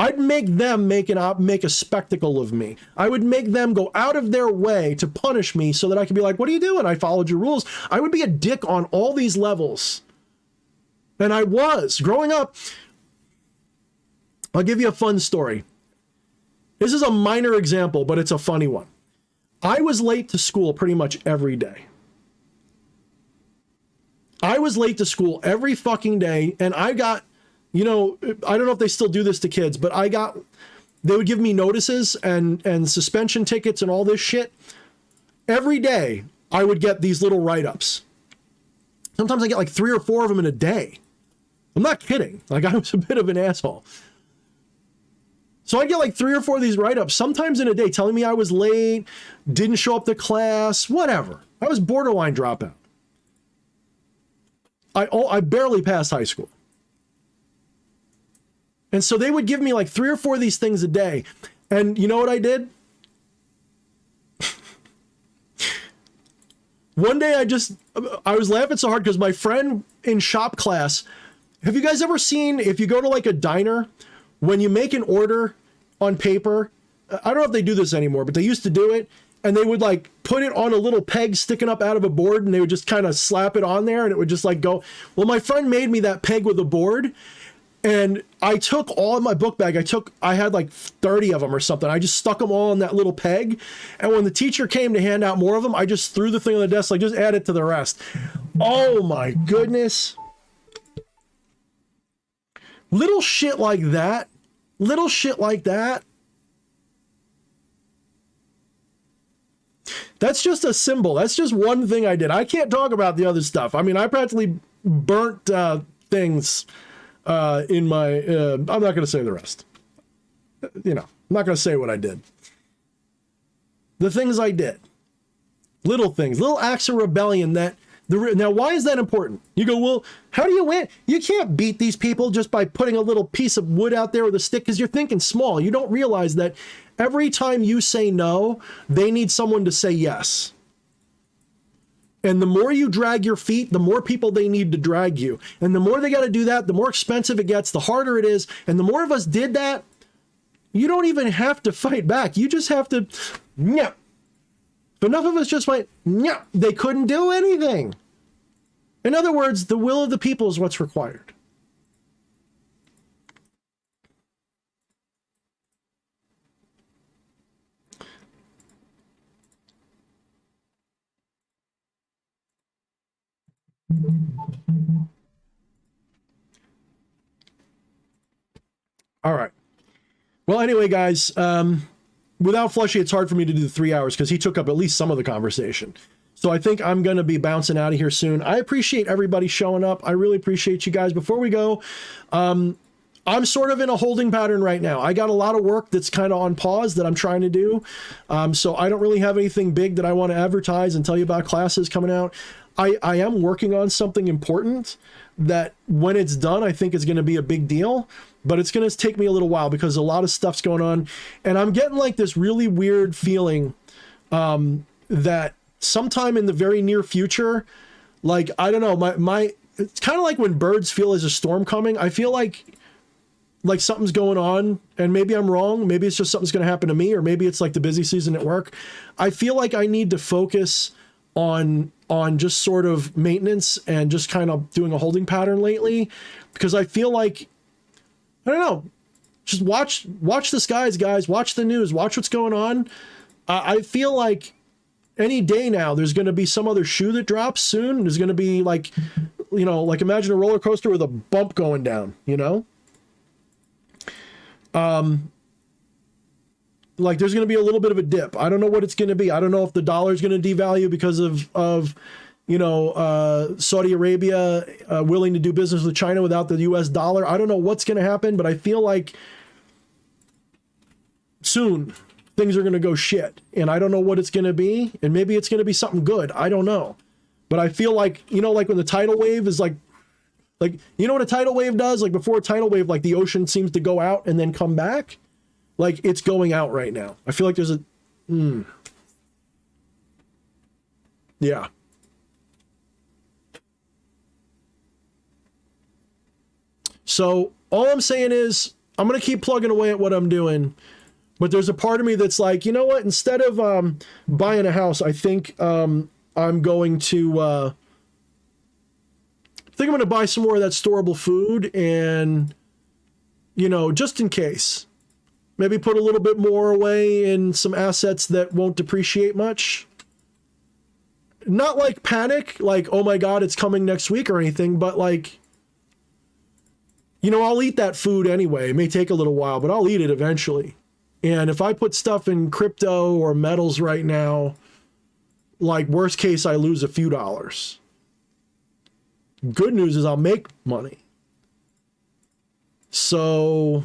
I'd make them make a spectacle of me. I would make them go out of their way to punish me so that I could be like, what are you doing? I followed your rules. I would be a dick on all these levels. And I was. Growing up, I'll give you a fun story. This is a minor example, but it's a funny one. I was late to school pretty much every day. I was late to school every fucking day, and I got... you know, I don't know if they still do this to kids, but they would give me notices and suspension tickets and all this shit. Every day I would get these little write-ups. Sometimes I get like 3 or 4 of them in a day. I'm not kidding. Like, I was a bit of an asshole. So I'd get like 3 or 4 of these write-ups, sometimes in a day, telling me I was late, didn't show up to class, whatever. I was borderline dropout. I barely passed high school. And so they would give me like 3 or 4 of these things a day. And you know what I did? One day I was laughing so hard because my friend in shop class, have you guys ever seen, if you go to like a diner, when you make an order on paper, I don't know if they do this anymore, but they used to do it, and they would like put it on a little peg sticking up out of a board, and they would just kind of slap it on there, and it would just like go. Well, my friend made me that peg with a board, and I took all of my book bag. I had like 30 of them or something. I just stuck them all in that little peg, and when the teacher came to hand out more of them, I just threw the thing on the desk, like, just add it to the rest. Oh my goodness. Little shit like that. Little shit like that. That's just a symbol. That's just one thing I did. I can't talk about the other stuff. I mean, I practically burnt things in my... I'm not going to say the rest. You know, I'm not going to say what I did. The things I did. Little things. Little acts of rebellion that... Now, why is that important? You go, well, how do you win? You can't beat these people just by putting a little piece of wood out there with a stick, because you're thinking small. You don't realize that every time you say no, they need someone to say yes. And the more you drag your feet, the more people they need to drag you. And the more they got to do that, the more expensive it gets, the harder it is. And the more of us did that, you don't even have to fight back. You just have to, yeah. Enough of us just went, yeah, they couldn't do anything. In other words, the will of the people is what's required. All right. Well, anyway, guys, without Flushy, it's hard for me to do the 3 hours because he took up at least some of the conversation. So I think I'm going to be bouncing out of here soon. I appreciate everybody showing up. I really appreciate you guys. Before we go, I'm sort of in a holding pattern right now. I got a lot of work that's kind of on pause that I'm trying to do. So I don't really have anything big that I want to advertise and tell you about classes coming out. I am working on something important that when it's done, I think is going to be a big deal, but it's going to take me a little while because a lot of stuff's going on. And I'm getting like this really weird feeling that sometime in the very near future, like, I don't know, my it's kind of like when birds feel there's a storm coming. I feel like something's going on, and maybe I'm wrong. Maybe it's just something's going to happen to me, or maybe it's like the busy season at work. I feel like I need to focus on just sort of maintenance and just kind of doing a holding pattern lately, because I feel like, I don't know, just watch the skies, guys, watch the news, watch what's going on. I feel like any day now, there's going to be some other shoe that drops soon. There's going to be like, you know, like imagine a roller coaster with a bump going down, you know? Like there's going to be a little bit of a dip. I don't know what it's going to be. I don't know if the dollar is going to devalue because of you know, Saudi Arabia willing to do business with China without the US dollar. I don't know what's going to happen, but I feel like soon things are going to go shit, and I don't know what it's going to be, and maybe it's going to be something good. I don't know. But I feel like, you know, like when the tidal wave is like, you know what a tidal wave does? Like before a tidal wave, like the ocean seems to go out and then come back. Like it's going out right now. I feel like there's a, yeah. So all I'm saying is I'm going to keep plugging away at what I'm doing. But there's a part of me that's like, you know what? Instead of buying a house, I think I'm going to buy some more of that storable food, and, you know, just in case, maybe put a little bit more away in some assets that won't depreciate much. Not like panic, like, oh my God, it's coming next week or anything, but like, you know, I'll eat that food anyway. It may take a little while, but I'll eat it eventually. And if I put stuff in crypto or metals right now, like worst case, I lose a few dollars. Good news is I'll make money. So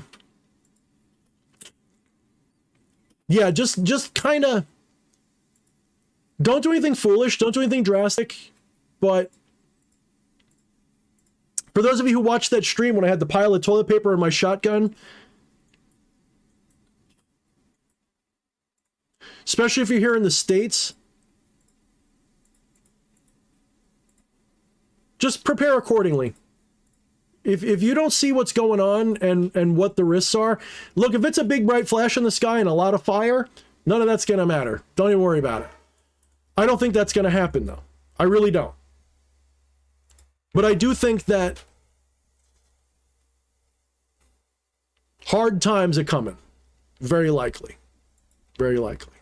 yeah, just kind of don't do anything foolish. Don't do anything drastic. But for those of you who watched that stream when I had the pile of toilet paper and my shotgun, especially if you're here in the States, just prepare accordingly. If you don't see what's going on and what the risks are, look, if it's a big bright flash in the sky and a lot of fire, none of that's going to matter. Don't even worry about it. I don't think that's going to happen, though. I really don't. But I do think that hard times are coming. Very likely. Very likely.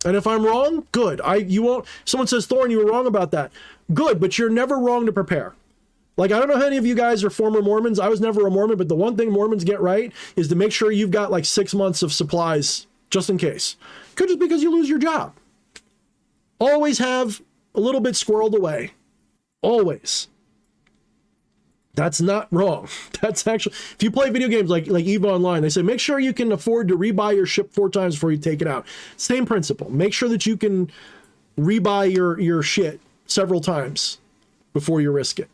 And if I'm wrong, good. You won't. Someone says, Thorne, you were wrong about that. Good, but you're never wrong to prepare. Like, I don't know how many of you guys are former Mormons. I was never a Mormon, but the one thing Mormons get right is to make sure you've got like 6 months of supplies just in case. Could just because you lose your job. Always have a little bit squirreled away. Always. That's not wrong. That's actually, if you play video games like EVE Online, they say make sure you can afford to rebuy your ship 4 times before you take it out. Same principle. Make sure that you can rebuy your shit several times before you risk it.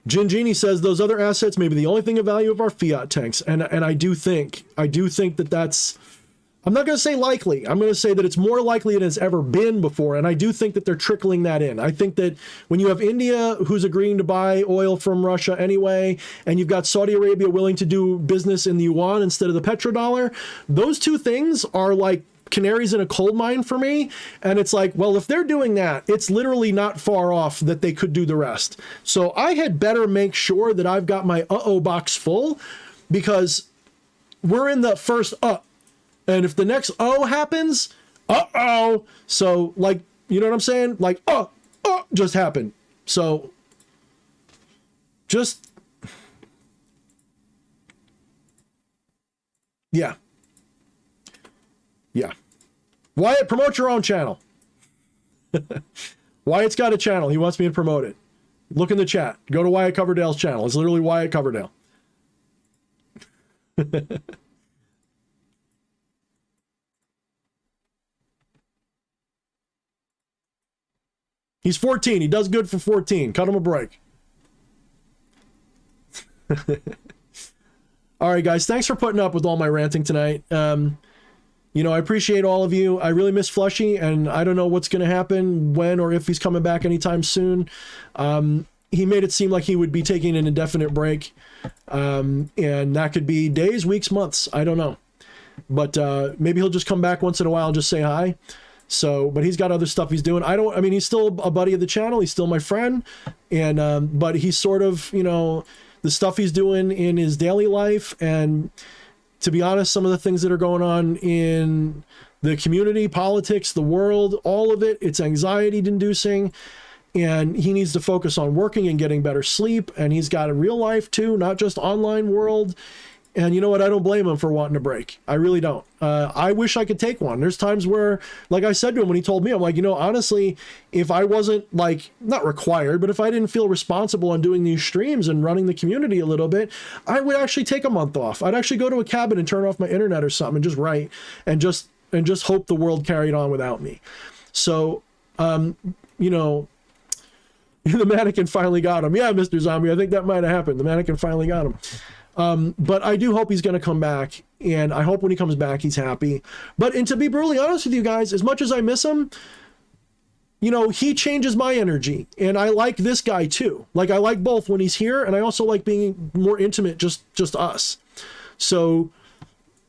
Gingini says those other assets may be the only thing of value of our fiat tanks, and I do think that that's, I'm not going to say likely. I'm going to say that it's more likely than it's ever been before, and I do think that they're trickling that in. I think that when you have India who's agreeing to buy oil from Russia anyway, and you've got Saudi Arabia willing to do business in the yuan instead of the petrodollar, those two things are like canaries in a coal mine for me. And it's like, well, if they're doing that, it's literally not far off that they could do the rest. So I had better make sure that I've got my uh-oh box full, because we're in the first and if the next O happens, uh-oh. So like, you know what I'm saying? Like, just happened. So just, yeah. Yeah. Wyatt, promote your own channel. Wyatt's got a channel. He wants me to promote it. Look in the chat. Go to Wyatt Coverdale's channel. It's literally Wyatt Coverdale. He's 14. He does good for 14. Cut him a break. All right, guys. Thanks for putting up with all my ranting tonight. You know, I appreciate all of you. I really miss Flushy, and I don't know what's going to happen, when or if he's coming back anytime soon. He made it seem like he would be taking an indefinite break, and that could be days, weeks, months. I don't know. But maybe he'll just come back once in a while and just say hi. So, but he's got other stuff he's doing. I mean, he's still a buddy of the channel. He's still my friend. And, but he's sort of, you know, the stuff he's doing in his daily life, and to be honest, some of the things that are going on in the community, politics, the world, all of it, it's anxiety inducing, and he needs to focus on working and getting better sleep. And he's got a real life too, not just online world. And you know what? I don't blame him for wanting a break. I really don't. I wish I could take one. There's times where, like I said to him when he told me, I'm like, you know, honestly, if I wasn't like, not required, but if I didn't feel responsible on doing these streams and running the community a little bit, I would actually take a month off. I'd actually go to a cabin and turn off my internet or something and just write and just hope the world carried on without me. So, you know, the mannequin finally got him. Yeah, Mr. Zombie, I think that might have happened. The mannequin finally got him. But I do hope he's going to come back, and I hope when he comes back, he's happy. And to be brutally honest with you guys, as much as I miss him, you know, he changes my energy, and I like this guy too. Like, I like both when he's here, and I also like being more intimate, just us. So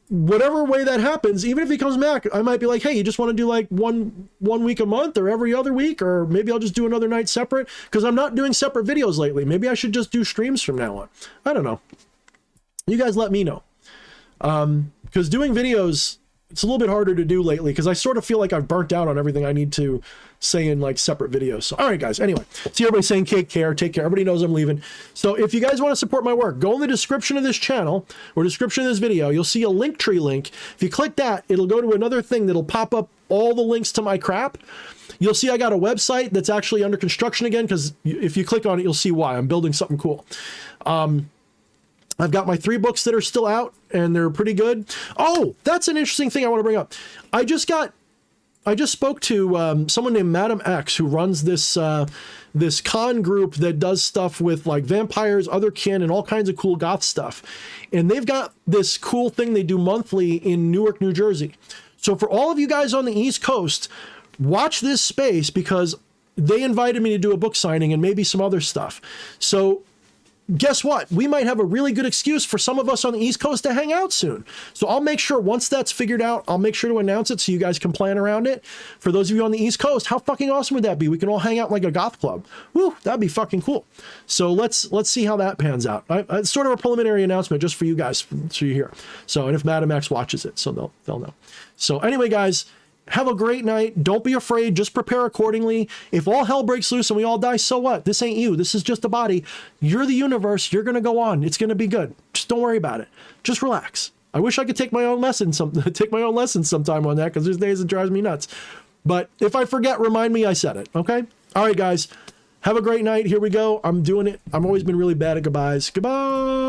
whatever way that happens, even if he comes back, I might be like, hey, you just want to do like one week a month or every other week, or maybe I'll just do another night separate, because I'm not doing separate videos lately. Maybe I should just do streams from now on. I don't know. You guys let me know. Because doing videos it's a little bit harder to do lately because I sort of feel like I've burnt out on everything I need to say in like separate videos. So, all right, guys. Anyway, see everybody saying take care. Everybody knows I'm leaving. So if you guys want to support my work, go in the description of this channel or description of this video. You'll see a Linktree link. If you click that, it'll go to another thing that'll pop up all the links to my crap. You'll see I got a website that's actually under construction again, because if you click on it, you'll see why. I'm building something cool. I've got my 3 books that are still out, and they're pretty good. Oh, that's an interesting thing I want to bring up. I just spoke to someone named Madam X, who runs this this con group that does stuff with like vampires, other kin, and all kinds of cool goth stuff. And they've got this cool thing they do monthly in Newark, New Jersey. So for all of you guys on the East Coast, watch this space, because they invited me to do a book signing and maybe some other stuff. So guess what? We might have a really good excuse for some of us on the East Coast to hang out soon. So I'll make sure once that's figured out, I'll make sure to announce it so you guys can plan around it. For those of you on the East Coast, how fucking awesome would that be? We can all hang out like a goth club. Woo, that'd be fucking cool. So let's see how that pans out. It's sort of a preliminary announcement just for you guys, so you hear. So, and if Madam X watches it, so they'll know. So anyway, guys, have a great night. Don't be afraid. Just prepare accordingly. If all hell breaks loose and we all die, so what? This ain't you. This is just a body. You're the universe. You're going to go on. It's going to be good. Just don't worry about it. Just relax. I wish I could take my own lessons sometime on that, because there's days it drives me nuts. But if I forget, remind me I said it. Okay? All right, guys. Have a great night. Here we go. I'm doing it. I've always been really bad at goodbyes. Goodbye.